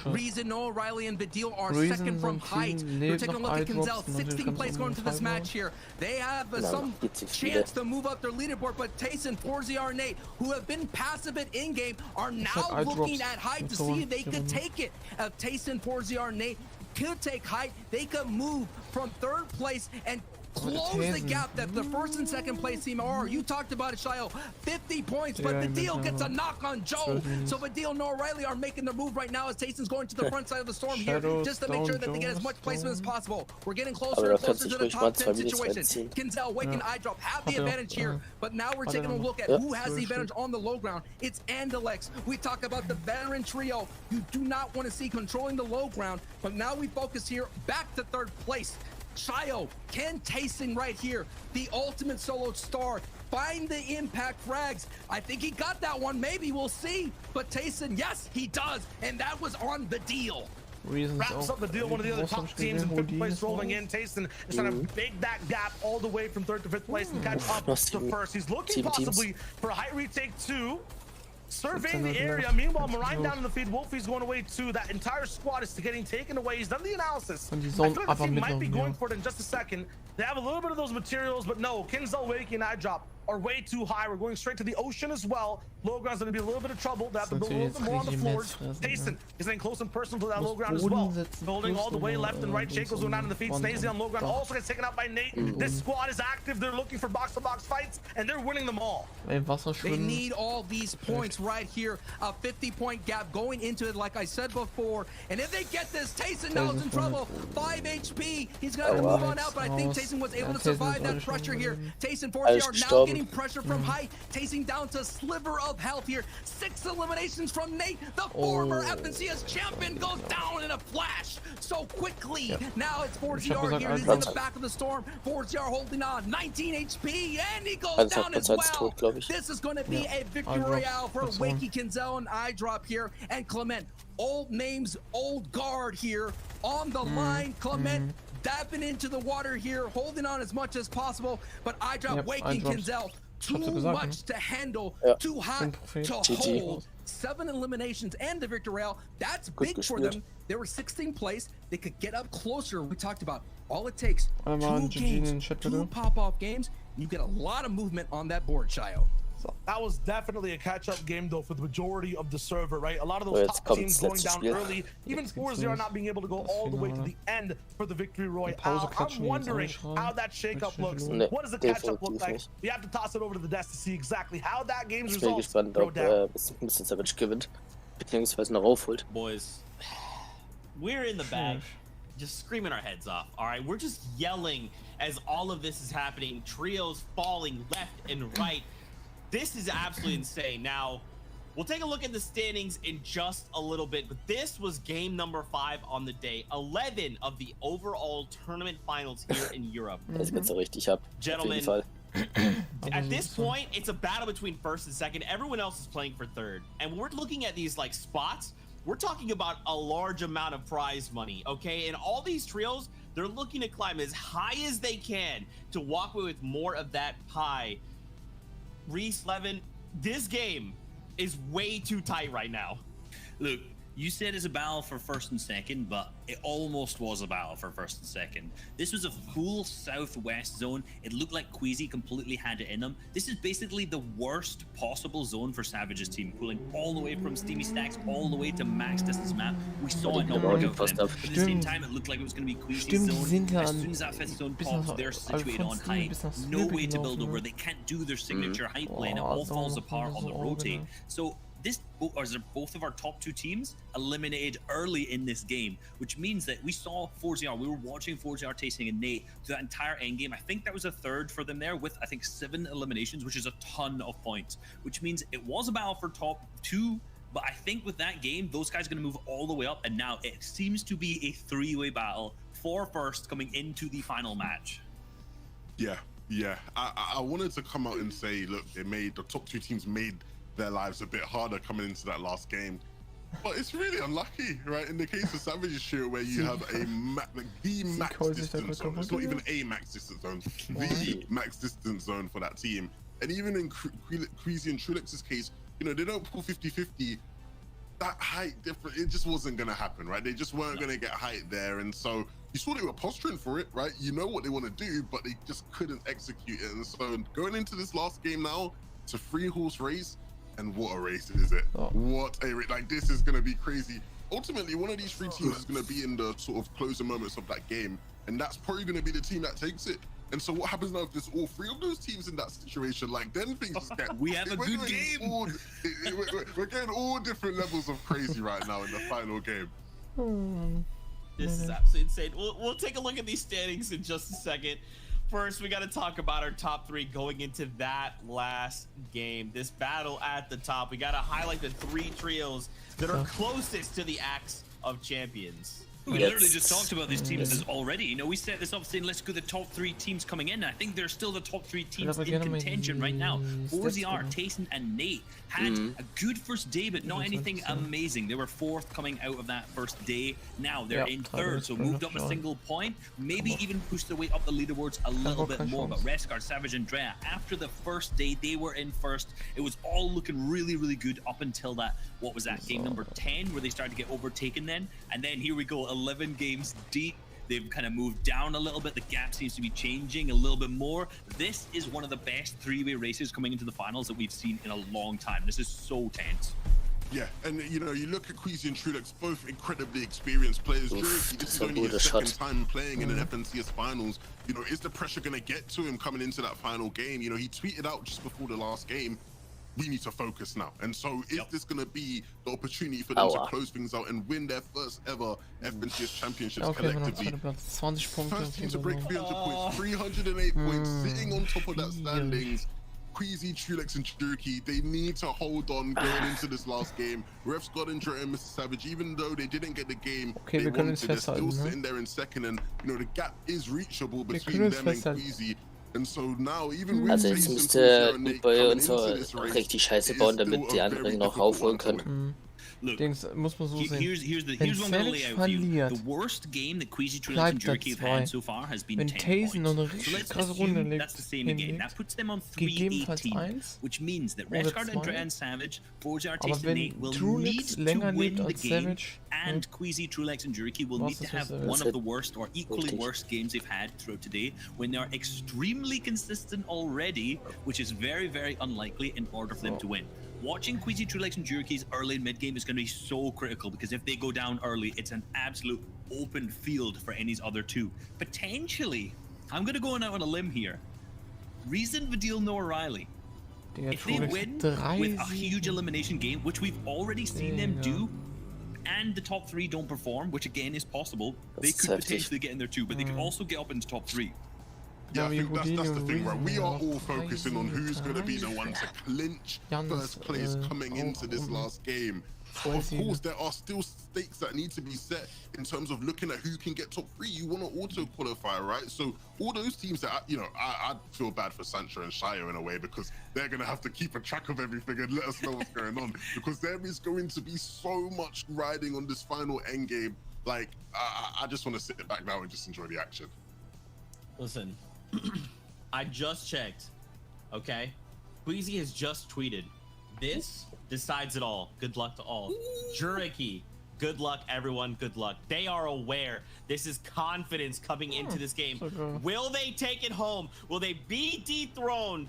Reason, Noah Riley, and Vidil are 2nd from height. We're taking a look at Kinzel, 16th place going to this match here. They have some chance to move up their leaderboard, but Tayson, FNSC, Nate, who have been passive at in-game, are now looking at height to see if they could take it. If Tayson, FNSC, Nate could take height, they could move from 3rd place and close the gap that the 1st and 2nd place team are. You talked about it, Shio. 50 points, but Vidil gets a knock on Joe. So Vidil and Noah Riley are making their move right now as Tayson's going to the front side of the storm here, just to make sure that they get as much placement as possible. We're getting closer and closer to the top 10 situation. Kinzel, Wake, and eye drop have the advantage here, but now we're taking a look at who has the advantage on the low ground. It's Andalex. We talk about the veteran trio. You do not want to see controlling the low ground, but now we focus here back to 3rd place. Shio, Ken Tayson right here, the ultimate solo star. Find the impact frags. I think he got that one. Maybe we'll see. But Tayson, yes, he does. And that was on the deal. Wraps up the deal. One of the other top teams in 5th place rolling in. Tayson is trying to bake that gap all the way from 3rd to 5th place and catch up to 1st. He's looking possibly for a height retake 2. Surveying the area. Meanwhile, Marine down in the feed. Wolfie's going away too. That entire squad is getting taken away. He's done the analysis. I feel like the team might be going for it in just a second. They have a little bit of those materials, but no. Kinzel, Wakey, and iDrop are way too high. We're going straight to the ocean as well. Low ground's going to be a little bit of trouble. They have to build a little bit more on the floors. Tayson is getting close and personal to that low ground as well. Building all the way left and right. Shaco's going out in the feed. Snazy on low ground. Also gets taken out by Nate. This squad is active. They're looking for box-to-box fights, and they're winning them all. They need all these points right here. A 50-point gap going into it, like I said before. And if they get this, Tayson now is in trouble. 5 HP. He's going to move on out, but I think Tayson was able to survive that pressure here. Tayson, 4CR now getting pressure from height. Tayson down to sliver of health here. 6 eliminations from Nate. The former FNCS champion goes down in a a flash so quickly. Now it's 4ZR here. He's in the back of the storm. 4ZR holding on. 19 HP, and he goes down as well. This is going to be a victory royale for Wakey, Kinzel, and iDrop here. And Clement, old names, old guard here on the line. Clement diving into the water here, holding on as much as possible. But iDrop, Wakey, Kinzel, too much to handle, too hot to hold. 7 eliminations and the victory royale. That's big for them. They were 16th place. They could get up closer. We talked about all it takes 2 games, 2 pop-off games. You get a lot of movement on that board, Shayo. That was definitely a catch-up game, though, for the majority of the server, right? A lot of those top teams going down early, even 4ZR not being able to go all the way to the end for the victory royale. I'm wondering how that shake-up looks. What does the catch-up look like? We have to toss it over to the desk to see exactly how that game's results go down. Boys, we're in the bag, just screaming our heads off, all right? We're just yelling as all of this is happening. Trios falling left and right. This is absolutely insane. Now, we'll take a look at the standings in just a little bit, but this was game number 5 on the day. 11 of the overall tournament finals here in Europe. Gentlemen, at this point, it's a battle between first and second. Everyone else is playing for third. And when we're looking at these like spots, we're talking about a large amount of prize money, okay? And all these trios, they're looking to climb as high as they can to walk away with more of that pie. Reese, Levin, this game is way too tight right now. Look, you said it's a battle for first and second, but it almost was a battle for first and second. This was a full southwest zone. It looked like Queasy completely had it in them. This is basically the worst possible zone for Savage's team, pulling all the way from Steamy Stacks all the way to max distance map. We saw it not work out for them. But at the same time, it looked like it was going to be Queasy's zone. As soon as that fifth zone pops, they're situated on height. No way to build over. They can't do their signature height lane. It all falls apart on the rotate. So both of our top 2 teams eliminated early in this game, which means that we saw 4ZR. We were watching 4ZR tasting and Nate through that entire end game. I think that was a third for them there with, I think, 7 eliminations, which is a ton of points, which means it was a battle for top 2. But I think with that game, those guys are going to move all the way up. And now it seems to be a 3-way battle for first coming into the final match. Yeah. I wanted to come out and say, look, the top 2 teams made their lives a bit harder coming into that last game, but it's really unlucky, right? In the case of Savage's share, where you have the max distance zone. It's not even a max distance zone, the max distance zone for that team. And even in Queasy and Trulex's case, you know, they don't pull 50-50. That height different, it just wasn't gonna happen, right? They just weren't gonna get height there, and so you saw they were posturing for it, right? You know what they want to do, but they just couldn't execute it. And so going into this last game now, it's a 3-horse race. And what a race is it? What a race. Like, this is going to be crazy. Ultimately, one of these 3 teams is going to be in the sort of closing moments of that game. And that's probably going to be the team that takes it. And so what happens now if there's all 3 of those teams in that situation? Like, then things just get... We have a good game. We're getting all different levels of crazy right now in the final game. This is absolutely insane. We'll take a look at these standings in just a second. First, we got to talk about our top 3 going into that last game. This battle at the top. We got to highlight the 3 trios that are closest to the axe of champions. We literally just talked about these teams already. You know, we set this up saying let's go the top 3 teams coming in. I think they're still the top 3 teams in contention right now. 4ZR, Tayson, and Nate had a good first day, but not anything amazing. They were 4th coming out of that first day. Now they're in 3rd, so moved up a single point. Maybe even pushed their way up the leaderboards a little bit more. But Rescard, Savage, and Drea, after the first day, they were in 1st. It was all looking really, really good up until that, what was that, game number 10, where they started to get overtaken then. And then here we go, 11 games deep. They've kind of moved down a little bit. The gap seems to be changing a little bit more. This is one of the best 3-way races coming into the finals that we've seen in a long time. This is so tense. Yeah, and you know, you look at Queasy and Trulex, both incredibly experienced players. This is only his 2nd time playing in an FNCS finals. You know, is the pressure going to get to him coming into that final game? You know, he tweeted out just before the last game, we need to focus now. And so is this going to be the opportunity for them to close things out and win their first ever FNCS championships collectively? 20 Punkte. First team to break 300 points, 308 points, sitting on top of that standings. Queasy, Trulex, and Jerky, they need to hold on going into this last game. Preisgeld and Mr. Savage, even though they didn't get the game, they wanted to, they're still sitting there in second, and you know the gap is reachable between them and Queasy. And so now, even also jetzt müsste bei uns so richtig Scheiße bauen, damit die anderen noch aufholen können. Look, here's what I'm gonna lay out for you. The worst game that Queasy, Trulex, and Jerky have had so far has been 10 points. So let's assume that's the same again. That puts them on 3-18, which means that Preisgeld, Andrea, and Savage, Forza, Taste, and Nate will need to win the game, and Queasy, Trulex, and Jerky will need to have one of the worst or equally worst games they've had throughout today, when they are extremely consistent already, which is very, very unlikely in order for them to win. Watching Queasy, Trulex, and Jerky's early and mid game is going to be so critical, because if they go down early, it's an absolute open field for any other two. Potentially, I'm going to go out on a limb here. Reason Vidil, Noah Riley. If they win with a huge elimination game, which we've already seen them do, and the top 3 don't perform, which again is possible, they could potentially get in there too, but they could also get up into top 3. Yeah, I think that's the thing, right? We are all focusing on who's going to be the one to clinch first place coming into this last game. Of course, there are still stakes that need to be set in terms of looking at who can get top 3. You want to auto qualify, right? So all those teams that, you know, I feel bad for Sancho and Shire in a way, because they're going to have to keep a track of everything and let us know what's going on, because there is going to be so much riding on this final end game. Like, I just want to sit back now and just enjoy the action. Listen. I just checked, okay? Queasy has just tweeted, this decides it all. Good luck to all. Jerky, good luck, everyone. Good luck. They are aware. This is confidence coming into this game. Will they take it home? Will they be dethroned?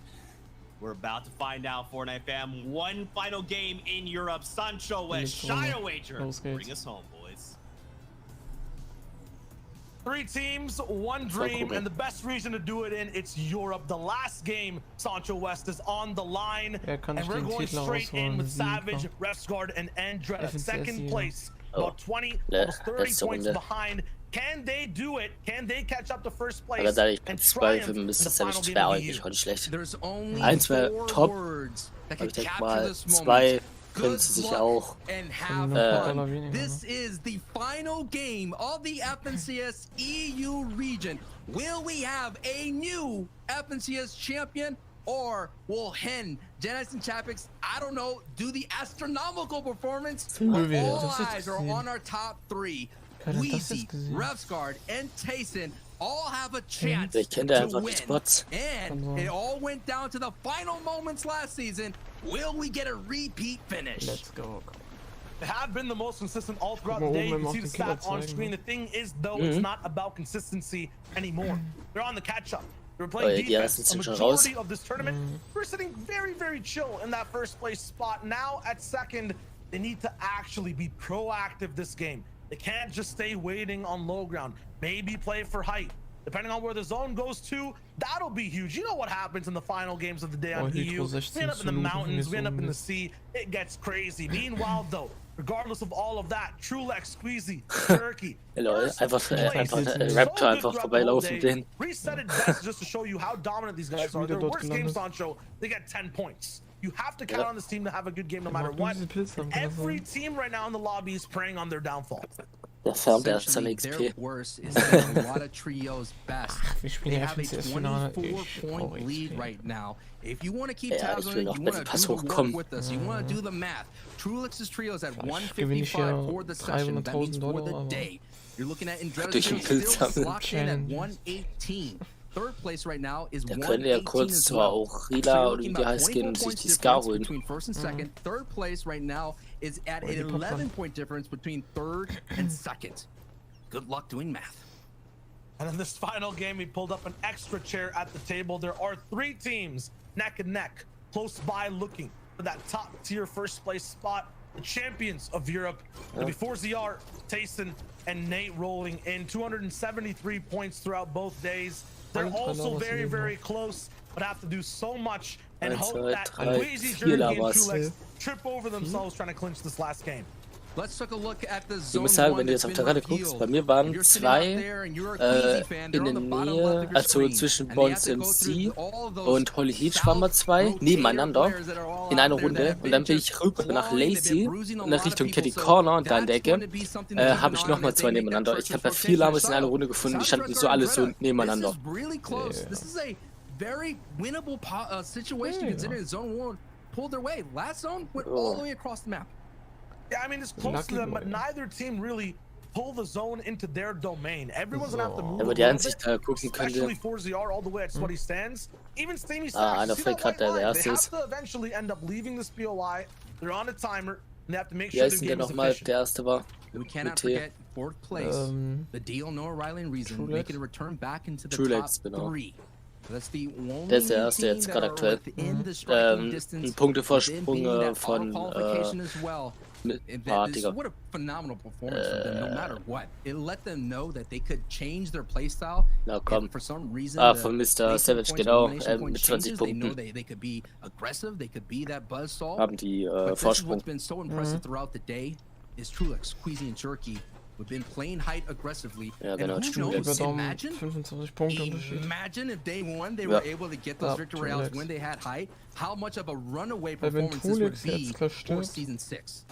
We're about to find out, Fortnite fam. One final game in Europe. Sancho West, Shire Wager. Bring us home, boys. 3 teams, 1 dream, and the best reason to do it in, it's Europe. The last game, Sancho West, is on the line, and we're going straight in with Savage, Preisgeld, and Andrea. Second place, about 20, almost 30 points behind. Can they do it? Can they catch up to first place? Aber da ich Platz 2 für mich ist das ja nicht schwer, eigentlich auch nicht schlecht. 1 wäre top, aber ich denke mal 2 können sie sich auch. This is the final game of the FNCS EU region. Will we have a new FNCS champion, or will Hen, Genesis, and Chapix, I don't know, do the astronomical performance? All eyes are on our top 3. Queasy, Preisgeld, and Tayson all have a chance to win. And it all went down to the final moments last season. Will we get a repeat finish? Let's go. They have been the most consistent all throughout the day. You can see the stats on screen. The thing is, though, it's not about consistency anymore. They're on the catch-up. They're playing defense. A majority of this tournament, we're sitting very, very chill in that first place spot. Now at second, they need to actually be proactive this game. They can't just stay waiting on low ground. Maybe play for height. Depending on where the zone goes to, that'll be huge. You know what happens in the final games of the day on EU. We end up in the mountains, we end up in the sea. It gets crazy. Meanwhile, though, regardless of all of that, Trulex, Queasy, Jerky. Einfach Raptor einfach vorbeilaufen den. Reset it best just to show you how dominant these guys are. Their worst game, Sancho, they get 10 points. You have to count on this team to have a good game no matter what. Every team right now in the lobby is preying on their downfall. Their worst is a lot of trios best. They have a 24-point lead right now. If you want to keep tabs on it, you want to do the work with us, you want to do the math. Trulex's trio is at 155 for the session. That means for the day. You're looking at Indreda's still locked in at 118. Third place right now is 118 as well. So between first and second. Third place right now is at an 11-point difference between third and second. Good luck doing math. And in this final game, we pulled up an extra chair at the table. There are 3 teams neck and neck, close by, looking for that top tier first place spot. The champions of Europe, before ZR, Tayson, and Nate rolling in 273 points throughout both days. They're also very, very close, but have to do so much and hope that Queasy, Jerky, and Trulex trip over themselves trying to clinch this last game. Ich muss sagen, wenn du jetzt auf der Karte guckst, bei mir waren zwei in der Nähe, also zwischen Bonds MC und Holy Heat waren wir zwei nebeneinander in einer Runde und dann bin ich rüber nach Lazy in Richtung Kitty Corner und da in der Ecke habe ich nochmal zwei nebeneinander. Ich habe ja 4 Lamas in einer Runde gefunden, die standen so alle so nebeneinander. Very winnable situation considering zone 1 pulled their way. Last zone went all the way across the map. Yeah, I mean it's close to them, but neither team really pull the zone into their domain. Everyone's gonna have to move. Aber die Ansicht da gucken könnte. Especially 4ZR all the way at what he stands. Even Steamy einer fällt gerade der erste ist. They have to eventually end up leaving this BOI. They're on a timer. And they have to make sure their game is efficient. Der erste war. We cannot forget 4th place. The deal, Noah Riley and Reason making a return back into the top 3. Der ist der erste jetzt gerade aktuell. Ein Punktevorsprung von Digga. What a phenomenal performance from them, no matter what. It let them know that they could change their playstyle. Na komm. For some reason, von Mr. Savage, genau, mit 20 Punkten. They could be aggressive, they could be that buzzsaw. Haben die Vorsprung. What's been so impressive throughout the day is true like squeezing and jerky. We've been playing height aggressively. Ja, genau. And who knows, imagine if day 1 they were able to get those victory rounds when they had height, how much of a runaway performance this would be for season 6.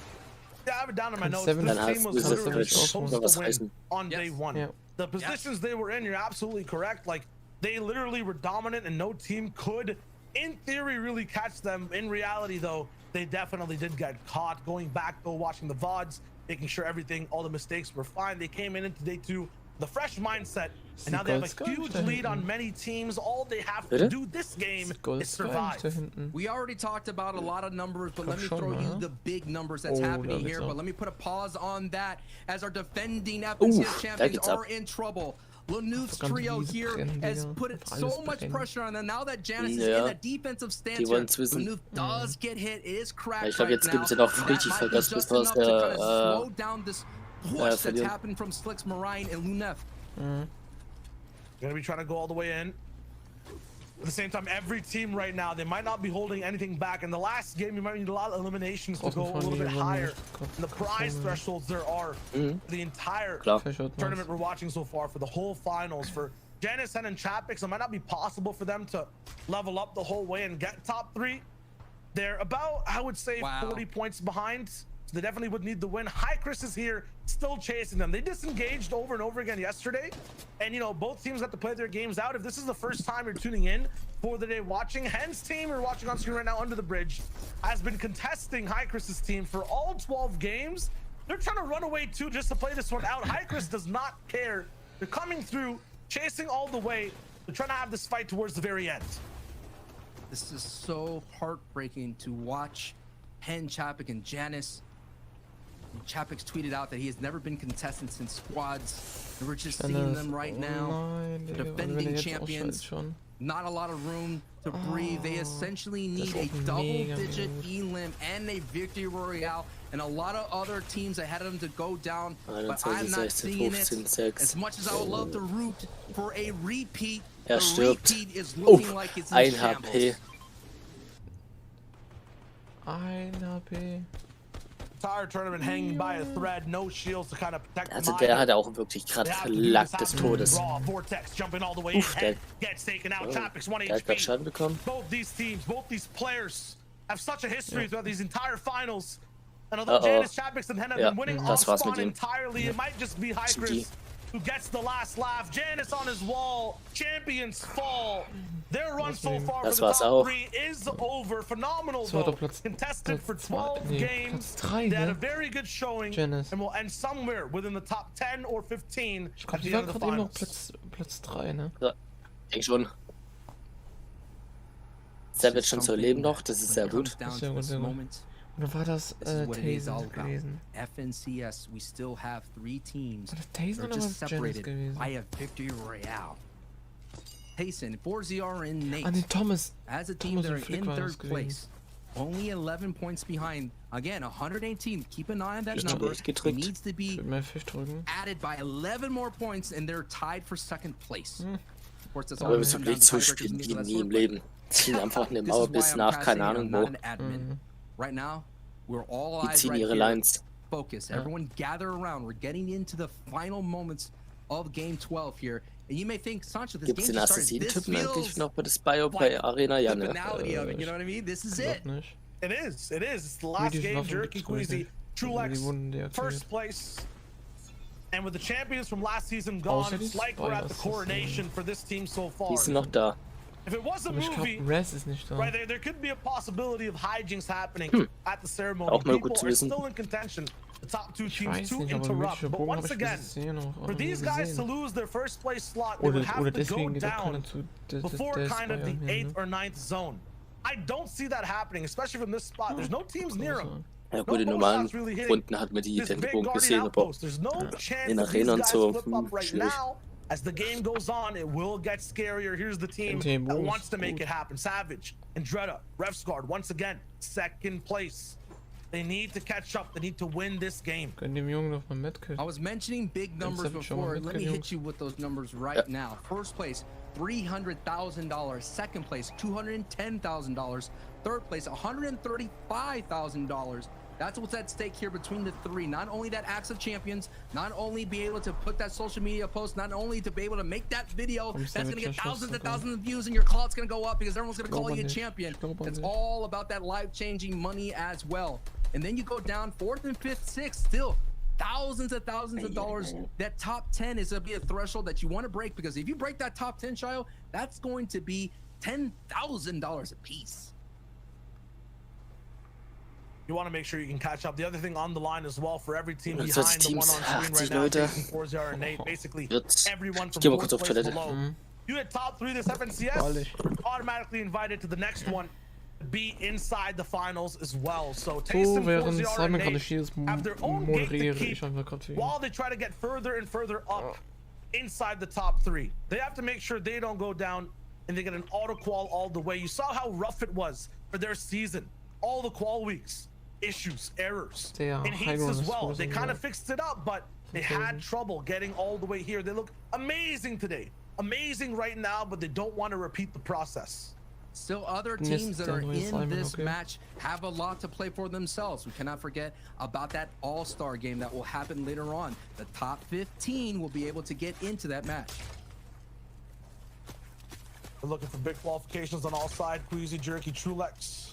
Yeah, I have it down in my notes. This team was literally supposed to win on day 1. Yeah. The positions they were in, you're absolutely correct. Like, they literally were dominant and no team could, in theory, really catch them. In reality, though, they definitely did get caught. Going back, though, watching the VODs, making sure everything, all the mistakes were fine. They came into day 2, the fresh mindset, and now they have a huge lead on many teams. All they have to do this game is survive. We already talked about a lot of numbers, but let me throw you the big numbers that's happening here. But let me put a pause on that as our defending FNSC champions are in trouble. Lanouf's trio here has put so much pressure on them. Now that Janice is in a defensive stance here, Lanouf does get hit. It is cracked. Ich glaube, jetzt gibt es ja noch richtig Vergass, bis wir slow down this push that's happened from Slicks, Marine, and Lunef. Gonna be trying to go all the way in. At the same time, every team right now, they might not be holding anything back. In the last game, you might need a lot of eliminations to go a little bit higher. And the prize thresholds there are for the entire tournament we're watching so far, for the whole finals. For Janice and Chapix, it might not be possible for them to level up the whole way and get top 3. They're about, I would say, 40 points behind. So they definitely would need the win. High Chris is here, still chasing them. They disengaged over and over again yesterday. And, you know, both teams got to play their games out. If this is the first time you're tuning in for the day watching, Hen's team, you're watching on screen right now, Under the Bridge, has been contesting High Chris's team for all 12 games. They're trying to run away, too, just to play this one out. High Chris does not care. They're coming through, chasing all the way. They're trying to have this fight towards the very end. This is so heartbreaking to watch Hen, Chapik, and Janice. Chapix tweeted out that he has never been contestant since squads. And we're just seeing them right now. Defending champions. Not a lot of room to breathe. They essentially need a double-digit elim and a victory royale, and a lot of other teams ahead of them to go down. But I'm not seeing it. As much as I would love to root for a repeat, the repeat is looking like it's in shambles. Ein HP. Entire tournament hanging by a thread, no shields to kind of protect also der hat auch wirklich gerade verlackt des Todes. Uff, der hat gerade Schaden bekommen. Both these teams, both these players have such a history throughout these entire finals. And although Janice, Chapix, and Hen have been winning on spawn entirely, it might just be High Chris who gets the last laugh. Janice on his wall, champions fall. Their run so far for the top 3 is over. Phenomenal though. Contested for 12 games. They had a very good showing and will end somewhere within the top 10 or 15 at the end of the finals. Platz 3, ne? Ja, ich denke schon. Savage schon zu leben noch, das ist sehr gut. Sehr gut, sehr gut. Oder war das Tazen gewesen? FNCS, we still have 3 teams that are just separated by a victory royale. Payson, 4ZR and Nate. As a team, they're in 3rd place. Only 11 points behind. Again, 118. Keep an eye on that number. It needs to be added by 11 more points, and they're tied for 2nd place. Of course, that's all wir müssen wirklich zuspielen wie nie im Leben. Ziehen einfach eine Mauer bis nach keine Ahnung wo. Right now, we're all Die ziehen ihre Lines. focus. Everyone gather around. We're getting into the final moments of game 12 here. And you may think, Sancho, this game just started. This feels noch bei das Bio bei Arena, ja, the finality of it, you know what I mean? This is it. It is. It's the last game. Jerky, Queasy, Trulex, first place. And with the champions from last season gone, it's like we're at the coronation for this team so far. Die sind noch da. If it was a movie, right, there could be a possibility of hijinks happening at the ceremony. Auch mal People gut zu are wissen. still in contention. The top two teams to interrupt. But once again, for these guys to lose their first place slot, they would have to go down before kind of the 8th or 9th zone. I don't see that happening, especially from this spot. There's no teams near them. Ja gut, in normalen Runden hat man die den Bogen gesehen, aber in Arena und so, schwierig. As the game goes on, it will get scarier. Here's the team that wants to make it happen. Savage and Dreda, Refsguard, once again, second place. They need to catch up. They need to win this game. I was mentioning big numbers before. Let me hit you with those numbers right now. First place, $300,000. Second place, $210,000. Third place, $135,000. That's what's at stake here between the three. Not only that Acts of Champions, not only be able to put that social media post, not only to be able to make that video that's going to get thousands and thousands of views and your clout's going to go up because everyone's going to call you a champion. It's all about that life-changing money as well. And then you go down 4th and 5th, 6th, still thousands of dollars. That top 10 is going to be a threshold that you want to break, because if you break that top 10, Shayo, that's going to be $10,000 a piece. You want to make sure you can catch up. The other thing on the line as well for every team behind the one on screen right now, Forza and Nate, basically everyone from fourth place below. You hit top 3 this FNCS, automatically invited to the next one, be inside the finals as well. So Tayson, Forza, and Nate have their own gate to keep while they try to get further and further up inside the top 3. They have to make sure they don't go down and they get an auto qual all the way. You saw how rough it was for their season. All the qual weeks. Issues, errors, in heats as well. They kind of fixed it up, but they had trouble getting all the way here. They look amazing today. Amazing right now, but they don't want to repeat the process. Still, other teams that are in this match have a lot to play for themselves. We cannot forget about that all-star game that will happen later on. The top 15 will be able to get into that match. We're looking for big qualifications on all sides. Queasy, Jerky, Trulex.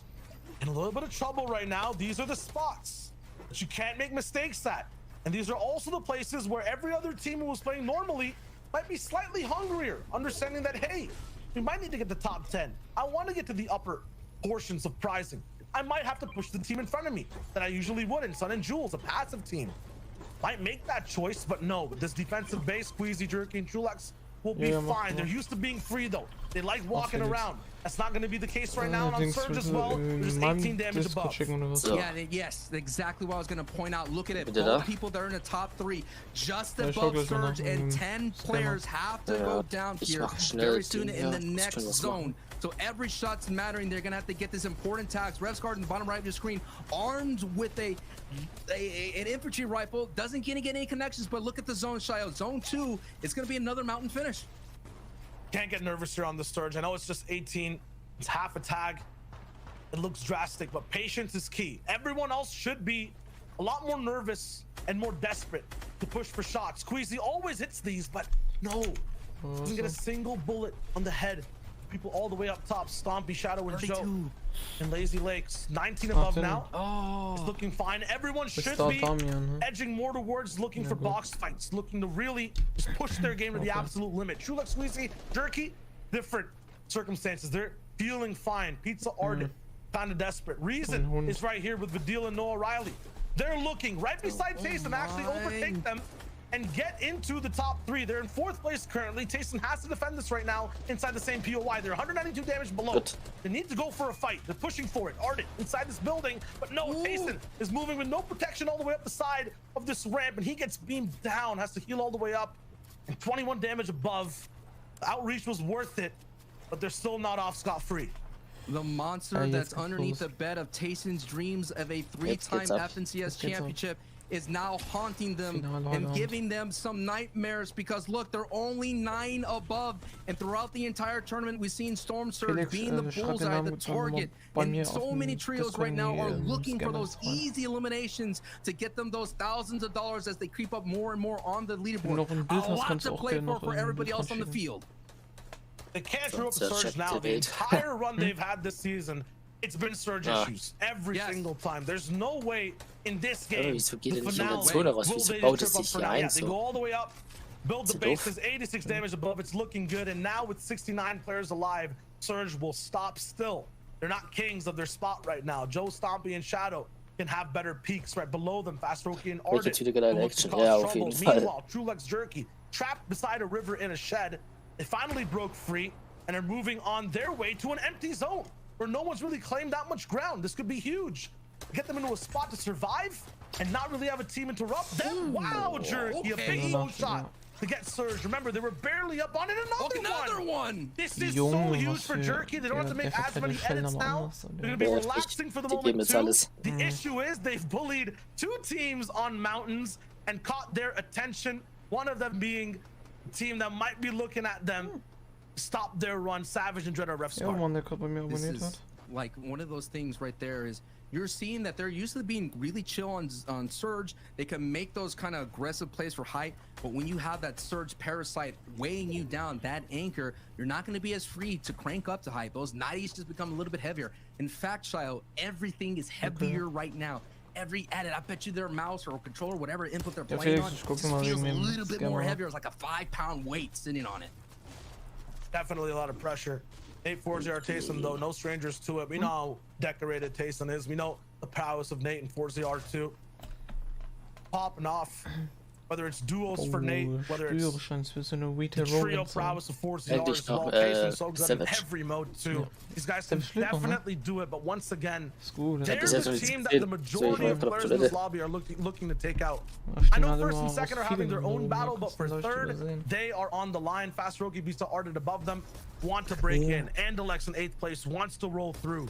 In a little bit of trouble right now. These are the spots that you can't make mistakes at. And these are also the places where every other team who was playing normally might be slightly hungrier, understanding that, hey, we might need to get the top 10. I want to get to the upper portions of prizing. I might have to push the team in front of me that I usually would in Sun and Jules, a passive team. Might make that choice, but no, with this defensive base, Queasy, Jerky, and Trulex will be fine. They're used to being free though. They like walking around. That's not going to be the case right now. And on Surge as well, there's 18 damage above. Yeah, yes, exactly what I was going to point out. Look at it. Both people that are in the top 3, just above Surge, and 10 players have to go down here very soon in the next zone. So every shot's mattering. They're gonna have to get this important tags. Refsguard in the bottom right of your screen, armed with an infantry rifle, doesn't get any connections. But look at the zone, Shayo. Zone 2, it's gonna be another mountain finish. Can't get nervous here on the Sturge. I know it's just 18. It's half a tag. It looks drastic, but patience is key. Everyone else should be a lot more nervous and more desperate to push for shots. Queasy always hits these, but no, doesn't get a single bullet on the head. People all the way up top, Stompy, Shadow, and 32. Joe, and Lazy Lakes. 19 above now. Oh, it's looking fine. Everyone should be edging more towards looking for box fights, looking to really just push their game to the absolute limit. Trulex, Squeezy, Jerky, different circumstances. They're feeling fine. Pizza Ardent, kind of desperate. Reason is right here with Vidil and Noah Riley. They're looking right beside Tayson to actually overtake them and get into the top 3. They're in 4th place currently. Tayson has to defend this right now inside the same POI. They're 192 damage below. They need to go for a fight. They're pushing for it. Ardent inside this building, but no, Tayson is moving with no protection all the way up the side of this ramp, and he gets beamed down, has to heal all the way up, and 21 damage above. The outreach was worth it, but they're still not off scot-free. The monster that's underneath the bed of Tayson's dreams of a 3-time FNCS championship is now haunting them and giving them some nightmares because look, they're only 9 above, and throughout the entire tournament we've seen Storm Surge being the bullseye, the target, and so many trios right now are looking for those easy eliminations to get them those thousands of dollars as they creep up more and more on the leaderboard. A lot to play for everybody else on the field. They can't screw up Surge now. The entire run they've had this season, it's been Surge issues every single time. There's no way in this game the finale will they trip up for now. Yeah, they go all the way up, build the bases, 86 damage above. It's looking good, and now with 69 players alive, Surge will stop still. They're not kings of their spot right now. Joe, Stompy, and Shadow can have better peaks right below them. Fast Roki and Ardent look to cause trouble. Meanwhile, Trulex Jerky trapped beside a river in a shed. They finally broke free and are moving on their way to an empty zone where no one's really claimed that much ground. This could be huge. Get them into a spot to survive and not really have a team interrupt them. Wow, Jerky, a big low shot to get Surge. Remember, they were barely up on it. Another one. This is so huge for Jerky. They don't have to make as many edits now. They're going to be relaxing for the moment too. The issue is they've bullied 2 teams on mountains and caught their attention. One of them being a team that might be looking at them stop their run. Savage and Dread ref card. This is like one of those things right there is you're seeing that they're used to being really chill on Surge. They can make those kind of aggressive plays for height, but when you have that Surge parasite weighing you down, that anchor, you're not going to be as free to crank up to height. Those 90s just become a little bit heavier. In fact, Shio, everything is heavier right now. Every edit, I bet you their mouse or controller, whatever input they're playing on, just feels a little bit more heavier. It's like a 5-pound weight sitting on it. Definitely a lot of pressure. 840 Tayson, though, no strangers to it. We know how decorated Tayson is. We know the prowess of Nate and 40R too. Popping off. Whether it's duos for Nate, whether it's the trio prowess of 40R as well. Tayson's so good in every mode too. These guys can definitely do it, but once again, there's a team that the majority of players in this lobby are looking to take out. I know first and second are having their own battle, but for third, they are on the line. Fast Roki beats the Ardent above them, want to break in. Andalex in 8th place wants to roll through.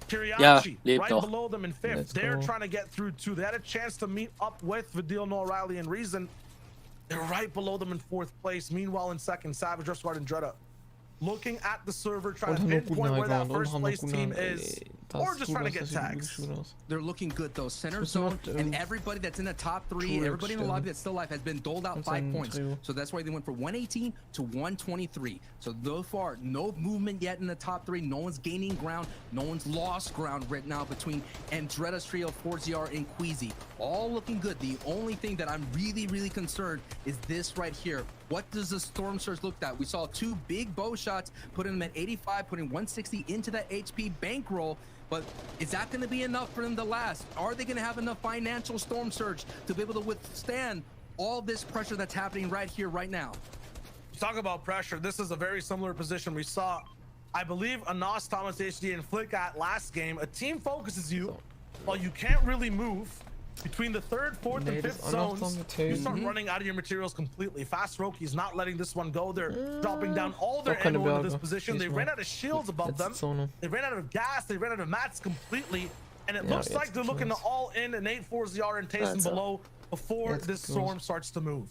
Kiriachi, right below them in 5th. They're trying to get through too. They had a chance to meet up with Vidil, No O'Reilly, and Reason. They're right below them in 4th place. Meanwhile, in 2nd, Savage, Rustguard, and Dreda. Looking at the server, trying to pinpoint where that first place team is, or just trying to get tags. They're looking good though. Center zone and everybody that's in the top 3, everybody in the lobby that's still alive has been doled out 5 points. So that's why they went from 118 to 123. So far, no movement yet in the top 3. No one's gaining ground. No one's lost ground right now between Andretta's trio, 4ZR, and Queasy. All looking good. The only thing that I'm really concerned is this right here. What does the Storm Surge look at? We saw 2 big bow shots, putting them at 85, putting 160 into that HP bankroll. But is that going to be enough for them to last? Are they going to have enough financial Storm Surge to be able to withstand all this pressure that's happening right here, right now? Talk about pressure. This is a very similar position we saw, I believe, Anas, Thomas, HD, and Flick at last game. A team focuses you while you can't really move. Between the 3rd, 4th, and 5th zones, you start running out of your materials completely. Fast Roki is not letting this one go. They're dropping down all their ammo into this position. They ran out of shields above them. They ran out of gas. They ran out of mats completely. And it looks like they're looking to all in an 8-4-ZR and Tayson below before this storm starts to move.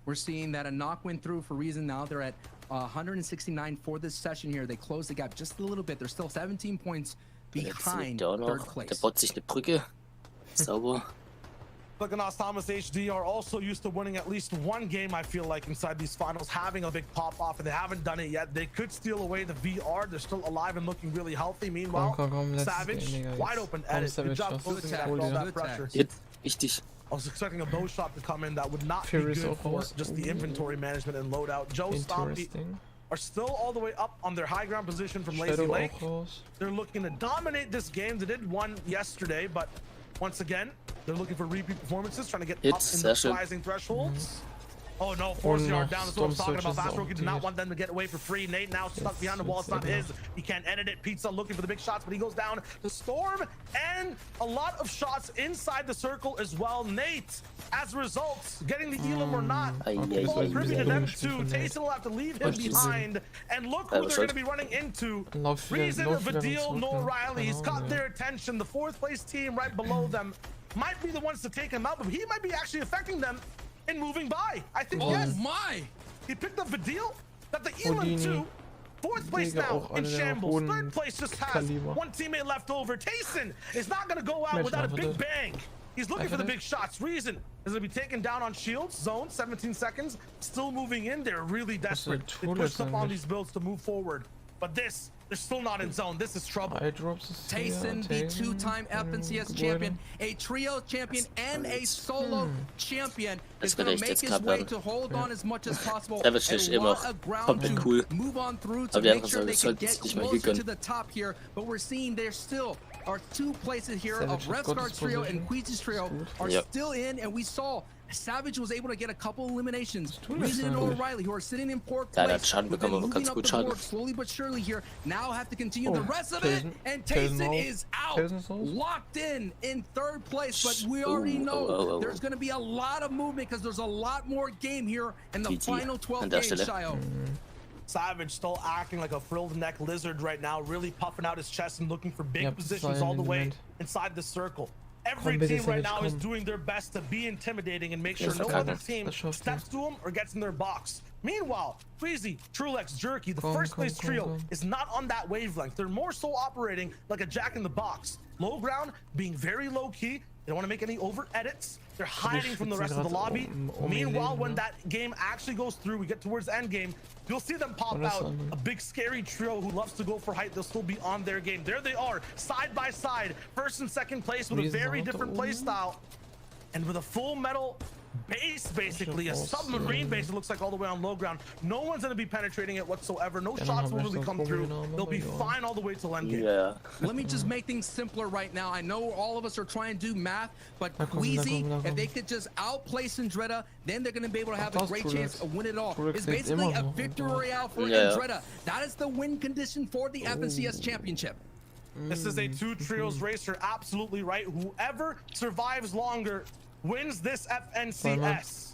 We're seeing that a knock went through for Reason. Now they're at 169 for this session here. They closed the gap just a little bit. They're still 17 points behind 3rd place. Der baut sich eine Brücke. Sauber. Look, Anas, Thomas, HD are also used to winning at least one game, I feel like, inside these finals, having a big pop-off, and they haven't done it yet. They could steal away the VR. They're still alive and looking really healthy. Meanwhile, Savage, wide open edit. Good job closing that with all that pressure. Wichtig. I was expecting a bow shot to come in that would not be good for just the inventory management and loadout. Joe, Stompy are still all the way up on their high ground position from Lazy Lake. They're looking to dominate this game. They did one yesterday, but once again, they're looking for repeat performances, trying to get up in the rising thresholds. Oh no, 4 yard down. That's what I'm talking about. Fast Rookie did not want them to get away for free. Nate now stuck behind the wall. It's not his. He can't edit it. Pizza looking for the big shots, but he goes down. The Storm and a lot of shots inside the circle as well. Nate, as a result, getting the Elam or not, ball privy to them too. Tayson will have to leave him behind. And look who they're going to be running into. Reason Vidil, Noah Riley. He's caught their attention. The 4th place team right below them might be the ones to take him out, but he might be actually affecting them and moving by. I think yes. My! He picked up Vidil, got the Elam too. 4th place now in shambles. 3rd place just has one teammate left over. Tayson is not going to go out without a big bang. He's looking for the big shots. Reason is going to be taken down on shields. Zone, 17 seconds. Still moving in. They're really desperate. They pushed up on these builds to move forward. But this, they're still not in zone. This is trouble. Tayson, the 2-time FNCS champion, a trio champion, and a solo champion, is going to make his way to hold on as much as possible. And a lot of ground to cool. Move on through to make sure they can get closer to the top here. But we're seeing there still are 2 places here of Revsguard's trio and Queezy's trio are still in, and we saw Savage was able to get a couple eliminations. Reason and O'Reilly, who are sitting in 4th place, moving up the board slowly but surely here, now have to continue the rest of it, and Tayson is out, locked in 3rd place, but we already know there's going to be a lot of movement because there's a lot more game here in the final 12 games, Shio. Savage still acting like a frilled neck lizard right now, really puffing out his chest and looking for big positions all the way inside the circle. Every team right now is doing their best to be intimidating and make sure no other team steps to them or gets in their box. Meanwhile, Queezy, Trulex, Jerky, the 1st place trio is not on that wavelength. They're more so operating like a jack in the box. Low ground, being very low key. They don't want to make any over edits. They're hiding from the rest of the lobby. Meanwhile, when that game actually goes through, we get towards end game, you'll see them pop out. A big scary trio who loves to go for height. They'll still be on their game. There they are, side by side, 1st and 2nd place with a very different play style and with a full metal base, basically a submarine base. It looks like all the way on low ground. No one's going to be penetrating it whatsoever. No shots will really come through. They'll be fine all the way till end game. Let me just make things simpler right now. I know all of us are trying to do math, but Queezy, if they could just outplay Andretta, then they're going to be able to have a great chance of winning it all. It's basically a victory royale for Andretta. That is the win condition for the FNCS championship. This is a 2 trios race. You're absolutely right. Whoever survives longer wins this FNCS.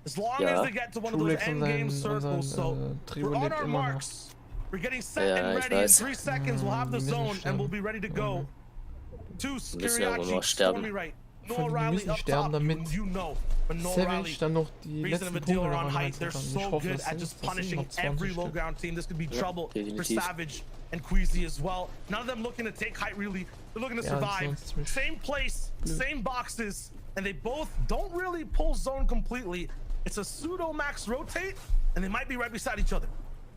As long as they get to one of those end game circles. So we're on our marks. We're getting set and ready. In 3 seconds, we'll have the zone and we'll be ready to go. 2 Skiriachi, Stormy right. Noah Riley up top, you know. But Noah Riley, Reason and Vidil are on height. They're so good at just punishing every low ground team. This could be trouble for Savage and Queezy as well. None of them looking to take height really. They're looking to survive. Same place, same boxes. And they both don't really pull zone completely. It's a pseudo max rotate, and they might be right beside each other.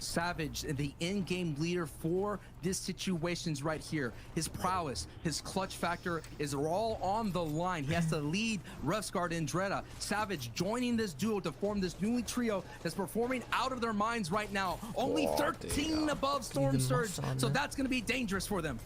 Savage, the in-game leader for this situations right here. His prowess, his clutch factor is all on the line. He has to lead Revsguard and Andretta. Savage joining this duo to form this newly trio that's performing out of their minds right now. Only 13 above Storm Surge, so that's going to be dangerous for them.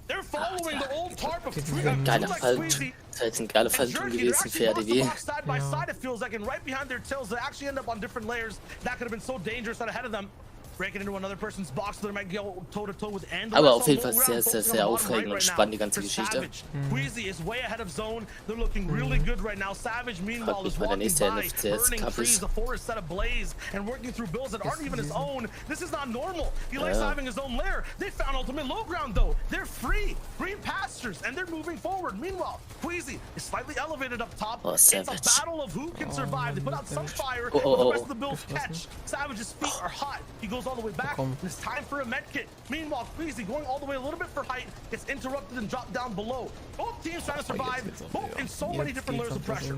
They're following the old tarp of Geiler Fallentum. Das ist ein geiler Fallentum gewesen für RDW. Side by side, it feels like, and right behind their tails, they actually end up on different layers. That could have been so dangerous that ahead of them. Breaking into another person's box, so they might go toe-to-toe with Andor. Aber auf jeden Fall sehr aufregend und spannend, die ganze Geschichte. Queezy is way ahead of zone. They're looking really good right now. Savage, meanwhile, is walking by, burning trees, the forest set ablaze, and working through builds that aren't even his own. This is not normal. He likes having his own lair. They found ultimate low ground, though. They're free, green pastures, and they're moving forward. Meanwhile, Queezy is slightly elevated up top. It's a battle of who can survive. They put out some fire, but the rest of the builds catch. Savage's feet are hot. He goes all the way back. It's time for a med kit. Meanwhile, Queezy going all the way a little bit for height, gets interrupted and dropped down below. Both teams trying to survive, both in so many different layers of pressure.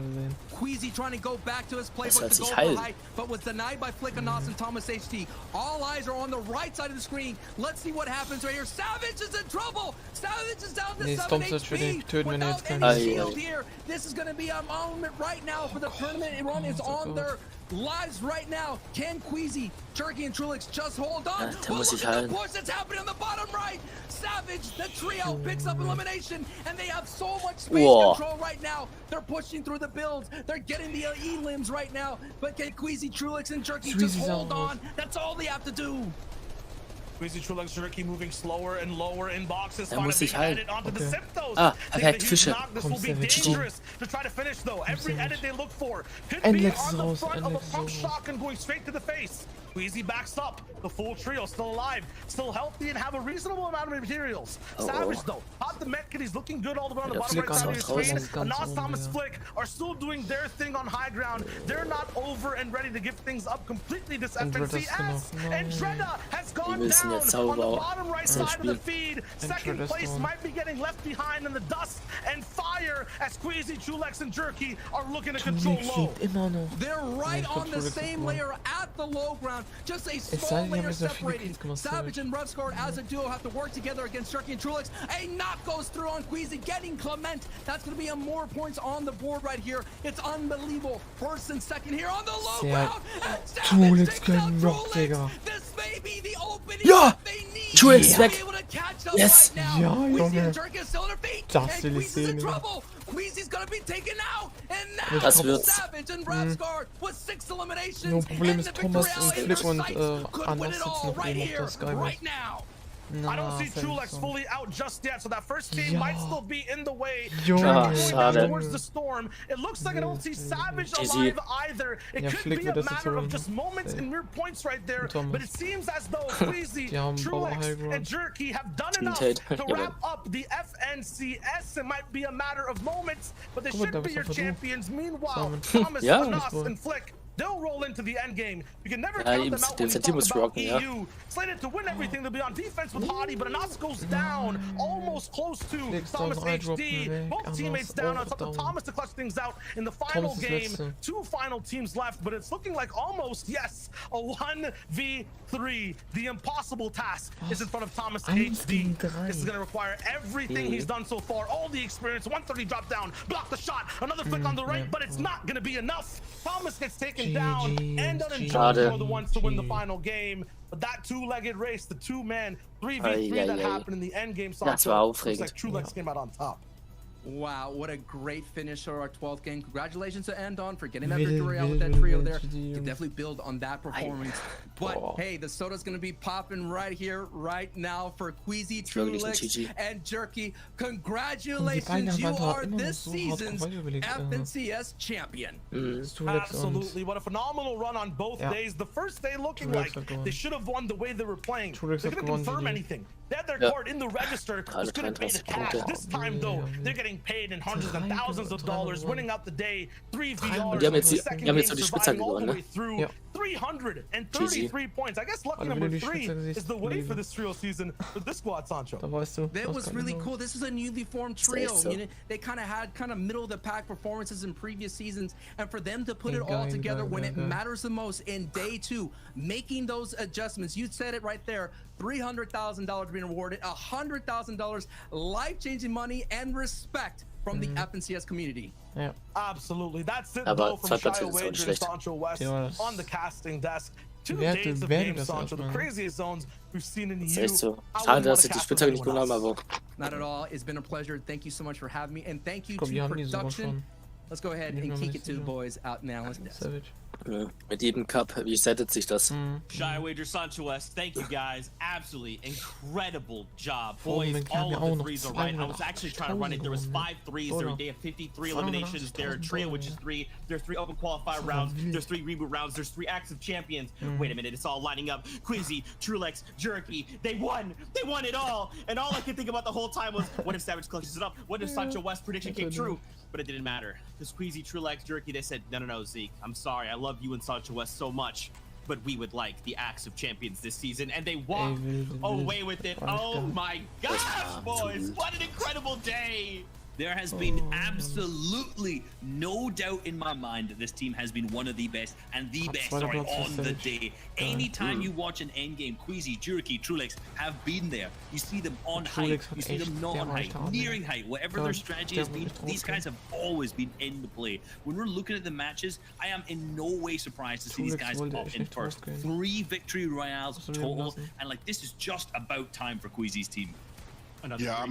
Queezy trying to go back to his playbook to go for height, but was denied by Flickanos and Thomas HT. All eyes are on the right side of the screen. Let's see what happens right here. Savage is in trouble. Savage is down to 7 HP without any shield here. This is going to be a moment right now for the tournament run. It's on their lives right now. Can Queasy, Jerky, and Trulix just hold on? Well, look at the push that's happening on the bottom right. Savage, the trio picks up elimination, and they have so much space control right now. They're pushing through the builds. They're getting the E-limbs right now. But can Queasy, Trulix, and Jerky just hold on? That's all they have to do. Queasy, Trulix, Jerky moving slower and lower in boxes. Onto the Symptos. Perfekt, Fische. This will be dangerous to try to finish though. Every edit they look for could be on the front of a pump shock and going straight to the face. Queasy backs up. The full trio still alive, still healthy, and have a reasonable amount of materials. Savage though, hot the medkit, he's looking good all the way on the bottom right side of your screen. Anas, Thomas, Flick are still doing their thing on high ground. They're not over and ready to give things up completely this FNCS. And Dredda has gone down on the bottom right side of the feed. Second place might be getting left behind in the dust and fire as Queasy, Trulix, and Jerky are looking to control low. They're right on the same layer at the low ground. Just a small layer separating. Savage and Revsguard as a duo have to work together against Jerky and Trulix. A knock goes through on Queasy, getting Clement. That's going to be more points on the board right here. It's unbelievable. First and second here on the low ground. And Savage takes out Trulix. This may be the opening they need Trulix to be able to catch up right now. Queasy and Jerky are still on their feet. And Queasy's in trouble. Queasy's gonna be taken out, and now Savage and Revsguard with 6 eliminations. Problem ist, Thomas und Flick und Anas sitzen noch oben auf der Skyway. I don't see Trulix fully out just yet, so that first team might still be in the way. Towards the storm. It looks like I don't see Savage alive either. It could be a matter of just moments and mere points right there, but it seems as though Queasy, Trulix, and Jerky have done enough to wrap up the FNCS. It might be a matter of moments, but they should be your champions. Meanwhile, Thomas, Anas, and Flick, they'll roll into the end game. You can never count them out when you talk about EU. Slated to win everything, they'll be on defense with Hottie, but Anas goes down, almost close to Thomas HD. Both teammates down. It's up to Thomas to clutch things out in the final game. 2 final teams left, but it's looking like almost, yes, a 1v3. The impossible task is in front of Thomas HD. This is going to require everything he's done so far, all the experience. 130 drop down, block the shot, another flick on the right, but it's not going to be enough. Thomas gets taken down, and Uninjured are the ones to win the final game. But that 2-legged race, the 2-man 3v3 that happened in the end game, looks like Trulix came out on top. Wow, what a great finish for our 12th game. Congratulations to Endon for getting that victory out with that trio there. You definitely build on that performance. But hey, the soda's going to be popping right here, right now for Queasy, Trulix, and Jerky. Congratulations, you are this season's FNCS champion. Absolutely, what a phenomenal run on both days. The first day looking like they should have won the way they were playing. They couldn't confirm anything. They had their card in the register, just couldn't pay the cash. This time though, they're getting paid in hundreds and thousands of dollars, winning out the day 3 VRs. Second game surviving all the way through 333 points. I guess lucky number 3 is the way for this trio season for this squad, Sancho. That was really cool. This is a newly formed trio. You know, they kind of had middle of the pack performances in previous seasons, and for them to put it all together when it matters the most in day 2, making those adjustments. You said it right there. $300,000 being awarded, $100,000 life-changing money and respect from the FNCS community. Yeah, absolutely. That's it though from Shia Wager and Sancho West on the casting desk. 2 days of game, Sancho, the craziest zones we've seen in EU. Schade, dass ich die Spitzhacke nicht genommen habe. Not at all. It's been a pleasure. Thank you so much for having me, and thank you to production. Let's go ahead and kick it to the boys out now. Mit jedem Cup, wie settet sich das? Shy Wager, Sancho West, thank you guys. Absolutely incredible job. Boys, all of the threes are right. I was actually trying to run it. There was 5 threes. They have 53 eliminations. They're a trio, which is 3. There's 3 open qualifier rounds. There's 3 reboot rounds. There's 3 active champions. Wait a minute, it's all lining up. Queasy, Trulix, Jerky, they won. They won it all. And all I could think about the whole time was, what if Savage clutches it up? What if Sancho West's prediction came true? But it didn't matter. Because Queasy, Trulix, Jerky, they said, no, Zeke, I'm sorry. I love you and Sancho West so much, but we would like the Axe of Champions this season, and they walked away with it. Oh my gosh, boys, what an incredible day. There has been absolutely no doubt in my mind that this team has been one of the best and the best on the day. Anytime you watch an endgame, Queasy, Juriki, Trulex have been there. You see them on height, you see them not on height, nearing height, whatever their strategy has been, these guys have always been in the play. When we're looking at the matches, I am in no way surprised to see these guys up in first. 3 victory royales total, and like this is just about time for Queasy's team. Yeah,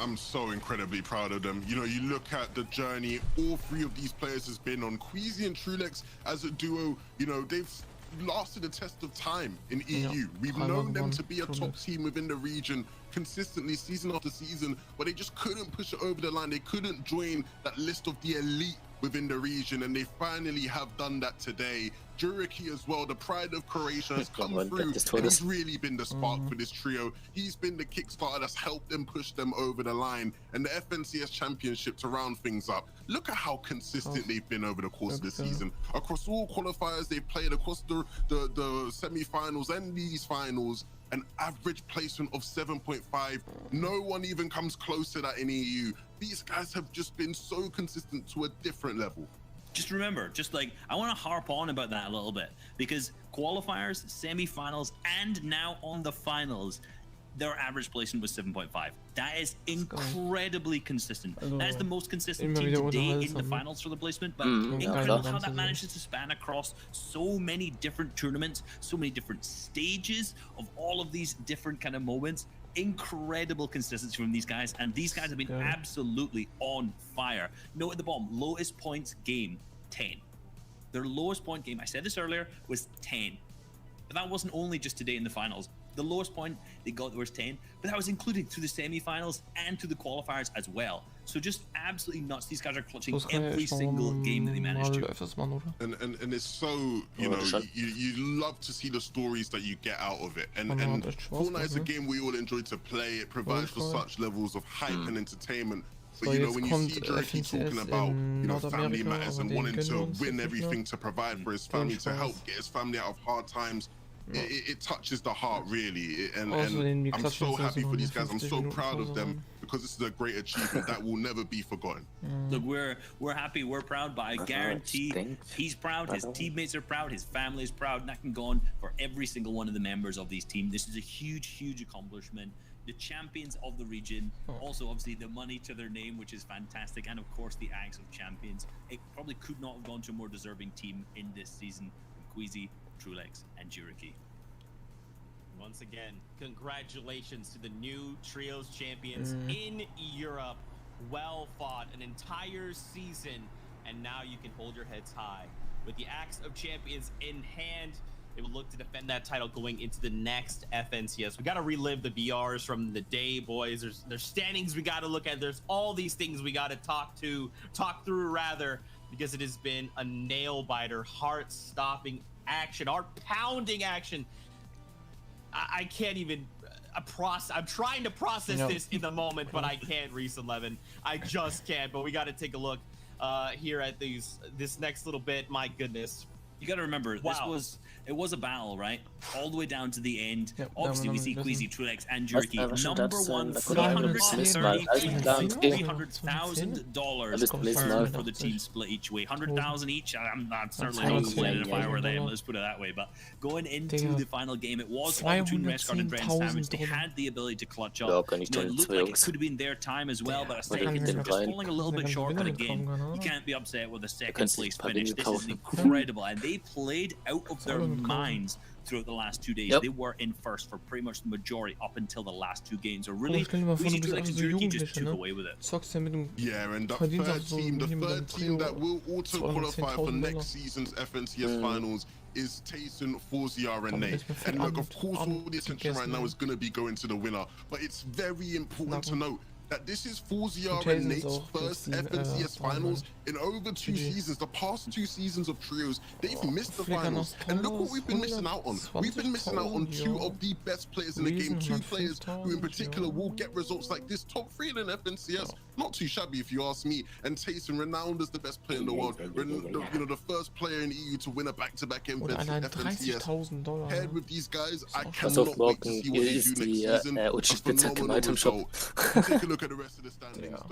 I'm so incredibly proud of them. You know, you look at the journey all 3 of these players has been on. Queasy and Trulex as a duo, you know, they've lasted a test of time in EU. We've known them to be a top team within the region consistently season after season, but they just couldn't push it over the line. They couldn't join that list of the elite within the region, and they finally have done that today. Juriki as well, the pride of Croatia, has come through, and he's really been the spark for this trio. He's been the kickstarter that's helped them push them over the line, and the FNCS Championship to round things up. Look at how consistent they've been over the course of the season. Across all qualifiers they've played, across the semi-finals and these finals, an average placement of 7.5. No one even comes close to that in EU. These guys have just been so consistent to a different level. Just remember, I want to harp on about that a little bit, because qualifiers, semifinals, and now on the finals, their average placement was 7.5. That is incredibly consistent. That is the most consistent team today in the finals for the placement, but incredible how that manages to span across so many different tournaments, so many different stages of all of these different kind of moments. Incredible consistency from these guys, and these guys have been absolutely on fire. Note at the bottom, lowest points game, 10. Their lowest point game, I said this earlier, was 10. But that wasn't only just today in the finals. The lowest point they got was 10, but that was included through the semi-finals and to the qualifiers as well. So just absolutely nuts. These guys are clutching every single game that they managed to. And it's so, you know, you love to see the stories that you get out of it. And Fortnite is a game we all enjoy to play. It provides for such levels of hype and entertainment. But you know, when you see Juriki talking about, you know, family matters and wanting to win everything to provide for his family, to help get his family out of hard times, it touches the heart really, and I'm so happy for these guys. I'm so proud of them, because this is a great achievement that will never be forgotten. Look, we're happy, we're proud, but I guarantee he's proud, his teammates are proud, his family is proud, and that can go on for every single one of the members of these teams. This is a huge accomplishment. The champions of the region, also obviously the money to their name, which is fantastic, and of course the Axe of Champions. It probably could not have gone to a more deserving team in this season than Queasy, Trulex, and Juriki. Once again, congratulations to the new Trios champions in Europe. Well fought, an entire season, and now you can hold your heads high. With the Axe of Champions in hand, they will look to defend that title going into the next FNCS. We got to relive the VRs from the day, boys. There's standings we got to look at. There's all these things we got to talk through rather, because it has been a nail-biter, heart-stopping action, heart-pounding action. I can't even I'm trying to process this in the moment, but I can't, Reese11. I just can't. But we got to take a look here at this next little bit. My goodness. You got to remember, it was a battle, right? All the way down to the end. Obviously, we see Queasy, Trulex, and Juriki. Number one, $300,000 confirmed for the team split each way. 100,000 each. I'm certainly not playing if I were them. Let's put it that way. But going into the final game, it was all between Rescard and Brent Savage. They had the ability to clutch up. It looked like it could have been their time as well, but I think it's just falling a little bit short. But again, you can't be upset with a second place finish. This is incredible, and they played out of their minds throughout the last 2 days. They were in first for pretty much the majority up until the last 2 games. So really, Juriki just took away with it. Yeah, and the third team that will auto qualify for next season's FNCS finals is Tayson, Forzia, and Nate. And look, of course, all the attention right now is going to be going to the winner. But it's very important to note that this is Forzia and Nate's first FNCS finals in over 2 seasons. The past 2 seasons of trios, they've missed the finals. And look what we've been missing out on. We've been missing out on 2 of the best players in the game. 2 players who in particular will get results like this. Top 3 in an FNCS. Not too shabby if you ask me. And Tayson, renowned as the best player in the world. You know, the first player in EU to win a back-to-back FNCS. Paired with these guys, I cannot wait to see what they do next season. A phenomenal result. Take a look Ja.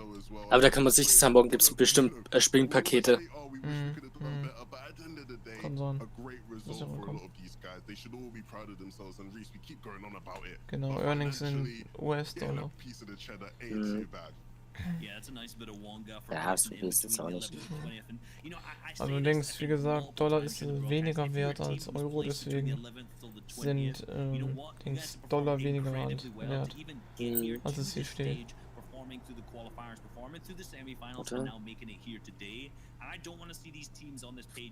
Aber da kann man sich das haben, morgen gibt es bestimmt Springpakete. Kann sein. Muss ja mal kommen. Genau, Earnings in US-Dollar. Ja, das ist jetzt auch nicht. Allerdings, wie gesagt, Dollar ist weniger wert als Euro, deswegen sind Dollar weniger wert. Als es hier steht.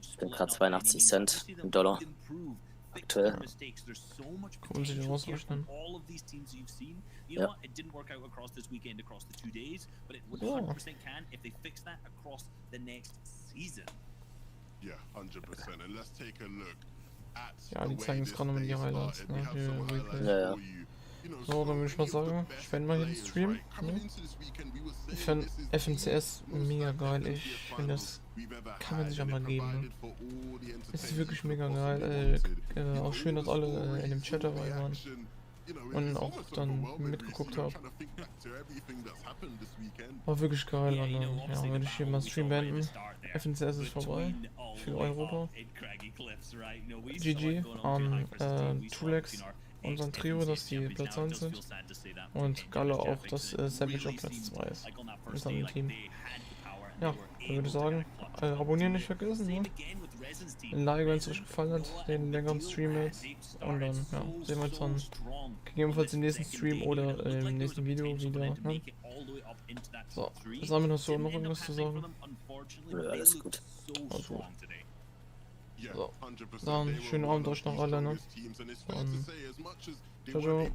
Ich bin gerade 82 Cent im Dollar. Aktuell. Kann man sich ausrechnen. Ja. Ja, die zeigen jetzt gerade nochmal die Highlights, ne? Die Replay. Ja, ja. So, dann würde ich mal sagen, ich werde mal hier den Stream. Ne? Ich finde FNCS mega geil. Ich finde, das kann man sich einmal geben. Ne? Es ist wirklich mega geil. Auch schön, dass alle in dem Chat dabei waren. Und auch dann mitgeguckt habe. War wirklich geil. Und ja, würde ich hier mal Stream beenden. FNCS ist vorbei. Für Europa. GG an Tulex. Unseren Trio, dass die Platz 1 sind. Und Galle auch, dass Savage auf Platz 2 ist. In seinem Team. Ja, dann würde ich sagen, abonnieren nicht vergessen, ne? Ein Like, wenn es euch gefallen hat, den längeren Stream jetzt. Und dann, ja, sehen wir uns dann gegebenenfalls im nächsten Stream oder im nächsten Video wieder, ne? So, Samen, hast du noch irgendwas zu sagen? Ja, alles gut. Also. So, dann schönen Abend euch noch alle, ne? Und ciao, ciao.